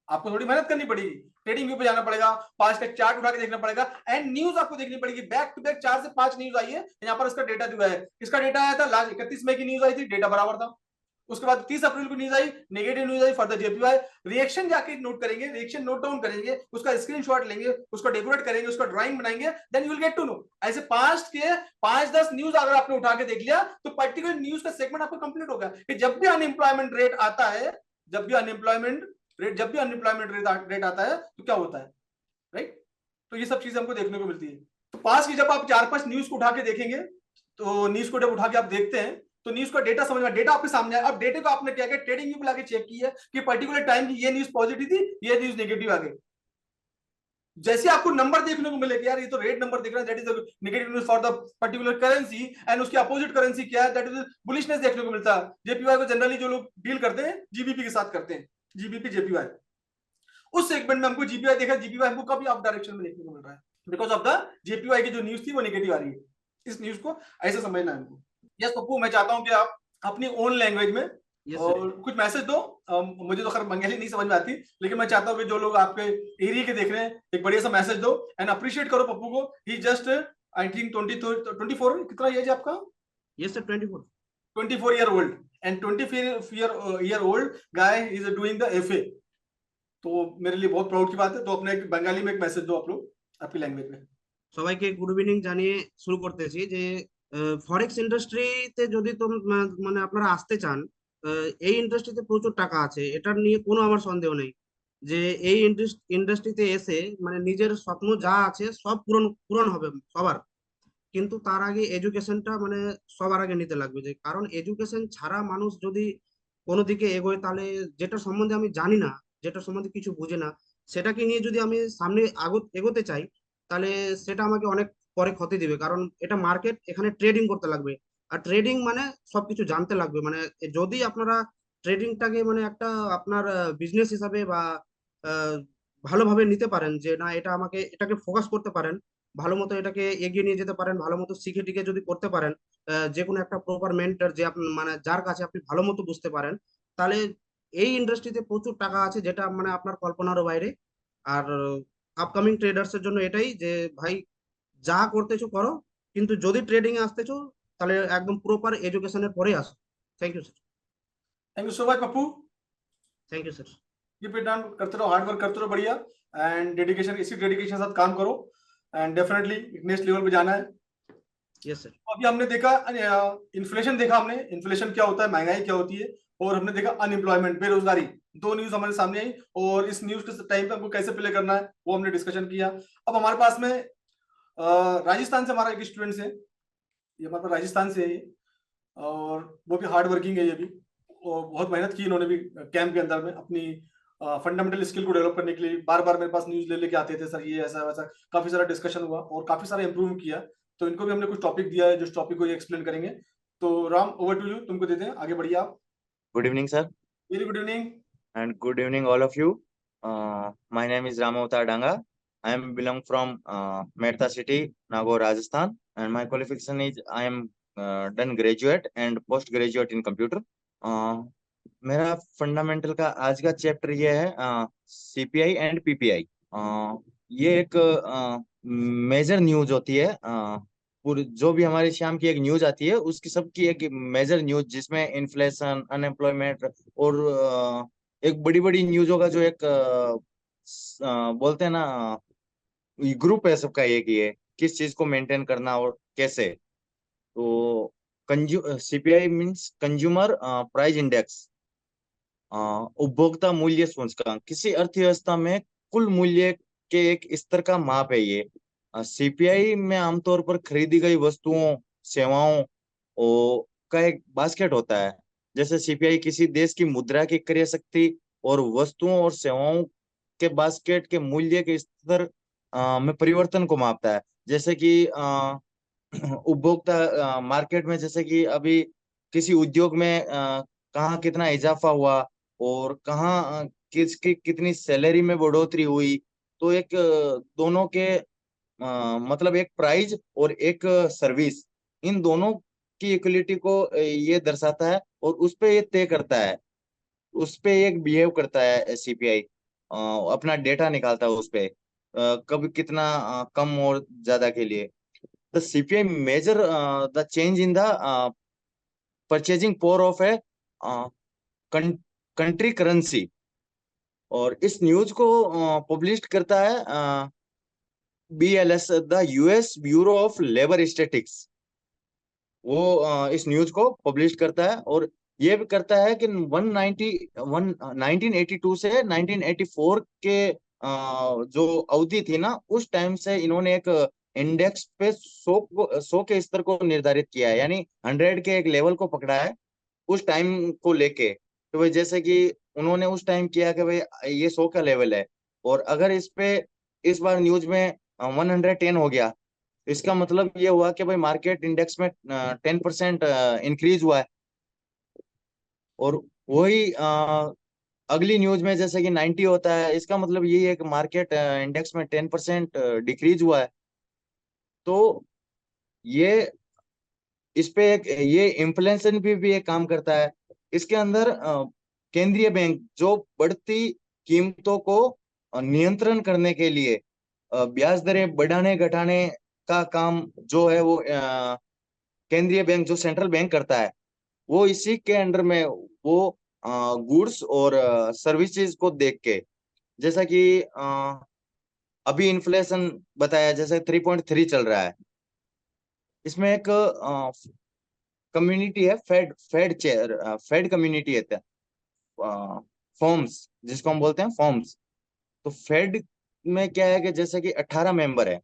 आपको थोड़ी मेहनत करनी पड़ेगी, ट्रेडिंग व्यू पे जाना पड़ेगा, पांच का चार्ट उठा के देखना पड़ेगा, एंड न्यूज आपको देखनी पड़ेगी। बैक टू बैक 4 से 5 न्यूज आई है, यहाँ पर इसका डेटा दिया है। इसका डेटा आया था लास्ट 31 मई की न्यूज आई थी, डेटा बराबर था। उसके बाद 30 अप्रैल को news I, negative news I for the JPY. Reaction जाके नोट करेंगे, रिएक्शन नोट डाउन करेंगे, उसका स्क्रीनशॉट लेंगे, उसको डेकोरेट करेंगे, उसका ड्राइंग बनाएंगे, then you will get to know. ऐसे पास्ट के 5-10 न्यूज अगर आपने उठा के देख लिया, तो पर्टिकुलर न्यूज का सेगमेंट आपको कंप्लीट होगा कि जब भी अनएम्प्लॉयमेंट रेट आता है, जब भी अनएम्प्लॉयमेंट रेट आता है तो क्या होता है, राइट? तो ये सब चीजें हमको देखने को मिलती है। तो पास की जब आप 4-5 न्यूज को उठा के देखेंगे, तो न्यूज को जब उठा के आप देखते हैं तो न्यूज का डेटा समझ में, डेटा आपके सामने है। अब डेटे को आपने क्या किया, ट्रेडिंग व्यू पे लाके चेक किया कि पर्टिकुलर टाइम की ये न्यूज पॉजिटिव थी, ये न्यूज नेगेटिव आ गई। जैसे आपको नंबर देखने को मिलेगा, यार ये तो रेट नंबर दिख रहा है, that is negative news for the particular currency, and उसकी अपोजिट करेंसी क्या है, दैट इज बुलिशनेस देखने को मिलता है। जेपीवाई को जनरली जो लोग डील करते हैं जीबीपी के साथ करते हैं, जीबीपी जेपीवाई। उस सेगमेंट में हमको जीपीवाई देखा, जीपीवाई हमको कभी अप डायरेक्शन में देखने को मिल रहा है बिकॉज ऑफ द जेपीवाई की जो न्यूज थी वो नेगेटिव आ रही है। इस न्यूज को ऐसे समझना है हमको। यस पप्पू, मैं चाहता हूँ कि आप अपनी ओन लैंग्वेज में
यस
और
सर।
कुछ मैसेज दो। मुझे तो खैर बंगाली नहीं समझ में आती, लेकिन मैं चाहता हूँ कि जो लोग आपके एरिया के देख रहे हैं, एक बढ़िया सा मैसेज दो एंड अप्रिशिएट करो पप्पू को। ही जस्ट आई थिंक 24, कितना एज है आपका?
Yes sir, 24।
24 year old, and 24 year old guy is doing the FA। तो मेरे लिए बहुत प्राउड की बात है। तो अपने एक बंगाली में एक मैसेज दो आप लोग आपकी लैंग्वेज में।
সবাইকে গুড ইভিনিং জানিয়ে শুরু করতেছি যে ফরেক্স ইন্ডাস্ট্রিতে যদি মানে আপনারা আসতে চান, এই ইন্ডাস্ট্রিতে প্রচুর টাকা আছে, এটা নিয়ে কোনো আমার সন্দেহ নেই। যে এই ইন্ডাস্ট্রিতে এসে মানে নিজের স্বপ্ন যা আছে সব পূরণ পূরণ হবে সবার। কিন্তু তার আগে এডুকেশনটা মানে সবার আগে নিতে লাগবে, যে কারণ এডুকেশন ছাড়া মানুষ যদি কোনো দিকে এগোয়, তাহলে যেটা সম্বন্ধে আমি জানি না, যেটা সম্বন্ধে কিছু বুঝি না, সেটাকে নিয়ে যদি আমি সামনে এগোতে চাই, তাহলে সেটা আমাকে অনেক পরে ক্ষতি দিবে। কারণ এটা মার্কেট, এখানে ট্রেডিং করতে লাগবে। আর ট্রেডিং মানে সবকিছু জানতে লাগবে। মানে যদি আপনারা ট্রেডিংটাকে মানে একটা আপনার বিজনেস হিসাবে বা আহ, ভালোভাবে নিতে পারেন, যে না এটা আমাকে এটাকে ফোকাস করতে পারেন, ভালো মতো এটাকে এগিয়ে নিয়ে যেতে পারেন, ভালো মতো শিখে টিকে যদি করতে পারেন, যে কোনো একটা প্রপার মেন্টর যে মানে যার কাছে আপনি ভালো মতো বুঝতে পারেন, তাহলে এই ইন্ডাস্ট্রিতে প্রচুর টাকা আছে, যেটা মানে আপনার কল্পনারও বাইরে। আর আপকামিং ট্রেডার্স এর জন্য এটাই যে ভাই, যা করতেছো করো, কিন্তু যদি ট্রেডিং এ আসতেছো, তাহলে একদম প্রপার এডুকেশনের পরে আসো। Thank you sir.
Thank you so much Pappu.
Thank you sir.
Keep it done, करते रहो, हार्ड वर्क करते रहो बढ़िया। एंड डेडिकेशन, इसी डेडिकेशन के साथ काम करो एंड डेफिनेटली नेक्स्ट लेवल पे जाना है।
Yes sir.
तो अभी हमने देखा इन्फ्लेशन, देखा हमने इन्फ्लेशन क्या होता है, महंगाई क्या होती है, और हमने देखा अनएम्प्लॉयमेंट, बेरोजगारी। दो न्यूज हमारे सामने आई और इस न्यूज के टाइम पे हमको कैसे प्ले करना है वो हमने डिस्कशन किया। अब हमारे पास में राजस्थान से हमारा एक स्टूडेंट है, ये हमारे पास राजस्थान से है ये, और वो भी हार्ड वर्किंग है ये भी, और बहुत मेहनत की इन्होंने भी कैंप के अंदर में अपनी फंडामेंटल स्किल को डेवलप करने के लिए। बार बार मेरे पास न्यूज ले लेके आते थे, सर ये ऐसा वैसा, काफी सारा डिस्कशन हुआ और काफी सारा इंप्रूव किया। तो इनको भी हमने कुछ टॉपिक दिया है, जिस टॉपिक को ये एक्सप्लेन करेंगे। तो राम, ओवर टू यू, तुमको देते हैं, आगे बढ़िए आप।
Good evening, sir,
very good evening.
and good evening, all of you. My name is Ramavatar Danga. I am belong from Mehta City, Nagaur, Rajasthan, and my qualification is I am done graduate and postgraduate in computer. मेरा fundamental का आज का chapter ये है CPI and PPI. ये एक major news होती है। पूरी जो भी हमारी शाम की एक न्यूज आती है उसकी सबकी एक मेजर न्यूज, जिसमें इन्फ्लेशन, अनएम्प्लॉयमेंट और एक बड़ी बड़ी न्यूजों का जो एक बोलते हैं ना, ग्रुप है सबका एक, ये किस चीज को मेंटेन करना और कैसे। तो CPI means consumer price index, उपभोक्ता मूल्य सूचकांक। किसी अर्थव्यवस्था में कुल मूल्य के एक स्तर का माप है ये। सीपीआई में आमतौर पर खरीदी गई वस्तुओं, सेवाओं का एक बास्केट होता है। जैसे सीपीआई किसी देश की मुद्रा की क्रय शक्ति और वस्तुओं और सेवाओं के बास्केट के मूल्य के स्तर में परिवर्तन को मापता है। जैसे कि उपभोक्ता मार्केट में, जैसे कि अभी किसी उद्योग में कहाँ कितना इजाफा हुआ और कहाँ किसकी कितनी सैलरी में बढ़ोतरी हुई। तो एक दोनों के मतलब एक प्राइस और एक सर्विस, इन दोनों की इक्वलिटी को ये दर्शाता है और उस पे ये तय करता है, उस पे एक बिहेव करता है सीपीआई। अपना डेटा निकालता है उस पे कभी कितना कम और ज्यादा के लिए। The CPI measure the change in the purchasing power of a country currency. और इस न्यूज को पब्लिश करता है BLS, the US bureau of labour statistics. वो इस न्यूज को पब्लिश करता है और ये भी करता है कि 1982 से 1984 के जो अवधि थी ना, उस टाइम से इन्होंने एक इंडेक्स पे 100 के स्तर को निर्धारित किया है, यानी 100 के एक लेवल को पकड़ा है उस टाइम को लेके। तो भाई जैसे कि उन्होंने उस टाइम किया कि भाई ये 100 का लेवल है, और अगर इस पे इस बार न्यूज में 110 हो गया, इसका मतलब ये हुआ कि भाई मार्केट इंडेक्स में 10% इंक्रीज हुआ है। और वही अगली न्यूज में जैसे कि 90 होता है, इसका मतलब यही है कि मार्केट इंडेक्स में 10% डिक्रीज हुआ है। तो ये इस पे एक ये इन्फ्लेशन भी एक काम करता है। इसके अंदर केंद्रीय बैंक जो बढ़ती कीमतों को नियंत्रण करने के लिए ब्याज दरें बढ़ाने घटाने का काम जो है वो केंद्रीय बैंक जो सेंट्रल बैंक करता है, वो इसी के अंडर में वो गुड्स और सर्विसेज को देख के, जैसा कि अभी इन्फ्लेशन बताया जैसे 3.3 चल रहा है, इसमें एक कम्युनिटी है Fed Fed chair Fed community है, फॉर्म्स जिसको हम बोलते हैं फॉर्म्स। तो फेड में क्या है कि जैसे कि 18 मेंबर है,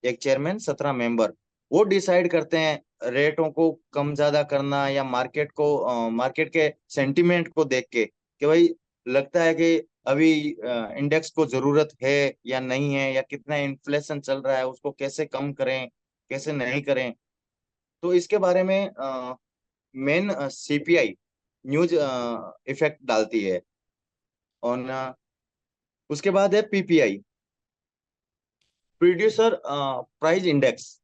एक चेयरमैन 17 मेंबर, वो डिसाइड करते हैं रेटों को कम ज्यादा करना या मार्केट को मार्केट के सेंटिमेंट को देख के कि भाई लगता है कि अभी इंडेक्स को जरूरत है या नहीं है, या कितना इन्फ्लेशन चल रहा है उसको कैसे कम करें कैसे नहीं करें। तो इसके बारे में मेन सीपीआई न्यूज इफेक्ट डालती है। और उसके बाद है पीपीआई, प्रोड्यूसर प्राइस इंडेक्स।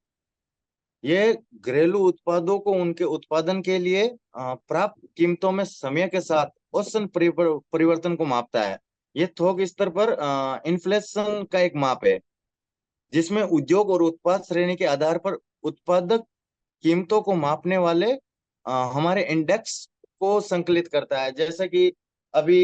ये घरेलू उत्पादों को उनके उत्पादन के लिए प्राप्त कीमतों में समय के साथ औसत परिवर्तन को मापता है। ये थोक स्तर पर इन्फ्लेशन का एक माप है, जिसमें उद्योग और उत्पाद श्रेणी के आधार पर उत्पादक कीमतों को मापने वाले हमारे इंडेक्स को संकलित करता है। जैसे कि अभी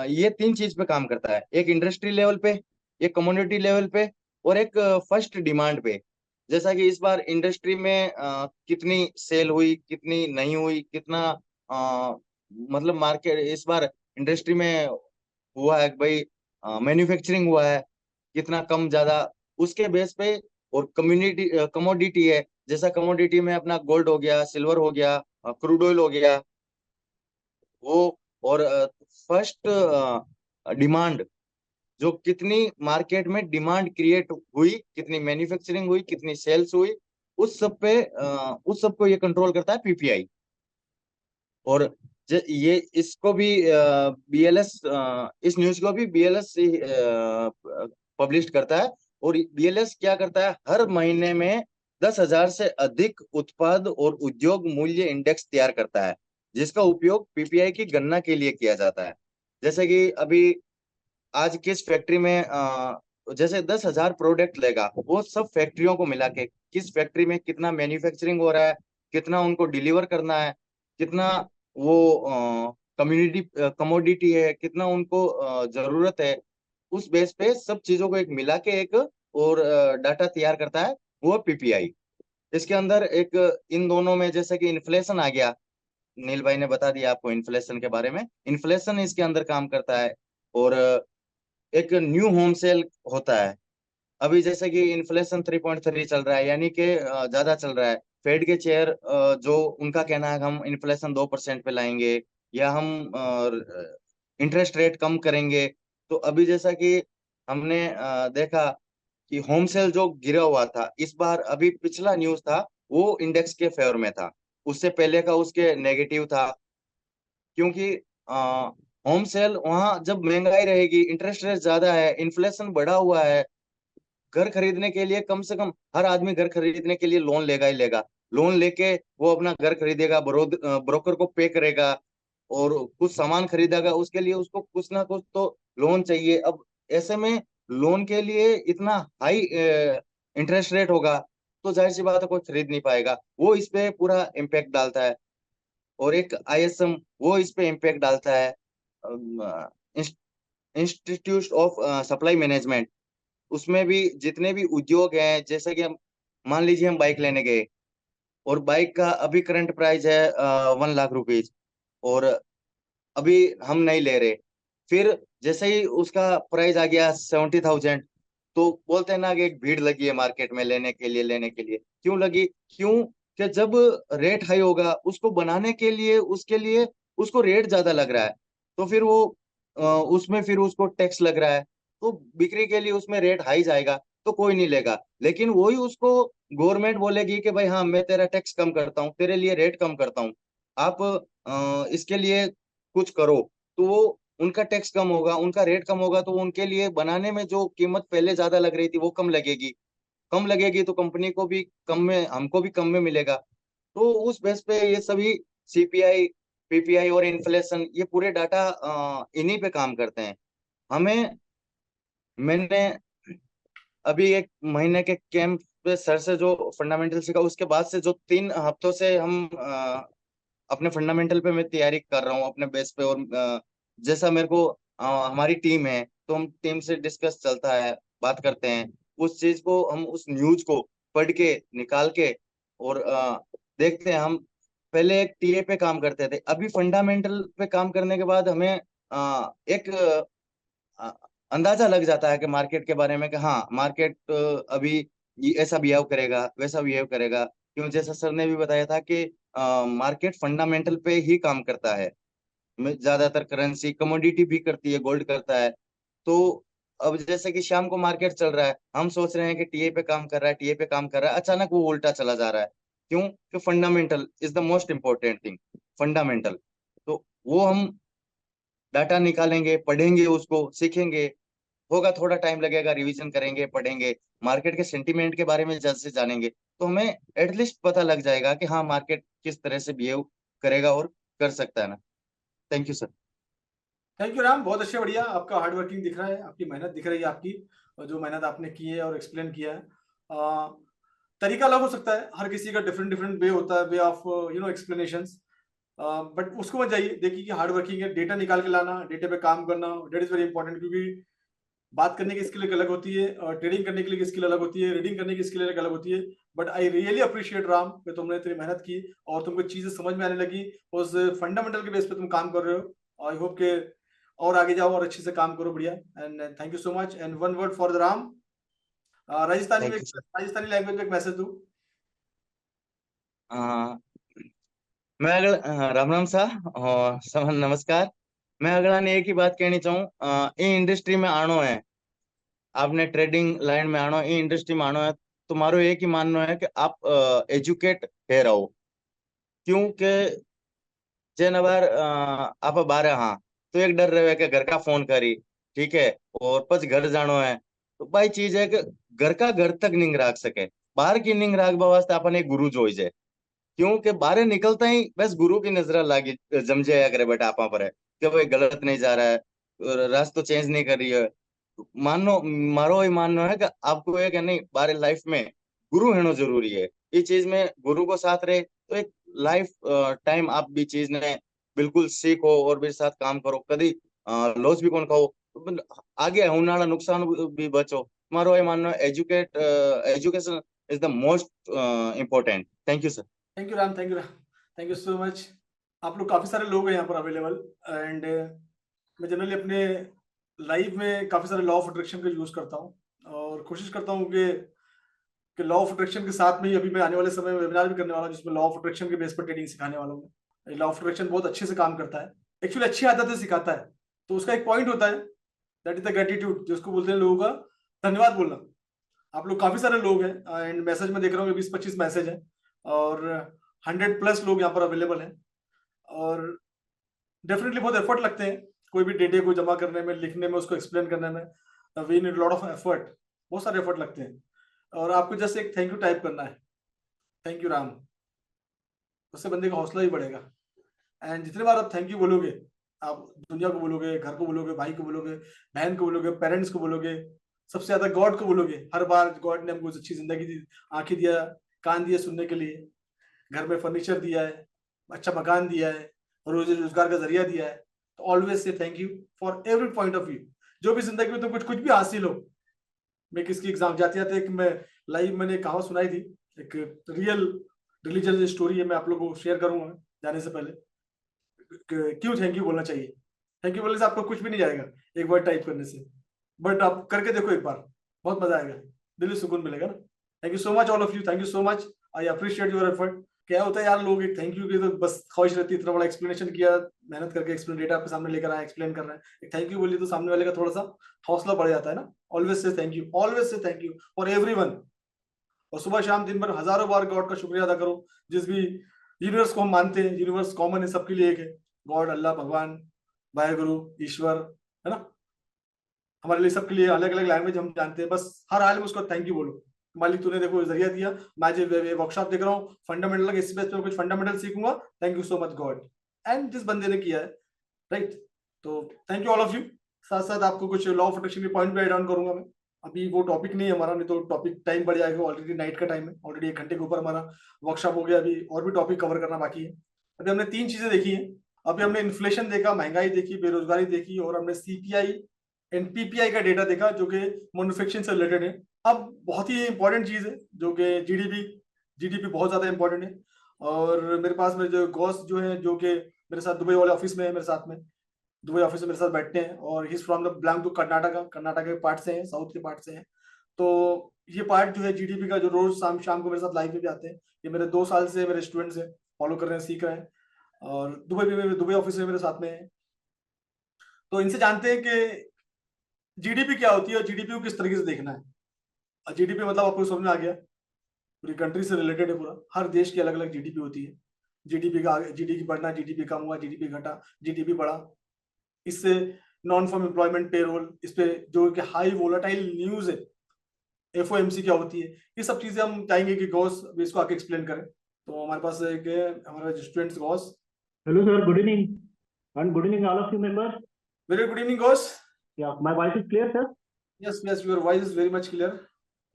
ये तीन चीज पे काम करता है, एक इंडस्ट्री लेवल पे, एक कम्युनिटी लेवल पे, और एक फर्स्ट डिमांड पे। जैसा कि इस बार इंडस्ट्री में कितनी सेल हुई कितनी नहीं हुई, कितना मतलब मार्केट इस बार इंडस्ट्री में हुआ है भाई, मैन्युफैक्चरिंग हुआ है कितना कम ज्यादा, उसके बेस पे। और कम्युनिटी कमोडिटी है, जैसा कमोडिटी में अपना गोल्ड हो गया, सिल्वर हो गया, क्रूड ऑयल हो गया वो। और फर्स्ट डिमांड, जो कितनी मार्केट में डिमांड क्रिएट हुई, कितनी मैन्युफैक्चरिंग हुई, कितनी सेल्स हुई, उस सब पे उस सब को ये कंट्रोल करता है पीपीआई। और ये इसको भी बीएलएस, इस न्यूज को भी बीएलएस पब्लिश करता है। और बीएलएस क्या करता है, हर महीने में 10,000 से अधिक उत्पाद और उद्योग मूल्य इंडेक्स तैयार करता है, जिसका उपयोग पीपीआई की गणना के लिए किया जाता है। जैसे कि अभी आज किस फैक्ट्री में जैसे 10,000 प्रोडक्ट लेगा, वो सब फैक्ट्रियों को मिला के किस फैक्ट्री में कितना मैन्युफैक्चरिंग हो रहा है, कितना उनको डिलीवर करना है, कितना वो कम्युनिटी कमोडिटी है, कितना उनको जरूरत है, उस बेस पे सब चीजों को एक मिला के एक और डाटा तैयार करता है, वो पीपीआई। इसके अंदर एक इन दोनों में जैसे कि इन्फ्लेशन आ गया, नील भाई ने बता दिया आपको इन्फ्लेशन के बारे में, इन्फ्लेशन इसके अंदर काम करता है। और एक न्यू होम सेल होता है। अभी जैसे कि इन्फ्लेशन 3.3 चल रहा है, यानी कि ज्यादा चल रहा है। फेड के चेयर जो उनका कहना है कि हम इन्फ्लेशन 2% पे लाएंगे, या हम इंटरेस्ट रेट कम करेंगे। तो अभी जैसा कि हमने देखा कि होम सेल जो गिरा हुआ था इस बार, अभी पिछला न्यूज था वो इंडेक्स के फेवर में था, उससे पहले का उसके नेगेटिव था। क्योंकि होम सेल वहां जब महंगाई रहेगी, इंटरेस्ट रेट ज्यादा है, इन्फ्लेशन बढ़ा हुआ है, घर खरीदने के लिए कम से कम हर आदमी घर खरीदने के लिए लोन लेगा ही लेगा। लोन लेके वो अपना घर खरीदेगा, ब्रोकर को पे करेगा और कुछ सामान खरीदेगा, उसके लिए उसको कुछ ना कुछ तो लोन चाहिए। अब ऐसे में लोन के लिए इतना हाई इंटरेस्ट रेट होगा, तो जाहिर सी बात है कोई खरीद नहीं पाएगा। वो इस पे पूरा इम्पेक्ट डालता है। और एक आईएसएम वो इस पे इम्पेक्ट डालता है, इंस्टीट्यूट ऑफ सप्लाई मैनेजमेंट। उसमें भी जितने भी उद्योग हैं, जैसे कि हम मान लीजिए हम बाइक लेने गए, और बाइक का अभी करंट प्राइस है 1 लाख रुपीज, और अभी हम नहीं ले रहे। फिर जैसे ही उसका प्राइस आ गया 70,000, तो बोलते हैं ना कि एक भीड़ लगी है मार्केट में लेने के लिए। क्यों लगी? क्यों कि जब रेट हाई होगा, उसको बनाने के लिए उसके लिए उसको रेट ज्यादा लग रहा है, तो फिर वो उसमें फिर उसको टैक्स लग रहा है, तो बिक्री के लिए उसमें रेट हाई जाएगा, तो कोई नहीं लेगा। लेकिन वही उसको गवर्नमेंट बोलेगी कि भाई हाँ मैं तेरा टैक्स कम करता हूँ, तेरे लिए रेट कम करता हूँ, आप इसके लिए कुछ करो। तो वो उनका टैक्स कम होगा, उनका रेट कम होगा, तो उनके लिए बनाने में जो कीमत पहले ज्यादा लग रही थी वो कम लगेगी। कम लगेगी तो कंपनी को भी कम में, हमको भी कम में मिलेगा। तो उस बेस पे ये सभी सीपीआई, पीपीआई और इन्फ्लेशन, ये पूरे डाटा इन्हीं पे काम करते हैं। हमें मैंने अभी एक महीने के कैंप पे सर से जो फंडामेंटल सीखा, उसके बाद से जो 3 हफ्तों से हम अपने फंडामेंटल पे मैं तैयारी कर रहा हूँ अपने बेस पे। और जैसा मेरे को हमारी टीम है, तो हम टीम से डिस्कस चलता है, बात करते हैं उस चीज को, हम उस न्यूज को पढ़ के निकाल के और देखते हैं। हम पहले एक टीए पे काम करते थे, अभी फंडामेंटल पे काम करने के बाद हमें एक अ, अंदाजा लग जाता है कि मार्केट के बारे में, कि हाँ मार्केट अभी ये ऐसा बिहेव करेगा, वैसा बिहेव करेगा। क्यों, जैसा सर ने भी बताया था कि मार्केट फंडामेंटल पे ही काम करता है। ज्यादातर करेंसी कमोडिटी भी करती है, गोल्ड करता है। तो अब जैसे कि शाम को मार्केट चल रहा है, हम सोच रहे हैं कि टीए पे काम कर रहा है, टीए पे काम कर रहा है, अचानक वो उल्टा चला जा रहा है। क्यों कि fundamental is the most important thing, fundamental. तो वो हम डाटा निकालेंगे, पढ़ेंगे, उसको सीखेंगे। होगा, थोड़ा टाइम लगेगा, रिवीजन करेंगे, पढ़ेंगे, मार्केट के सेंटीमेंट के बारे में जल्द से जानेंगे, तो हमें एटलीस्ट पता लग जाएगा कि हाँ मार्केट किस तरह से बिहेव करेगा और कर सकता है ना। Thank you sir.
Thank you Ram, बहुत अच्छे, बढ़िया। आपका हार्ड वर्किंग दिख रहा है, आपकी मेहनत दिख रही है आपकी, और जो मेहनत आपने की है और एक्सप्लेन किया है। तरीका अलग हो सकता है, हर किसी का डिफरेंट डिफरेंट वे होता है, वे ऑफ एक्सप्लेनेशंस। बट उसको मत जाइए, देखिए कि हार्ड वर्किंग है, डेटा निकाल के लाना, डेटा पे काम करना, डेट इज वेरी इंपॉर्टेंट। क्योंकि बात करने की स्किल एक अलग होती है, और ट्रेडिंग करने के लिए स्किल अलग होती है, रीडिंग करने की स्किल एक अलग होती है। But I really appreciate Ram कि तुमने इतनी मेहनत की और तुमको चीजें समझ में आने लगी, उस फंडामेंटल के बेस पे तुम काम कर रहे हो। आई होप के और आगे जाओ और अच्छे से काम करो, बढ़िया। And thank you so much. And one word for the Ram, Rajasthani में,
thank you sir.
Rajasthani language में एक मैसेज दो।
मैं राम राम साहब और समन नमस्कार। मैं अगला ने एक ही बात कहनी चाहूँ, ये इंडस्ट्री में आनो है, आपने ट्रेडिंग लाइन में आनो, ये इंडस्ट्री में आनो है, तो मारो एक ही मानना है कि आप एजुकेट है रहो। क्योंकि जेन बार आप बारह हाँ, तो एक डर रहे कि घर का फोन करी, ठीक है, और पच घर जानो है। तो भाई चीज है कि घर का घर तक निंग राख सके, बाहर की निंग राख वास्ते अपन एक गुरु जोई जाए। क्योंकि बाहर निकलता ही बस गुरु की नजर लागी जम जाया करे बेटा आपा पर है, कि भाई गलत नहीं जा रहा है, रास्ता चेंज नहीं कर रही है। मानो, मारो ही मानना है कि आपको एक है नहीं बाहर लाइफ में गुरु होना जरूरी है। ये चीज में गुरु को साथ रहे तो एक लाइफ टाइम आप भी चीज ने बिल्कुल सीखो और भी साथ काम करो, कभी लॉस भी कौन खाओ, आगे होने वाला नुकसान भी बचो। मारो ये मानना, educate, education is the most important. Thank you sir.
Thank you Ram, thank you Ram, thank you so much. आप लोग काफी सारे लोग हैं यहाँ पर अवेलेबल। एंड मैं जनरली अपने लाइफ में काफी सारे लॉ ऑफ अट्रैक्शन का यूज करता हूँ, और कोशिश करता हूँ कि लॉ ऑफ अट्रैक्शन के साथ में ही अभी मैं आने वाले समय में वेबिनार भी करने वाला हूँ, जिसमें लॉ ऑफ अट्रैक्शन के बेस पर ट्रेडिंग सिखाने वाला हूँ। लॉ ऑफ अट्रैक्शन बहुत अच्छे से काम करता है, एक्चुअली अच्छी आदतें सिखाता है। तो उसका एक पॉइंट होता है, दैट इज द ग्रेटिट्यूड, जिसको बोलते हैं लोगों का धन्यवाद बोलना। आप लोग काफी सारे लोग हैं, एंड मैसेज में देख रहा हूँ 20-25 मैसेज है, और 100+ लोग यहाँ पर अवेलेबल हैं। और डेफिनेटली बहुत एफर्ट लगते हैं कोई भी डेटे को जमा करने में, लिखने में, उसको एक्सप्लेन करने में। We need lot of effort, बहुत सारे एफर्ट लगते हैं। और आपको जस्ट एक थैंक यू टाइप करना है, थैंक यू राम, उससे बंदे का हौसला भी बढ़ेगा। एंड जितने बार आप थैंक यू बोलोगे, आप दुनिया को बोलोगे, घर को बोलोगे, भाई को बोलोगे, बहन को बोलोगे, पेरेंट्स को बोलोगे, सबसे ज्यादा गॉड को बोलोगे। हर बार गॉड ने हमको अच्छी जिंदगी दी, आंखें दिया, कान दिया सुनने के लिए, घर में फर्नीचर दिया है, अच्छा मकान दिया है, रोजगार का जरिया दिया है। तो always say thank you for every point of view. जो भी जिंदगी में तुम कुछ भी हासिल हो। मैं किसकी एग्जाम जाते जाते एक मैं लाइव मैंने कहावत सुनाई थी, एक रियल रिलीजियस स्टोरी है, मैं आप लोगों को शेयर करूंगा जाने से पहले। क्यों थैंक यू बोलना चाहिए। थैंक यू बोलने से आपको कुछ भी नहीं जाएगा, एक वर्ड टाइप करने से, बट आप करके देखो एक बार, बहुत मजा आएगा, दिल सुकून मिलेगा ना। Thank you so much all of you, thank you so much, I appreciate your effort. क्या होता है यार, लोग एक थैंक यू की तो बस ख्वाहिश रहती है, इतना बड़ा एक्सप्लेनेशन किया, मेहनत करके एक्सप्लेन डेटा आपके सामने लेकर आया, एक्सप्लेन कर रहे हैं, एक थैंक यू बोलिए तो सामने वाले का थोड़ा सा हौसला बढ़ जाता है ना। Always say thank you, always say thank you for everyone. और सुबह शाम दिन भर हजारों बार गॉड का शुक्रिया अदा करो। जिस भी यूनिवर्स को हम मानते हैं, यूनिवर्स कॉमन है, सबके लिए एक है, गॉड, अल्लाह, भगवान, वाहेगुरु, ईश्वर, है ना। हमारे लिए सबके लिए अलग अलग लैंग्वेज हम जानते हैं, बस हर हाल में उसको थैंक यू बोलो। मालिक तूने देखो जरिया दिया, मैं आज वर्कशॉप देख रहा हूँ फंडामेंटल का, इस बेस पे कुछ फंडामेंटल सीखूंगा। Thank you so much God and जिस बंदे ने किया है, राइट। तो thank you all of you. साथ साथ आपको कुछ लॉ ऑफ अट्रैक्शन के पॉइंट भी ऐड ऑन करूंगा मैं। अभी वो टॉपिक नहीं है हमारा, नहीं तो टॉपिक टाइम बढ़ जाएगा, ऑलरेडी नाइट का टाइम है, ऑलरेडी 1 घंटे के ऊपर हमारा वर्कशॉप हो गया, अभी और भी टॉपिक कवर करना बाकी है। अभी हमने 3 चीजें देखी हैं। अभी हमने इन्फ्लेशन देखा, महंगाई देखी, बेरोजगारी देखी, और हमने सीपीआई एंड पीपीआई का डेटा देखा जो कि मैन्युफैक्चरिंग से रिलेटेड है। अब बहुत ही इंपॉर्टेंट चीज है जो कि जीडीपी, जीडीपी बहुत ज्यादा इंपॉर्टेंट है। और मेरे पास में जो गॉस जो है, जो कि मेरे साथ दुबई वाले ऑफिस में है, मेरे साथ में दुबई ऑफिस में मेरे साथ बैठते हैं, और he is from the belong to Karnataka, Karnataka के पार्ट से हैं, साउथ के पार्ट से हैं। तो ये पार्ट जो है जीडीपी का, जो रोज शाम शाम को मेरे साथ लाइव में भी आते हैं, ये मेरे 2 साल से मेरे स्टूडेंट्स हैं, फॉलो कर रहे हैं, सीख रहे हैं, और दुबई में, दुबई ऑफिस में मेरे साथ में है। तो इनसे जानते हैं कि जीडीपी क्या होती है और जीडीपी को किस तरीके से देखना है। और जीडीपी मतलब आपको समझ में आ गया, पूरी कंट्री से रिलेटेड है पूरा, हर देश की अलग अलग जीडीपी होती है। जीडीपी का जीडीपी बढ़ना, जीडीपी कम हुआ, जीडीपी घटा, जीडीपी बढ़ा, इससे नॉन फॉर्म एम्प्लॉयमेंट, पेरोल, इस पे जो कि हाई वोलाटाइल न्यूज है, एफओएमसी क्या होती है, ये सब चीजें हम चाहेंगे कि गौस भी इसको आके एक्सप्लेन करें। तो हमारे पास एक है, हमारा students Ghaus.
Hello, sir. Good evening. And good evening, all of you members.
Very good evening Ghaus.
Yeah, my voice is clear, sir.
Yes yes, your voice is very much clear.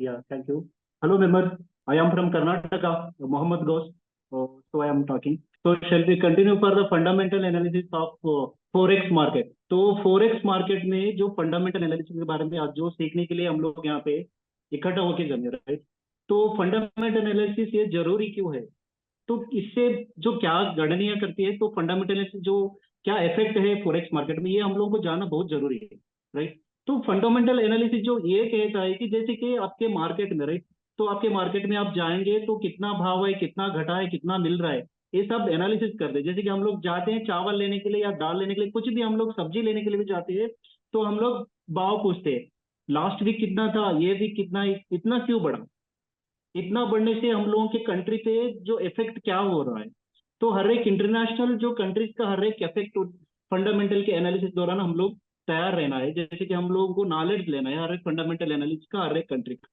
Yeah, thank you. Hello, members. I am from Karnataka, Mohammed Ghosh. So I am talking. So shall we continue for the fundamental analysis of forex market? तो forex market में जो fundamental analysis के बारे में आज जो सीखने के लिए हम लोग यहाँ पे इकट्ठा होके जमे, राइट? तो fundamental analysis ये जरूरी क्यों है? तो इससे जो क्या गणनीय करती है, तो फंडामेंटल जो क्या इफेक्ट है फॉरेक्स मार्केट में, ये हम लोगों को जानना बहुत जरूरी है, राइट? तो फंडामेंटल एनालिसिस जो ये कहता है कि जैसे कि आपके मार्केट में, राइट, तो आपके मार्केट में आप जाएंगे तो कितना भाव है, कितना घटा है, कितना मिल रहा है, ये सब एनालिसिस कर दे। जैसे कि हम लोग जाते हैं चावल लेने के लिए या दाल लेने के लिए, कुछ भी हम लोग सब्जी लेने के लिए भी जाते हैं, तो हम लोग भाव पूछते हैं, लास्ट वीक कितना था, ये वीक कितना है, इतना क्यों बढ़ा, इतना बढ़ने से हम लोगों के कंट्री पे जो इफेक्ट क्या हो रहा है। तो हर एक इंटरनेशनल जो कंट्रीज का हर एक इफेक्ट फंडामेंटल के एनालिसिस दौरान हम लोग तैयार रहना है। जैसे कि हम लोगों को नॉलेज लेना है हर एक फंडामेंटल एनालिसिस का, हर एक कंट्री का।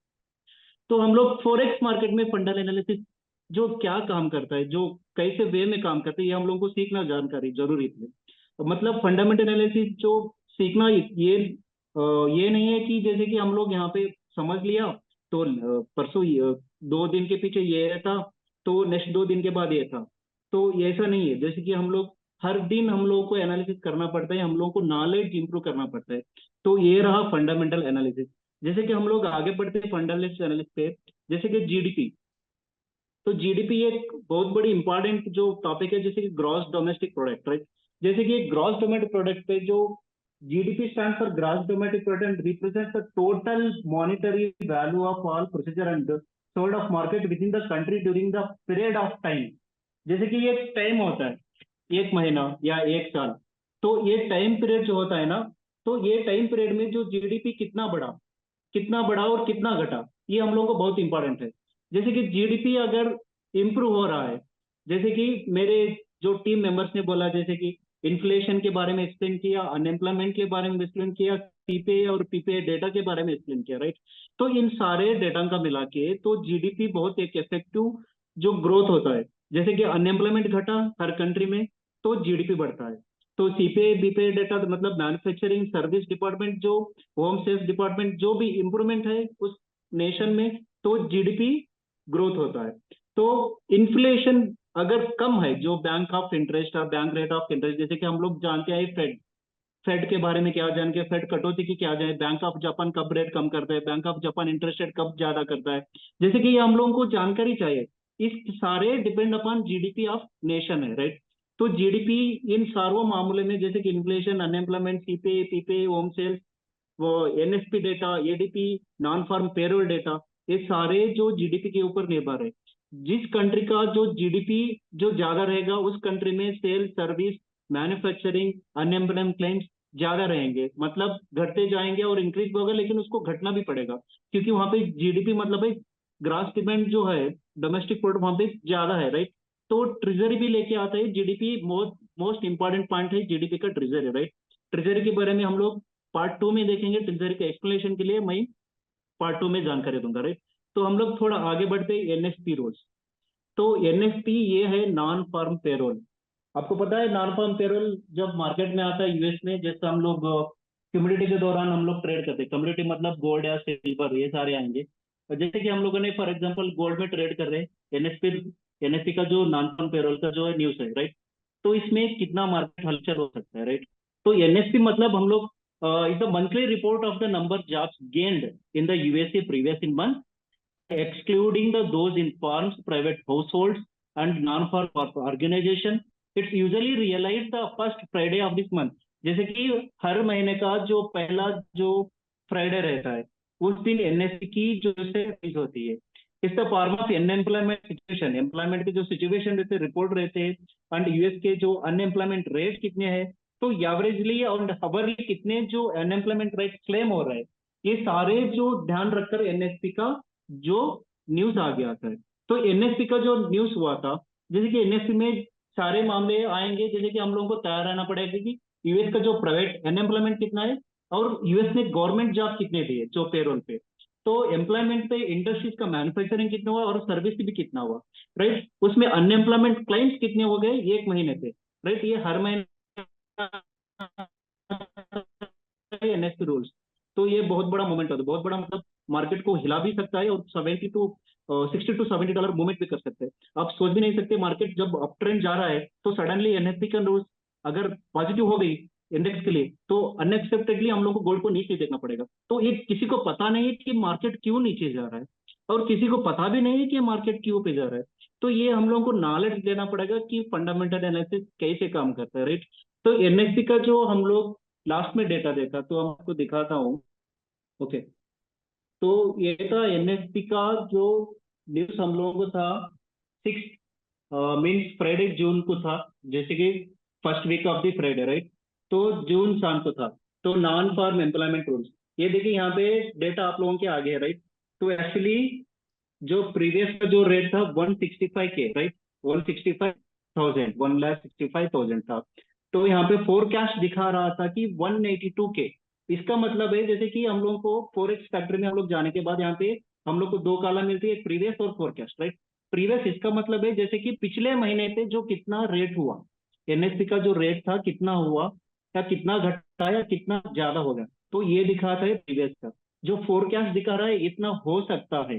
तो हम लोग फॉरेक्स मार्केट में फंडामेंटल एनालिसिस जो क्या काम करता है, जो कैसे वे में काम करता है, ये हम लोगों को सीखना जानकारी जरूरी है। मतलब फंडामेंटल एनालिसिस जो सीखना ये नहीं है कि जैसे कि हम लोग यहाँ पे समझ लिया तो परसों 2 दिन के पीछे ये था तो नेक्स्ट 2 दिन के बाद ये था, तो ऐसा नहीं है। जैसे कि हम लोग हर दिन हम लोगों को एनालिसिस करना पड़ता है, हम लोगों को नॉलेज इंप्रूव करना पड़ता है। तो ये रहा फंडामेंटल एनालिसिस। जैसे कि हम लोग आगे बढ़ते हैं फंडामेंटल एनालिसिस पे, जैसे कि जीडीपी। तो जीडीपी एक बहुत बड़ी इंपॉर्टेंट जो टॉपिक है, जैसे कि ग्रॉस डोमेस्टिक प्रोडक्ट, राइट? जैसे कि ग्रॉस डोमेस्टिक प्रोडक्ट पे जो GDP stands for gross domestic product and represents the total monetary value of all procedure and sold of market within the country during the period of time। जैसे कि ये time होता है, 1 महीना या 1 साल, तो ये टाइम पीरियड जो होता है ना, तो ये टाइम पीरियड में जो जीडीपी कितना बढ़ा और कितना घटा, ये हम लोगों को बहुत इंपॉर्टेंट है। जैसे कि जीडीपी अगर इम्प्रूव हो रहा है, जैसे कि मेरे जो टीम मेंबर्स ने बोला, जैसे कि इन्फ्लेशन के बारे में एक्सप्लेन किया, अनएम्प्लॉयमेंट के बारे में एक्सप्लेन किया, सीपीए और पीपीए डेटा के बारे में एक्सप्लेन किया, राइट? तो इन सारे डेटा का मिला के तो जीडीपी बहुत एक इफेक्टिव जो ग्रोथ होता है। जैसे कि अनएम्प्लॉयमेंट घटा हर कंट्री में तो जीडीपी बढ़ता है। तो सीपीए बीपीए डेटा मतलब मैन्युफैक्चरिंग सर्विस डिपार्टमेंट, जो होम सेल्स डिपार्टमेंट, जो भी इंप्रूवमेंट है उस नेशन में, तो जीडीपी ग्रोथ होता है। तो इन्फ्लेशन अगर कम है, जो बैंक ऑफ इंटरेस्ट और बैंक रेट ऑफ इंटरेस्ट, जैसे कि हम लोग जानते हैं फेड, फेड के बारे में क्या जान के, फेड कटौती की क्या जाए, बैंक ऑफ जापान कब रेट कम करता है, bank of Japan interest rate कब ज्यादा करता है, जैसे कि ये हम लोगों को जानकारी चाहिए। इस सारे depend upon GDP of nation है, राइट? तो जीडीपी इन सारों मामले में, जैसे कि inflation, unemployment, CPA PPA, home sales, वो NSP data, ADP, non farm payroll data, ये सारे जो जीडीपी के ऊपर निर्भर है। जिस कंट्री का जो जीडीपी जो ज्यादा रहेगा, उस कंट्री में sale, service, manufacturing, unemployment claims ज्यादा रहेंगे, मतलब घटते जाएंगे और इंक्रीज होगा, लेकिन उसको घटना भी पड़ेगा, क्योंकि वहां पे जीडीपी मतलब है ग्रास डिमांड जो है, डोमेस्टिक प्रोडक्ट वहां पे ज्यादा है, राइट? तो ट्रेजरी भी लेके आता है जीडीपी। मोस्ट इंपॉर्टेंट पॉइंट है जीडीपी का ट्रेजरी, राइट? ट्रेजरी के बारे में हम लोग पार्ट 2 में देखेंगे। ट्रेजरी के एक्सप्लेनेशन के लिए मैं पार्ट 2 में जानकारी दूंगा, राइट? तो हम लोग थोड़ा आगे बढ़ते हैं एनएफपी रूल्स। तो एनएफपी ये है नॉन फार्म पेरोल। आपको पता है नॉन फार्म पेरोल जब मार्केट में आता है यूएस में, जैसे हम लोग कम्युनिटी के दौरान हम लोग ट्रेड करते हैं, कम्युनिटी मतलब गोल्ड या सिल्वर ये सारे आएंगे। और जैसे कि हम लोगों ने फॉर एग्जांपल गोल्ड में ट्रेड कर रहे हैं, एनएफपी एनएफपी का जो नॉन फार्म पेरोल का जो है न्यूज है, राइट। तो इसमें कितना मार्केट हलचल हो सकता है, राइट। तो एनएफपी मतलब हम लोग is the monthly report of the number jobs gained in the USA previous in month, excluding those in farms, private households, and non-farm organization. It's usually realized the first Friday of this month. जैसे कि हर महीने का जो पहला जो Friday रहता है उस दिन एनएसपी की जो रिलीज होती है। इस the form of unemployment situation, employment के जो सिचुएशन रहते हैं रिपोर्ट रहते हैं, एंड यूएस के जो अनएम्प्लॉयमेंट रेट कितने हैं, तो एवरेजली और हवरली कितने जो अनएम्प्लॉयमेंट रेट क्लेम हो रहा है, ये सारे जो ध्यान रखकर एनएसपी का जो न्यूज आ गया था। तो एनएसपी का जो न्यूज हुआ था, जैसे कि एनएसपी में सारे मामले आएंगे, जैसे कि हम लोगों को तैयार रहना पड़ेगा कि यूएस का जो प्राइवेट अनएम्प्लॉयमेंट कितना है और यूएस ने गवर्नमेंट जॉब कितने दिए जो पेरोल पे, तो एम्प्लॉयमेंट पे इंडस्ट्रीज का मैन्युफैक्चरिंग कितना हुआ और सर्विस भी कितना हुआ, राइट। उसमें अनएम्प्लॉयमेंट क्लेम्स कितने हो गए एक महीने पे, राइट। ये हर महीने एनएसपी रूल्स। तो ये बहुत बड़ा मोमेंट होता है, बहुत बड़ा मतलब मार्केट को हिला भी सकता है और 60 to 70 डॉलर मूवमेंट भी कर सकते हैं। आप सोच भी नहीं सकते मार्केट जब अप ट्रेंड जा रहा है तो सडनली एनएसपी का रूल्स अगर पॉजिटिव हो गई इंडेक्स के लिए, तो अनएक्सपेक्टेडली हम लोग को गोल्ड को नीचे देखना पड़ेगा। तो ये किसी को पता नहीं है कि मार्केट क्यों नीचे जा रहा है और किसी को पता भी नहीं है कि मार्केट क्यों पे जा रहा है। तो ये हम लोगों को नॉलेज देना पड़ेगा कि फंडामेंटल एनालिसिस कैसे काम करता है, राइट। तो एनएसपी का जो हम लोग लास्ट में डेटा देखा तो हम आपको दिखाता हूँ, ओके। तो ये था एनएसपी का जो न्यूज हम लोगों को था 6 मीन्स फ्राइडे जून को था, जैसे कि first week of the Friday, right. तो जून शाम को था। तो नॉन फार्म एम्प्लॉयमेंट रूल्स, ये देखिए यहाँ पे डेटा आप लोगों के आगे है, राइट। तो एक्चुअली जो प्रीवियस का जो रेट था 165K, राइट, 165,000, 1,65,000 था। तो यहाँ पे फोरकास्ट दिखा रहा था कि 182K। इसका मतलब है जैसे कि हम लोगों को फॉरेक्स फैक्ट्री में हम लोग जाने के बाद यहाँ पे हम लोग को दो कालम मिलती है, एक प्रीवियस और फोरकास्ट, राइट। प्रीवियस इसका मतलब है जैसे कि पिछले महीने पे जो कितना रेट हुआ, एनएसपी का जो रेट था कितना हुआ या कितना घटा या कितना ज्यादा हो गया, तो ये दिखाता है प्रीवियस का। जो फोरकास्ट दिखा रहा है इतना हो सकता है,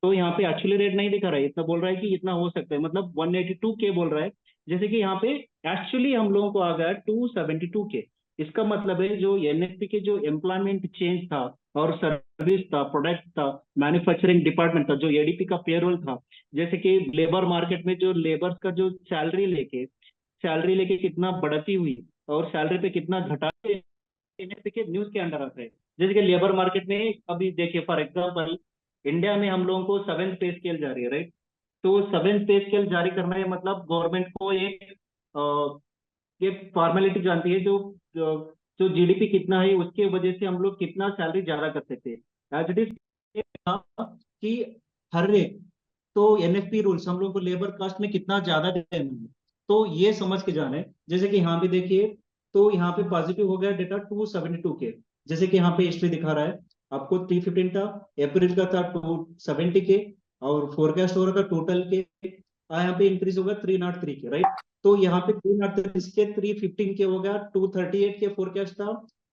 तो यहाँ पे एक्चुअली रेट नहीं दिखा रहा है, इतना बोल रहा है कि इतना हो सकता है, मतलब 182K बोल रहा है। जैसे कि यहाँ पे एक्चुअली हम लोगों को आ गया 272K। इसका मतलब है जो एनएसपी के जो एम्प्लॉयमेंट चेंज था और सर्विस था, प्रोडक्ट था, मैन्युफैक्चरिंग डिपार्टमेंट था, जो एडीपी का पेरोल था, जैसे कि लेबर मार्केट में जो लेबर्स का जो सैलरी लेके कितना बढ़ती हुई और सैलरी पे कितना घटा, एनएसपी के न्यूज के अंडर आता है। जैसे कि लेबर मार्केट में अभी देखिए फॉर एग्जाम्पल इंडिया में हम लोगों को 7th पे स्केल जारी है, राइट। तो 7th पे स्केल जारी करना है मतलब गवर्नमेंट को ये फॉर्मेलिटी जानती है, जो जो जीडीपी कितना है उसके वजह से हम लोग कितना सैलरी ज्यादा कर सकते हैं एज इट इज कि हर रेट। तो एनएफपी रूल्स हम लोग को लेबर कास्ट में कितना ज्यादा देना है, तो ये समझ के जाना है। जैसे कि यहाँ पे देखिए, तो यहाँ पे पॉजिटिव हो गया डेटा 272K, जैसे कि यहाँ पे हिस्ट्री दिखा रहा है आपको 315 था, अप्रैल का था 270K और फोरकास्ट हो रहा था टोटल के यहाँ पे इंक्रीज होगा 303K, राइट। तो यहाँ पे 303 के 315K हो गया, 238K फोरकास्ट था,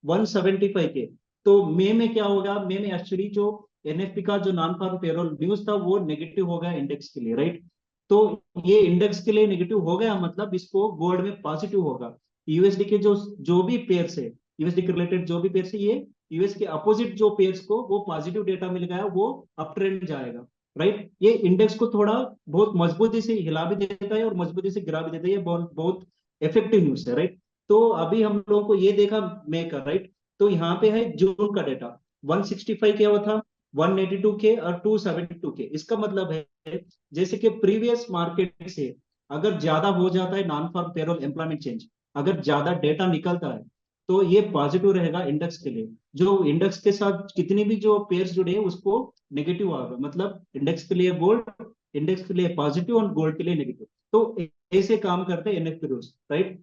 175K। तो मई में क्या होगा, मई में एक्चुअली जो एनएफपी का जो नॉन फार्म पेरोल न्यूज था वो नेगेटिव हो गया इंडेक्स के लिए, राइट। तो ये इंडेक्स के लिए नेगेटिव हो गया मतलब इसको गोल्ड में पॉजिटिव होगा। यूएसडी के जो भी पेयर्स है, यूएसडी के रिलेटेड जो भी पेयर्स है, ये यूएस के अपोजिट जो पेयर्स को वो पॉजिटिव डेटा मिल गया, वो अप ट्रेंड जाएगा, राइट। ये इंडेक्स को थोड़ा बहुत मजबूती से हिला भी देता है और मजबूती से गिरा भी देता है, ये बहुत बहुत इफेक्टिव न्यूज है, राइट। तो अभी हम लोगों को ये देखा मई का, राइट। तो यहाँ पे है जून का डेटा 165 क्या हुआ था, 182K और 272K। इसका मतलब है जैसे कि प्रीवियस मार्केट से अगर ज्यादा हो जाता है non farm payroll employment change, अगर ज्यादा डेटा निकलता है तो ये पॉजिटिव रहेगा इंडेक्स के लिए। जो इंडेक्स के साथ कितनी भी जो पेयर्स जुड़े हैं उसको नेगेटिव आएगा, मतलब इंडेक्स के लिए गोल्ड, इंडेक्स के लिए पॉजिटिव और गोल्ड के लिए नेगेटिव। तो ऐसे काम करते हैं एनएफपी रूल्स, राइट।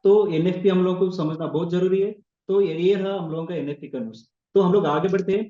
तो एनएफपी हम लोग को समझना बहुत जरूरी है। तो ये रहा हम लोगों का एनएफपी का न्यूज। तो हम लोग आगे बढ़ते हैं।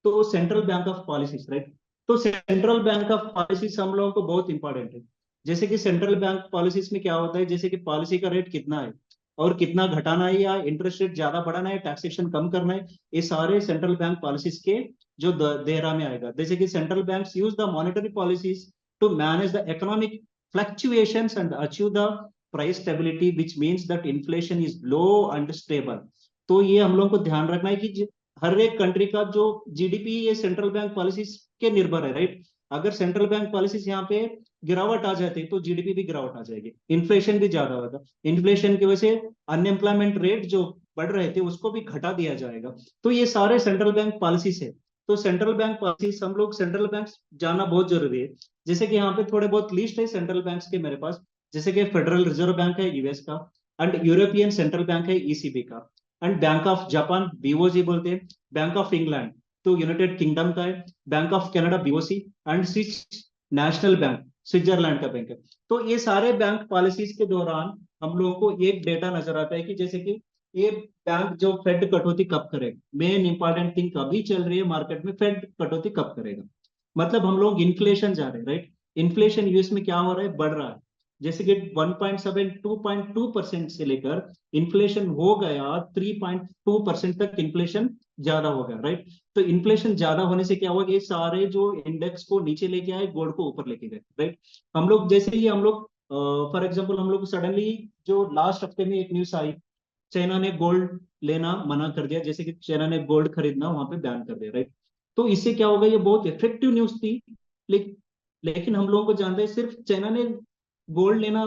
तो central bank of policies, right. तो सेंट्रल बैंक ऑफ पॉलिसीज हम लोगों को बहुत इंपॉर्टेंट है। जैसे कि सेंट्रल बैंक पॉलिसीज में क्या होता है, जैसे कि पॉलिसी का रेट कितना है और कितना घटाना है, या इंटरेस्ट रेट ज्यादा बढ़ाना है, टैक्सेशन कम करना है, ये सारे सेंट्रल बैंक पॉलिसीज के जो दायरा में आएगा। जैसे कि central banks use the monetary policies to manage the economic fluctuations and achieve the price stability, which means that inflation is low and stable। तो ये हम लोगों को ध्यान रखना है कि हर एक कंट्री का जो जीडीपी ये सेंट्रल बैंक पॉलिसीज के निर्भर है, राइट। अगर सेंट्रल बैंक पॉलिसीज यहाँ पे गिरावट आ जाती है तो जीडीपी भी गिरावट आ जाएगी, इन्फ्लेशन भी ज्यादा होगा। इन्फ्लेशन की वजह से अनएम्प्लॉयमेंट रेट जो बढ़ रहे थे उसको भी घटा दिया जाएगा। तो ये सारे सेंट्रल बैंक पॉलिसीज है। तो सेंट्रल बैंक पॉलिसीज हम लोग सेंट्रल बैंक जाना बहुत जरूरी है। जैसे कि यहाँ पे थोड़े बहुत लिस्ट है सेंट्रल बैंक्स के मेरे पास। जैसे कि फेडरल रिजर्व बैंक है यूएस का, एंड यूरोपियन सेंट्रल बैंक है ईसीबी का, and bank of Japan BOG बोलते हैं, बैंक ऑफ इंग्लैंड तो यूनाइटेड किंगडम का है, bank of Canada BOC, and Swiss national bank Switzerland का बैंक है। तो ये सारे बैंक पॉलिसीज के दौरान हम लोगों को एक डेटा नजर आता है कि जैसे कि ये बैंक जो फेड कटौती कब करेगा, मेन इंपॉर्टेंट थिंग कभी चल रही है मार्केट में, फेड कटौती कब करेगा। मतलब हम लोग इन्फ्लेशन जा रहे हैं, राइट। इन्फ्लेशन यूएस में क्या हो रहा है, बढ़ रहा है। जैसे कि 1.7 2.2% से लेकर इन्फ्लेशन हो गया 3.2% तक इन्फ्लेशन ज्यादा हो गया, राइट। तो इन्फ्लेशन ज्यादा होने से क्या हुआ, ये सारे जो इंडेक्स को नीचे लेके आए, गोल्ड को ऊपर लेके गए, राइट। हम लोग जैसे ही हम लोग फॉर एग्जाम्पल हम लोग सडनली जो लास्ट हफ्ते में एक न्यूज आई, चाइना ने गोल्ड लेना मना कर दिया, जैसे कि चाइना ने गोल्ड खरीदना वहां पे बैन कर दिया, राइट। तो इससे क्या होगा, ये बहुत इफेक्टिव न्यूज थी। लेकिन हम लोगों को जानते हैं सिर्फ चाइना ने गोल्ड लेना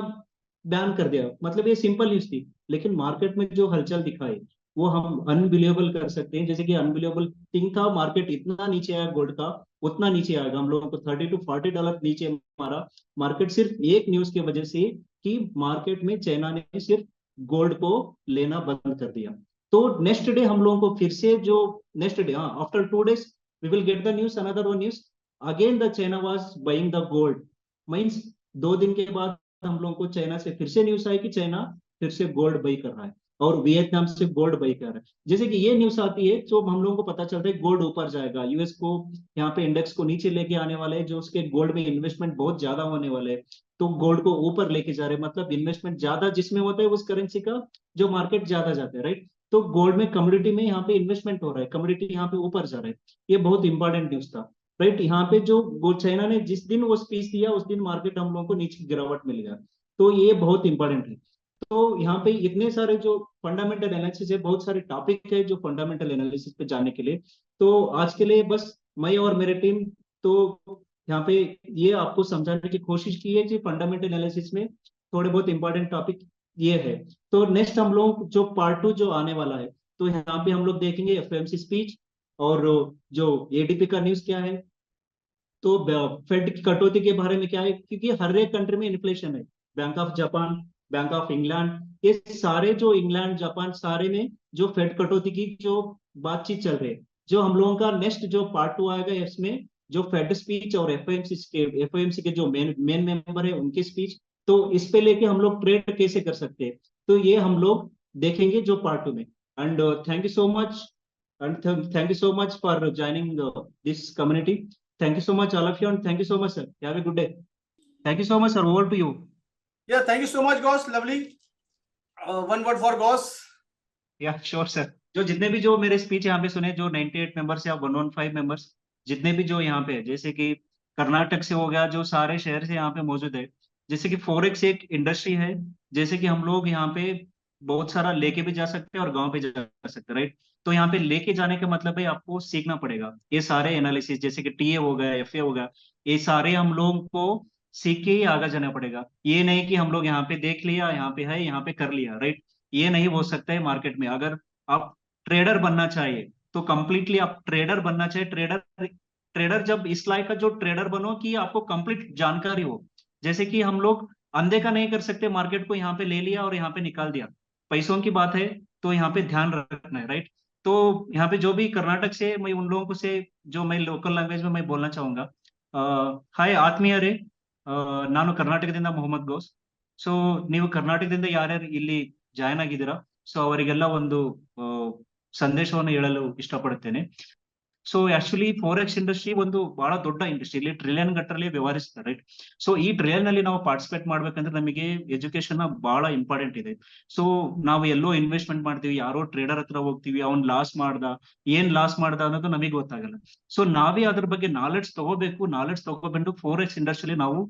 बैन कर दिया, मतलब ये सिंपल न्यूज थी। लेकिन मार्केट में जो हलचल दिखाई वो हम अनबिलीवेबल कर सकते हैं। जैसे कि अनबिलीवेबल थिंग था, मार्केट इतना नीचे आया गोल्ड का, उतना नीचे आएगा। हम लोगों को $30 to $40 नीचे मारा मार्केट, सिर्फ एक न्यूज की वजह से कि मार्केट में चाइना ने सिर्फ गोल्ड को लेना बंद कर दिया। तो नेक्स्ट डे हम लोगों को फिर से जो नेक्स्ट डे, हाँ, after 2 days we will get the news, another one news again the China was buying the gold। Means 2 दिन के बाद हम लोगों को चाइना से फिर से न्यूज आई कि चाइना फिर से गोल्ड बाई कर रहा है, और वियतनाम से गोल्ड बाई कर रहा है। जैसे कि ये न्यूज आती है तो हम लोगों को पता चलता है गोल्ड ऊपर जाएगा, यूएस को यहाँ पे इंडेक्स को नीचे लेके आने वाले हैं, जो उसके गोल्ड में इन्वेस्टमेंट बहुत ज्यादा होने वाले हैं, तो गोल्ड को ऊपर लेके जा रहे हैं। मतलब इन्वेस्टमेंट ज्यादा जिसमें होता है उस करेंसी का जो मार्केट ज्यादा जाता है, राइट। तो गोल्ड में कमोडिटी में यहाँ पे इन्वेस्टमेंट हो रहा है, कमोडिटी यहाँ पे ऊपर जा रहा है। ये बहुत इंपॉर्टेंट न्यूज था, राइट। यहाँ पे जो चाइना ने जिस दिन वो स्पीच दिया उस दिन मार्केट हम लोगों को नीचे गिरावट मिल गया। तो ये बहुत इंपॉर्टेंट है। तो यहाँ पे इतने सारे जो फंडामेंटल एनालिसिस है, बहुत सारे टॉपिक है जो फंडामेंटल एनालिसिस पे जाने के लिए। तो आज के लिए बस मैं और मेरे टीम तो यहाँ पे ये आपको समझाने की कोशिश की है कि फंडामेंटल एनालिसिस में थोड़े बहुत इंपॉर्टेंट टॉपिक ये है। तो नेक्स्ट हम लोग जो पार्ट 2 जो आने वाला है, तो यहाँ पे हम लोग देखेंगे एफओएमसी स्पीच और जो एडीपी का न्यूज क्या है, तो फेड की कटौती के बारे में क्या है, क्योंकि हर एक कंट्री में इन्फ्लेशन है। Bank of Japan, bank of England, ये सारे जो इंग्लैंड जापान सारे में जो फेड कटौती की जो बातचीत चल रही है, जो हम लोगों का नेक्स्ट जो पार्ट 2 आएगा इसमें जो फेड स्पीच और एफओएमसी के जो मेन मेंबर है उनकी स्पीच, तो इस पे लेके हम लोग ट्रेड कैसे कर सकते हैं, तो ये हम लोग देखेंगे जो पार्ट 2 में। And thank you so much, and thank you so much for joining this community। Thank you so much all of you, and thank you so much sir, have a good day। Thank you so much sir, over to you।
Yeah, thank you so much Gauss, lovely। One word for Gauss।
या sure sir. जो जितने भी जो मेरे speech यहाँ पे सुने, जो 98 मेंबर्स या 115 मेंबर्स जितने भी जो यहाँ पे है, जैसे कि कर्नाटक से हो गया, जो सारे शहर से यहाँ पे मौजूद है। जैसे कि फॉरेक्स एक इंडस्ट्री है, जैसे कि हम लोग यहाँ पे बहुत सारा लेके भी जा सकते हैं और गाँव पे जा सकते हैं, राइट। तो यहाँ पे लेके जाने का मतलब है आपको सीखना पड़ेगा ये सारे एनालिसिस, जैसे कि टीए हो गया, एफए हो गया, ये सारे हम लोग को सीख के ही आगे जाना पड़ेगा। ये नहीं कि हम लोग यहाँ पे देख लिया, यहाँ पे है, यहाँ पे कर लिया, राइट। ये नहीं हो सकता है मार्केट में। अगर आप ट्रेडर बनना चाहिए तो कंप्लीटली आप ट्रेडर बनना चाहिए। ट्रेडर ट्रेडर जब इस लाइक का जो ट्रेडर बनो कि आपको कंप्लीट जानकारी हो। जैसे कि हम लोग अंधे का नहीं कर सकते, मार्केट को यहाँ पे ले लिया और यहाँ पे निकाल दिया, पैसों की बात है तो यहाँ पे ध्यान रखना है, राइट। तो यहाँ पे जो भी कर्नाटक से मैं उन लोगों को से जो मैं लोकल लैंग्वेज में मैं बोलना चाहूंगा, ಹಾಯ್ ಆತ್ಮೀಯರೇ, ನಾನು ಕರ್ನಾಟಕದಿಂದ ಮೊಹಮ್ಮದ್ ಗೌಸ್। ಸೊ ನೀವು ಕರ್ನಾಟಕದಿಂದ ಯಾರ್ಯಾರು ಇಲ್ಲಿ ಜಾಯ್ನ್ ಆಗಿದ್ದೀರಾ, ಸೊ ಅವರಿಗೆಲ್ಲ ಒಂದು ಸಂದೇಶವನ್ನು ಹೇಳಲು ಇಷ್ಟಪಡುತ್ತೇನೆ। ಸೊ ಆಕ್ಚುಲಿ ಫೋರೆಕ್ಸ್ ಇಂಡಸ್ಟ್ರಿ ಒಂದು ಬಹಳ ದೊಡ್ಡ ಇಂಡಸ್ಟ್ರಿ, ಇಲ್ಲಿ ಟ್ರಿಲಿಯನ್ ಗಟ್ಟರಲ್ಲಿ ವ್ಯವಹರಿಸ್ತಾರೆ, ರೈಟ್. ಸೊ ಈ ಟ್ರಿಲಿಯನ್ ನಲ್ಲಿ ನಾವು ಪಾರ್ಟಿಸಿಪೇಟ್ ಮಾಡ್ಬೇಕಂದ್ರೆ ನಮಗೆ ಎಜುಕೇಶನ್ ಬಹಳ ಇಂಪಾರ್ಟೆಂಟ್ ಇದೆ. ಸೊ ನಾವು ಎಲ್ಲೋ ಇನ್ವೆಸ್ಟ್ಮೆಂಟ್ ಮಾಡ್ತೀವಿ, ಯಾರೋ ಟ್ರೇಡರ್ ಹತ್ರ ಹೋಗ್ತೀವಿ, ಅವ್ನ್ ಲಾಸ್ ಮಾಡ್ದ ಅನ್ನೋದು ನಮಗೆ ಗೊತ್ತಾಗಲ್ಲ. ಸೊ ನಾವೇ ಅದ್ರ ಬಗ್ಗೆ ನಾಲೆಡ್ಜ್ ತಗೋಬೇಕು, ಫೋರೆಕ್ಸ್ ಇಂಡಸ್ಟ್ರಿಯಲ್ಲಿ ನಾವು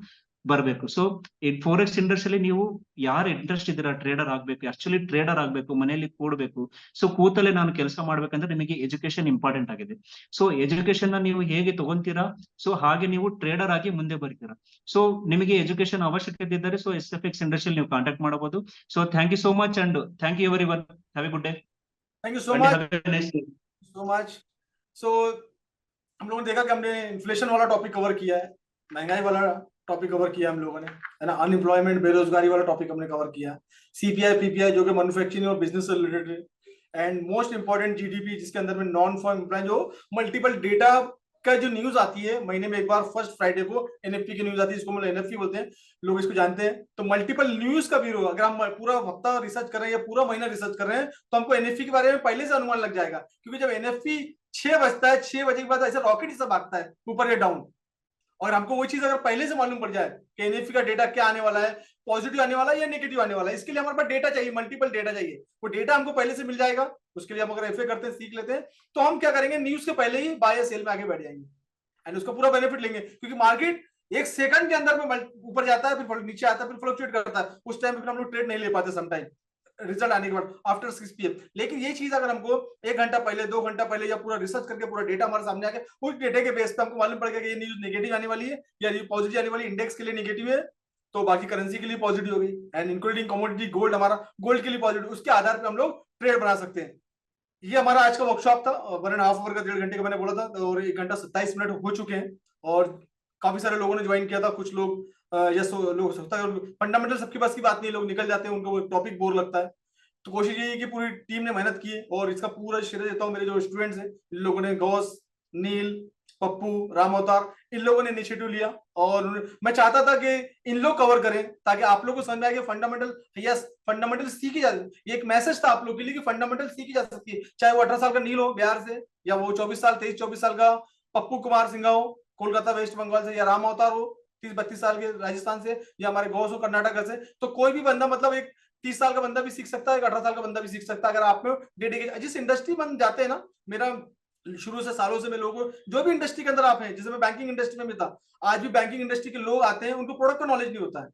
ಬರ್ಬೇಕು. ಸೊ ಈ ಫೋರೆಕ್ಸ್ ಇಂಡಸ್ಟ್ರಿಯಲ್ಲಿ ನೀವು ಯಾರು ಇಂಟ್ರೆಸ್ಟ್ ಇದ್ದೀರಾ ಟ್ರೇಡರ್ ಆಗ್ಬೇಕು, ಆಕ್ಚುಲಿ ಟ್ರೇಡರ್ ಆಗ್ಬೇಕು, ಮನೆಯಲ್ಲಿ ಕೂಡ್ಬೇಕು. ಸೊ ಕೂತಲ್ಲೇ ನಾನು ಕೆಲಸ ಮಾಡ್ಬೇಕಂದ್ರೆ ನಿಮಗೆ ಎಜುಕೇಶನ್ ಇಂಪಾರ್ಟೆಂಟ್ ಆಗಿದೆ. ಸೊ ಎಜುಕೇಶನ್ ನ ನೀವು ಹೇಗೆ ತಗೊಂತೀರಾ, ಸೊ ಹಾಗೆ ನೀವು ಟ್ರೇಡರ್ ಆಗಿ ಮುಂದೆ ಬರ್ತೀರಾ. ಸೊ ನಿಮಗೆ ಎಜುಕೇಶನ್ ಅವಶ್ಯಕತೆ ಇದ್ದರೆ ಸೊ SFX ಇಂಡಸ್ಟ್ರಿಯಲ್ಲಿ ನೀವು ಕಾಂಟ್ಯಾಕ್ಟ್ ಮಾಡಬಹುದು. So thank you so much and thank you everyone. Have a good day.
Thank you so much. So हम लोगों ने देखा कि हमने इन्फ्लेशन वाला टॉपिक कवर किया है, महंगाई वाला टॉपिक कवर किया हम लोगों ने, है ना. अनएम्प्लॉयमेंट, बेरोजगारी वाला टॉपिक हमने कवर किया. CPI PPI जो कि मैन्युफैक्चरिंग और बिजनेस से रिलेटेड है. एंड मोस्ट इंपॉर्टेंट GDP, जिसके अंदर में नॉन फॉर्म एम्प्लॉय, जो मल्टीपल डेटा का जो न्यूज आती है महीने में एक बार, फर्स्ट फ्राइडे को NFP की न्यूज आती है, इसको मतलब NFP बोलते हैं, लोग इसको जानते हैं. तो मल्टीपल न्यूज का ब्यूरो, अगर हम पूरा हफ्ता रिसर्च कर रहे हैं या पूरा महीना रिसर्च कर रहे हैं तो हमको NFP के बारे में पहले से अनुमान लग जाएगा. क्योंकि जब NFP 6 बजता है, 6 बजे के बाद ऐसा रॉकेट ही सब भागता है ऊपर या डाउन. और हमको वो चीज अगर पहले से मालूम पड़ जाए कि NFP का डेटा क्या आने वाला है, पॉजिटिव आने वाला है या नेगेटिव आने वाला है, इसके लिए हमारे पास डेटा चाहिए, मल्टीपल डेटा चाहिए. वो डेटा हमको पहले से मिल जाएगा. उसके लिए हम अगर FA करते हैं, सीख लेते हैं, तो हम क्या करेंगे, न्यूज के पहले ही बाय या सेल में आगे बैठ जाएंगे एंड उसका पूरा बेनिफिट लेंगे. क्योंकि मार्केट एक सेकंड के अंदर में ऊपर जाता है, फिर नीचे आता है, फिर फ्लक्चुएट करता है. उस टाइम पे हम लोग ट्रेड नहीं ले पाते समटाइम रिजल्ट आने के बाद आफ्टर 6 PM. लेकिन ये चीज अगर हमको 1 घंटा पहले, 2 घंटा पहले या पूरा रिसर्च करके पूरा डेटा हमारे सामने आके, उस डेटा के बेस पे हमको मालूम पड़ेगा कि ये न्यूज नेगेटिव आने वाली है या ये पॉजिटिव आने वाली. इंडेक्स के लिए नेगेटिव है तो बाकी करेंसी के लिए पॉजिटिव होगी, एंड इंक्लूडिंग कमोडिटी गोल्ड, हमारा गोल्ड के लिए पॉजिटिव. उसके आधार पर हम लोग ट्रेड बना सकते हैं. ये हमारा आज का वर्कशॉप था, 1.5 आवर का, 1.5 घंटे का मैंने बोला था, और 1 घंटा 27 मिनट हो चुके हैं. और काफी सारे लोगों ने ज्वाइन किया था. कुछ लोग लोग सकता है फंडामेंटल सबके पास की बात नहीं, लोग निकल जाते हैं, उनको टॉपिक बोर लगता है. तो कोशिश ये है कि पूरी टीम ने मेहनत की है, और इसका पूरा श्रेय देता हूँ मेरे जो स्टूडेंट्स हैं, इन लोगों ने, गौस, नील, पप्पू, राम अवतार, इन लोगों ने इनिशिएटिव लिया. और मैं चाहता था कि इन लोग कवर करें ताकि आप लोगों को समझ में आए कि फंडामेंटल सीखी जा. ये एक मैसेज था आप लोग के लिए कि फंडामेंटल सीखी जा सकती है, चाहे वो 18 साल का नील हो बिहार से, या वो 23-24 साल का पप्पू कुमार सिंह हो कोलकाता वेस्ट बंगाल से, या राम अवतार हो 30-32 साल के राजस्थान से, या हमारे गौस हो कर्नाटक से. तो कोई भी बंदा, मतलब एक 30 साल का बंदा भी सीख सकता है, एक 18 साल का बंदा भी सीख सकता है, अगर आप में डेडिकेशन. जिस इंडस्ट्री में जाते हैं ना, मेरा शुरू से सालों से मैं लोगों को, जो भी इंडस्ट्री के अंदर आप हैं, जैसे मैं बैंकिंग इंडस्ट्री में भी था, आज भी बैंकिंग इंडस्ट्री के लोग आते हैं, उनको प्रोडक्ट का नॉलेज नहीं होता है.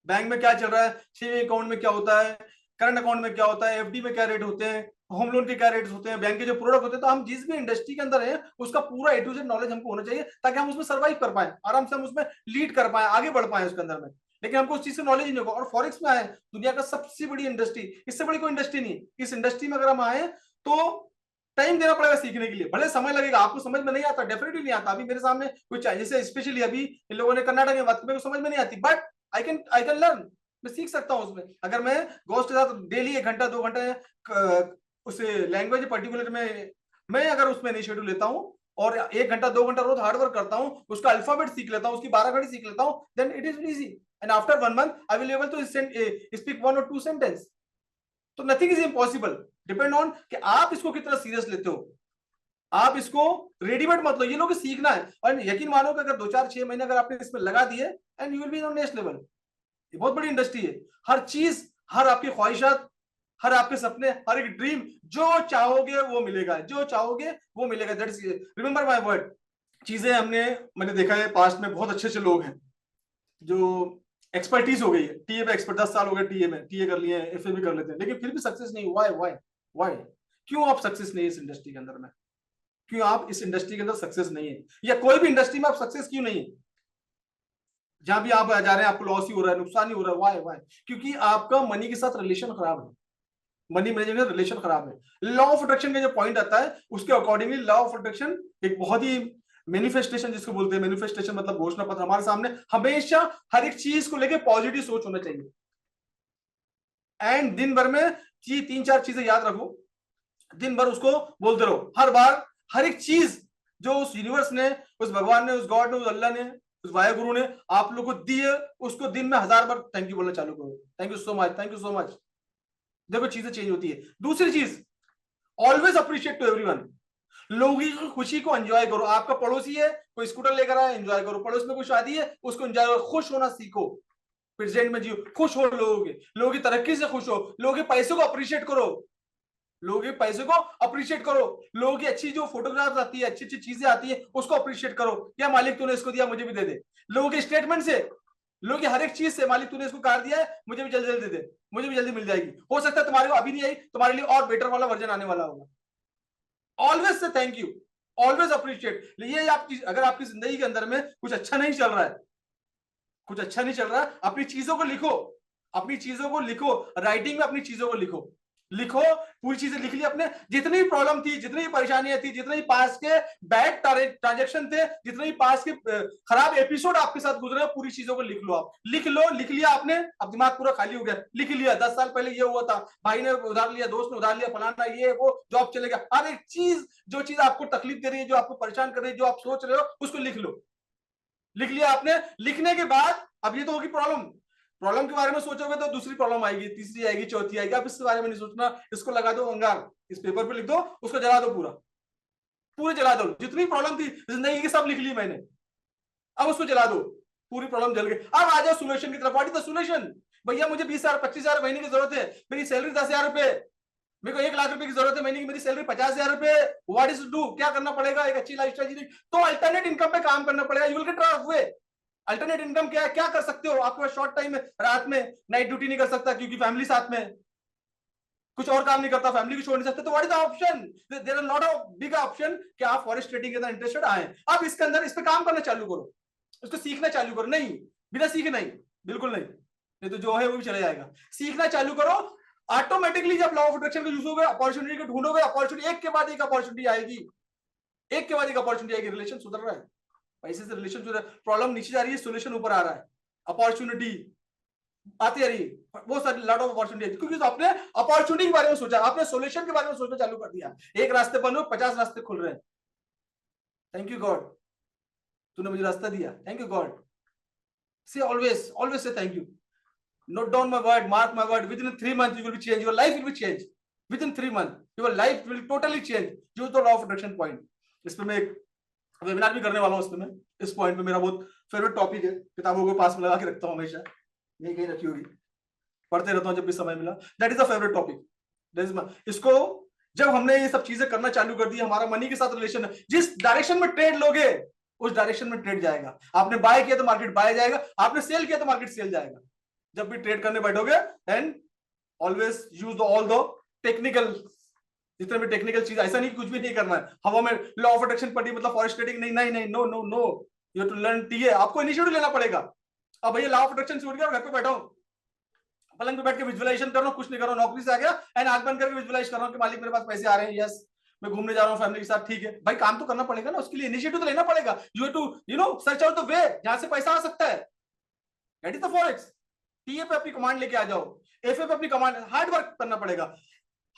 बैंक में क्या चल रहा है, सेविंग अकाउंट में क्या होता है, करंट अकाउंट में क्या होता है, FD में क्या रेट होते हैं, होम लोन के क्या रेट्स होते हैं, बैंक के जो प्रोडक्ट होते हैं. तो हम जिस भी इंडस्ट्री के अंदर है उसका पूरा A to Z नॉलेज हमको होना चाहिए, ताकि हम उसमें सर्वाइव कर पाए, आराम से हम उसमें लीड कर पाए, आगे बढ़ पाए उसके अंदर में. लेकिन हमको उस चीज से नॉलेज नहीं होगा. और फॉरेक्स में आए, दुनिया का सबसे बड़ी इंडस्ट्री, इससे बड़ी कोई इंडस्ट्री नहीं. इस इंडस्ट्री में अगर हम आए तो टाइम देना पड़ेगा सीखने के लिए. भले समय लगेगा, आपको समझ में नहीं आता, डेफिनेटली नहीं आता. अभी मेरे सामने कुछ जैसे स्पेशली अभी इन लोगों ने कर्नाटक में बात की, मेरे को समझ में नहीं आती, बट आई कैन लर्न. मैं सीख सकता हूँ उसमें. अगर मैं गौस के साथ डेली 1 घंटा 2 घंटा उस लैंग्वेज पर्टिकुलर में मैं अगर उसमें इनिशिएटिव लेता हूँ और 1 घंटा 2 घंटा रोज हार्ड वर्क करता हूँ, उसका अल्फाबेट सीख लेता हूँ, उसकी 12 घड़ी सीख लेता हूँ, then it is easy. And after 1 month I will able to speak 1 or 2 sentence. तो nothing is impossible. Depend on कि आप इसको कितना सीरियस लेते हो. आप इसको रेडीमेड मत लो, ये लोग सीखना है. और यकीन मानो कि अगर 2-4-6 महीने अगर आपने इसमें लगा दिए, and you will be on next level. ये बहुत बड़ी इंडस्ट्री है. हर चीज, हर आपकी ख्वाहिशात, हर आपके सपने, हर एक ड्रीम, जो चाहोगे वो मिलेगा, जो चाहोगे वो मिलेगा. That is, remember my word. चीजें मैंने देखा है पास्ट में, बहुत अच्छे लोग हैं जो एक्सपर्टीज हो गई है, टीए में एक्सपर्ट, 10 साल हो गए टीए में, टीए कर लिए हैं, FA भी कर लेते हैं, लेकिन फिर भी सक्सेस नहीं. व्हाई? क्यों आप सक्सेस नहीं है इस इंडस्ट्री के अंदर में? क्यों आप इस इंडस्ट्री के अंदर सक्सेस नहीं है, या कोई भी इंडस्ट्री में आप सक्सेस क्यों नहीं है? जहां भी आप जा रहे हैं आपको लॉस ही हो रहा है, नुकसान ही हो रहा है. व्हाई? क्योंकि आपका मनी के साथ रिलेशन खराब है. मनी मैनेजमेंट रिलेशन खराब है. लॉ ऑफ अट्रैक्शन का जो पॉइंट आता है उसके अकॉर्डिंगली लॉ ऑफ अट्रैक्शन एक बहुत ही मैनिफेस्टेशन, जिसको बोलते हैं मैनिफेस्टेशन, मतलब घोषणा पत्र. हमारे सामने हमेशा हर एक चीज को लेके पॉजिटिव सोच होना चाहिए. एंड दिन भर में 3-4 चीजें याद रखो, दिन भर उसको बोलते रहो. हर बार हर एक चीज जो उस यूनिवर्स ने, उस भगवान ने, उस गॉड ने, उस अल्लाह ने, उस वायु गुरु ने आप लोग को दी है, उसको दिन में 1000 बार थैंक यू बोलना चालू करो. Thank you so much, thank you so much. देखो चीजें चेंज होती है. दूसरी चीज, ऑलवेज अप्रिशिएट टू एवरीवन. लोगों की खुशी को एंजॉय करो। आपका पड़ोसी है, कोई स्कूटर लेकर आया, एंजॉय करो। पड़ोस में कोई शादी है, उसको एंजॉय करो। खुश होना सीखो, प्रेजेंट में जियो, खुश हो। लोगों की तरक्की से खुश हो। लोगों के पैसों को अप्रिशिएट करो। लोगों के पैसे को अप्रिशिएट करो। लोगों की अच्छी जो फोटोग्राफ्स आती है, अच्छी अच्छी चीजें आती है, उसको अप्रिशिएट करो। क्या मालिक तूने इसको दिया, मुझे भी दे दे। लोगों के स्टेटमेंट से, लोगों की हर एक चीज से, मालिक तूने इसको कार दिया है, मुझे भी जल्दी जल्दी दे दे, मुझे भी जल्दी मिल जाएगी। हो सकता है तुम्हारे को अभी नहीं आई, तुम्हारे लिए और बेटर वाला वर्जन आने वाला होगा। Always say thank you, always appreciate. ये आपकी, अगर आपकी जिंदगी के अंदर में कुछ अच्छा नहीं चल रहा है, कुछ अच्छा नहीं चल रहा है, अपनी चीजों को लिखो, अपनी चीजों को लिखो। राइटिंग में अपनी चीजों को लिखो, लिखो। पूरी चीजें लिख ली अपने, जितनी भी प्रॉब्लम थी, जितनी भी परेशानियां थी, जितने भी पास के बैड ट्रांजेक्शन थे, जितने भी पास के खराब एपिसोड आपके साथ गुजरे, पूरी चीजों को लिख लो। आप लिख लो, लिख लिया आपने, अब दिमाग पूरा खाली हो गया। लिख लिया 10 साल पहले ये हुआ था, भाई ने उधार लिया, दोस्त ने उधार लिया, फलाना ये वो, जॉब चले गया। हर एक चीज, जो चीज आपको तकलीफ दे रही है, जो आपको परेशान कर रही है, जो आप सोच रहे हो, उसको लिख लो। लिख लिया आपने, लिखने के बाद अब ये तो होगी प्रॉब्लम। प्रॉब्लम के बारे में सोचोगे तो दूसरी प्रॉब्लम आएगी, तीसरी आएगी, चौथी आएगी। आप इसके बारे में नहीं सोचना, इसको लगा दो अंगार, इस पेपर पे लिख दो, उसको जला दो, पूरा पूरे जला दो। जितनी प्रॉब्लम थी जिंदगी की सब लिख ली मैंने, अब उसको जला दो, पूरी प्रॉब्लम जल गई। अब आ जाओ सोल्यूशन की तरफ। What is the solution? भैया मुझे 20,000 25,000 महीने की जरूरत है, मेरी सैलरी 10,000 रुपए, मेरे को 1 लाख रुपए की जरूरत है महीने की, मेरी सैलरी 50,000 रुपए। What is do? क्या करना पड़ेगा? एक अच्छी लाइफस्टाइल जीनी तो अल्टरनेट इनकम पे काम करना पड़ेगा। You will get out of way. Alternate income क्या है? क्या कर सकते हो? आपके पास शॉर्ट टाइम है, रात में नाइट ड्यूटी नहीं कर सकता क्योंकि फैमिली साथ में, कुछ और काम नहीं करता, फैमिली को छोड़ नहीं सकते, तो what is the option? There are lot of big option कि आप फॉरेस्ट ट्रेडिंग के अंदर इंटरेस्टेड आए। अब इसके अंदर इस पे काम करना चालू करो, इसको सीखना चालू करो। नहीं, बिना सीखे नहीं, बिल्कुल नहीं, नहीं तो जो है वो भी चला जाएगा। सीखना चालू करो। ऑटोमेटिकली जब लॉ ऑफ अट्रैक्शन को यूज होगा, अपॉर्चुनिटी को ढूंढोगे, अपॉर्चुनिटी एक के बाद एक अपॉर्चुनिटी आएगी, एक के बाद एक अपॉर्चुनिटी आएगी। रिलेशन सुधर रहा है, पैसे से रिलेशन सुधर, प्रॉब्लम नीचे जा रही है, सोल्यूशन ऊपर आ रहा है, अपॉर्चुनिटी आती आ रही है, बहुत सारी लॉट ऑफ अपॉर्चुनिटी, क्योंकि तो आपने अपॉर्चुनिटी के बारे में सोचा, आपने सोल्यूशन के बारे में सोचना चालू कर दिया। एक रास्ते बंद हो, 50 रास्ते खुल रहे हैं। थैंक यू गॉड, तूने मुझे रास्ता दिया, थैंक यू गॉड। से always always say thank you. Note down my word, mark my word. Within 3 months, you will be changed. Your life will be changed. Within 3 months, your life will totally change. Use the law of attraction point. इस पे मैं एक webinar भी करने वाला हूँ। इस पे मैं, इस पॉइंट पे मेरा बहुत फेवरेट टॉपिक है, किताबों को पास में लगा के रखता हूँ हमेशा, यही कहीं रखी होगी, पढ़ते रहता हूँ जब भी समय मिला। That is the favourite topic. इसको जब हमने ये सब चीजें करना चालू कर दी, हमारा मनी के साथ रिलेशन है, जिस डायरेक्शन में ट्रेड लोगे उस डायरेक्शन में ट्रेड जाएगा। आपने बाय किया तो मार्केट बाय जाएगा, आपने सेल किया तो मार्केट सेल जाएगा। जब भी ट्रेड करने बैठोगे, and always use all the technical, जितने भी टेक्निकल चीज, ऐसा नहीं कुछ भी नहीं करना है हवा में लॉ ऑफ अट्रैक्शन पढ़ी मतलब फॉरेस्ट ट्रेडिंग, नहीं नहीं नहीं, no no no, you have to learn TA. आपको इनिशिएटिव लेना पड़ेगा। अब भैया लॉ ऑफ अट्रैक्शन छोड़ गया, घर पे बैठा हूं, पलंग पे बैठ के विजुअलाइजेशन कर रहा हूं, कुछ नहीं कर रहा हूं, नौकरी से आ गया एंड आंख बंद करके विजुअलाइज कर रहा हूं कि मालिक मेरे पास पैसे आ रहे हैं, यस मैं घूमने जा रहा हूं फैमिली के साथ, ठीक है भाई, काम तो करना पड़ेगा ना, उसके लिए इनिशिएटिव तो लेना पड़ेगा। You have to search out the way जहां से पैसा आ सकता है। That is the forex. TA पे अपनी कमांड लेके आ जाओ, एफए पे अपनी कमांड, हार्ड वर्क करना पड़ेगा।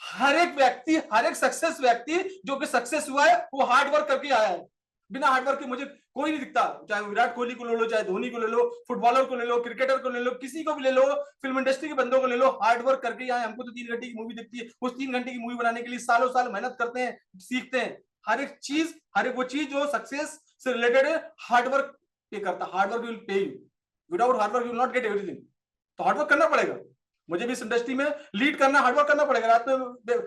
हर एक व्यक्ति, हर एक सक्सेस व्यक्ति जो कि सक्सेस हुआ है वो हार्ड वर्क करके आया है। बिना हार्ड वर्क के मुझे कोई नहीं दिखता, चाहे विराट कोहली को ले लो, चाहे धोनी को ले लो, फुटबॉलर को ले लो, क्रिकेटर को ले लो, किसी को भी ले लो, फिल्म इंडस्ट्री के बंदों को ले लो, हार्ड वर्क करके आए। हमको तो 3 घंटे की मूवी दिखती है, उस 3 घंटे की मूवी बनाने के लिए सालों साल मेहनत करते हैं, सीखते हैं। हर एक चीज, हर एक वो चीज जो सक्सेस से रिलेटेड है, हार्ड वर्क पे करता। Hard work will pay you, without hard work you will not get everything. तो हार्ड वर्क करना पड़ेगा। मुझे भी इस इंडस्ट्री में लीड करना, हार्ड वर्क करना पड़ेगा। रात में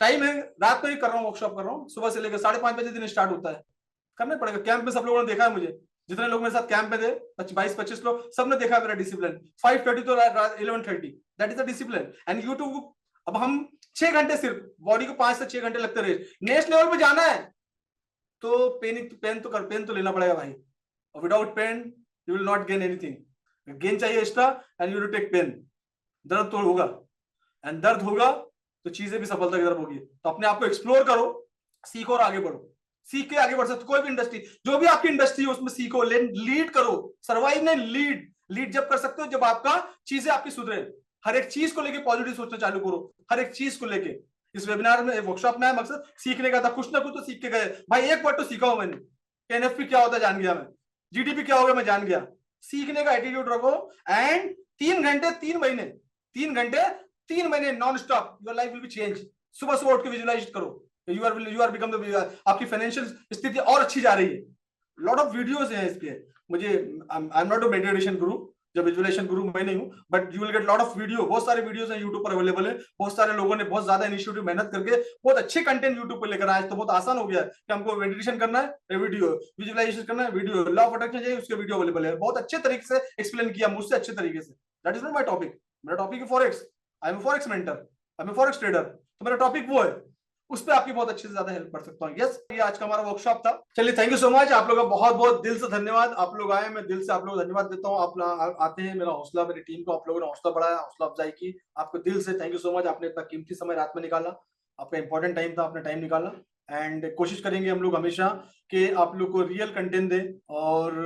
टाइम है, रात में ही कर रहा हूँ, वर्कशॉप कर रहा हूँ, सुबह से लेकर 5:30 बजे दिन स्टार्ट होता है, करना पड़ेगा। कैंप में सब लोगों ने देखा है मुझे, जितने लोग मेरे साथ कैंप में थे, 22-25 लोग, सबने देखा है मेरा डिसिप्लिन। 5:30 तो 11:30, that is the discipline. And YouTube, अब हम 6 घंटे, सिर्फ बॉडी को 5 से 6 घंटे लगते रहे। नेक्स्ट लेवल पे जाना है तो पेन तो लेना पड़ेगा भाई, और without pain you will not gain anything. Gain चाहिए extra, and you to take pain. दर्द तो होगा, एंड दर्द होगा तो चीजें भी सफलता की तरफ होगी। तो अपने आप को एक्सप्लोर करो, सीखो और आगे बढ़ो। सीख के आगे बढ़ सकते। कोई भी इंडस्ट्री, जो भी आपकी इंडस्ट्री है उसमें सीखो, लीड करो। सर्वाइव नहीं, लीड जब कर सकते हो जब आपका चीजें आपकी सुधरे। हर एक चीज को लेके पॉजिटिव सोचना चालू करो, हर एक चीज को लेके। इस वेबिनार में, वर्कशॉप में मकसद सीखने का था, कुछ ना कुछ तो सीख के गए भाई। एक वर्ड तो सीखा हूं मैंने, एनएफपी क्या होता है जान गया मैं, जीडीपी क्या होगा मैं जान गया। सीखने का एटीट्यूड रखो, एंड 3 घंटे 3 महीने non stop, your life will be change. सुबह उठ के विजुअलाइज करो, यू आर बिकम द, आपकी फाइनेंशियल स्थिति और अच्छी जा रही है। लॉट ऑफ वीडियोस हैं इसके। मुझे I am not a meditation गुरु, जब विजुअलाइजेशन गुरु मैं नहीं हूं, but you will get lot of video, बहुत सारे वीडियोस हैं यूट्यूब पर अवेलेबल है। बहुत सारे लोगों ने बहुत ज्यादा इनिशिएटिव मेहनत करके बहुत अच्छे कंटेंट यूट्यूब पर लेकर आए। तो बहुत आसान हो गया कि हमको मेडिटेशन करना है, वीडियो, विजुअलाइजेशन करना है, वीडियो, लॉ ऑफ अट्रैक्शन चाहिए, उसके वीडियो अवेलेबल है। बहुत अच्छे तरीके से एक्सप्लेन किया मुझसे, अच्छे तरीके से। That is not my topic. मेरा टॉपिक है forex. I am forex mentor, I am forex trader, तो मेरा टॉपिक वो है, उस पर आपकी बहुत अच्छे से ज्यादा हेल्प कर सकता हूँ। यस, ये आज का हमारा वर्कशॉप था। चलिए, थैंक यू सो मच। आप लोगों का बहुत बहुत दिल से धन्यवाद। आप लोग आए, मैं दिल से आप लोगों को धन्यवाद देता हूँ। आप आते हैं, मेरा हौसला, मेरी टीम को आप लोगों ने हौसला बढ़ाया, हौसला अफजाई की। आपको दिल से थैंक यू सो मच। आपने इतना कीमती समय रात में निकाला, आपका इंपॉर्टेंट टाइम था, आपने टाइम निकाला। एंड कोशिश करेंगे हम लोग हमेशा कि आप लोग को रियल कंटेंट दें और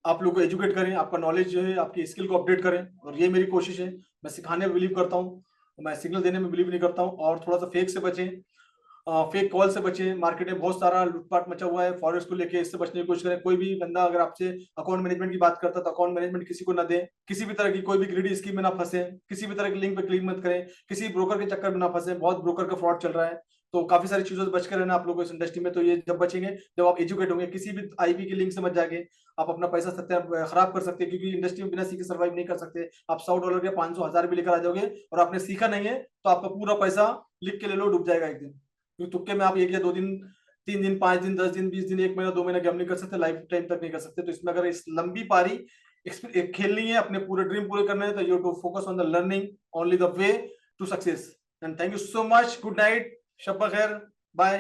आप लोग को एजुकेट करें, आपका नॉलेज जो है, आपकी स्किल को अपडेट करें। और ये मेरी कोशिश है। मैं सिखाने में बिलीव करता हूँ, मैं सिग्नल देने में बिलीव नहीं करता हूँ। और थोड़ा सा फेक से बचें, फेक कॉल से बचें। मार्केट में बहुत सारा लूटपाट मचा हुआ है फॉरेक्स को लेके, इससे बचने की कोशिश करें। कोई भी बंदा अगर आपसे अकाउंट मैनेजमेंट की बात करता है तो अकाउंट मैनेजमेंट किसी को ना दें। किसी भी तरह की कोई भी ग्रीडी स्कीम में ना फंसे, किसी भी तरह की लिंक पे क्लिक मत करें, किसी ब्रोकर के चक्कर में ना फंसे। बहुत ब्रोकर का फ्रॉड चल रहा है, तो काफी सारी चीजों से बच कर रहना आप लोगों को इस इंडस्ट्री में। तो ये जब बचेंगे, जब आप एजुकेट होंगे, किसी भी आईपी की लिंक से मत जाके आप अपना पैसा खराब कर सकते हैं, क्योंकि इंडस्ट्री में बिना सीखे सर्वाइव नहीं कर सकते। आप $100 के 500 1000 भी लेकर आ जाओगे और आपने सीखा नहीं है तो आपका पूरा पैसा लिख के ले लो, डूब जाएगा एक दिन। क्योंकि तुक्के में आप 1 या 2 दिन, 3 दिन, 5 दिन, 10 दिन, 20 दिन, 1 महीना, 2 महीना गेम नहीं कर सकते, लाइफ टाइम तक नहीं कर सकते। तो इसमें अगर इस लंबी पारी खेलनी है, अपने पूरे ड्रीम पूरे करने हैं, तो you to focus on the learning, only the way to success. And thank you so much. Good night, शब खैर, बाय।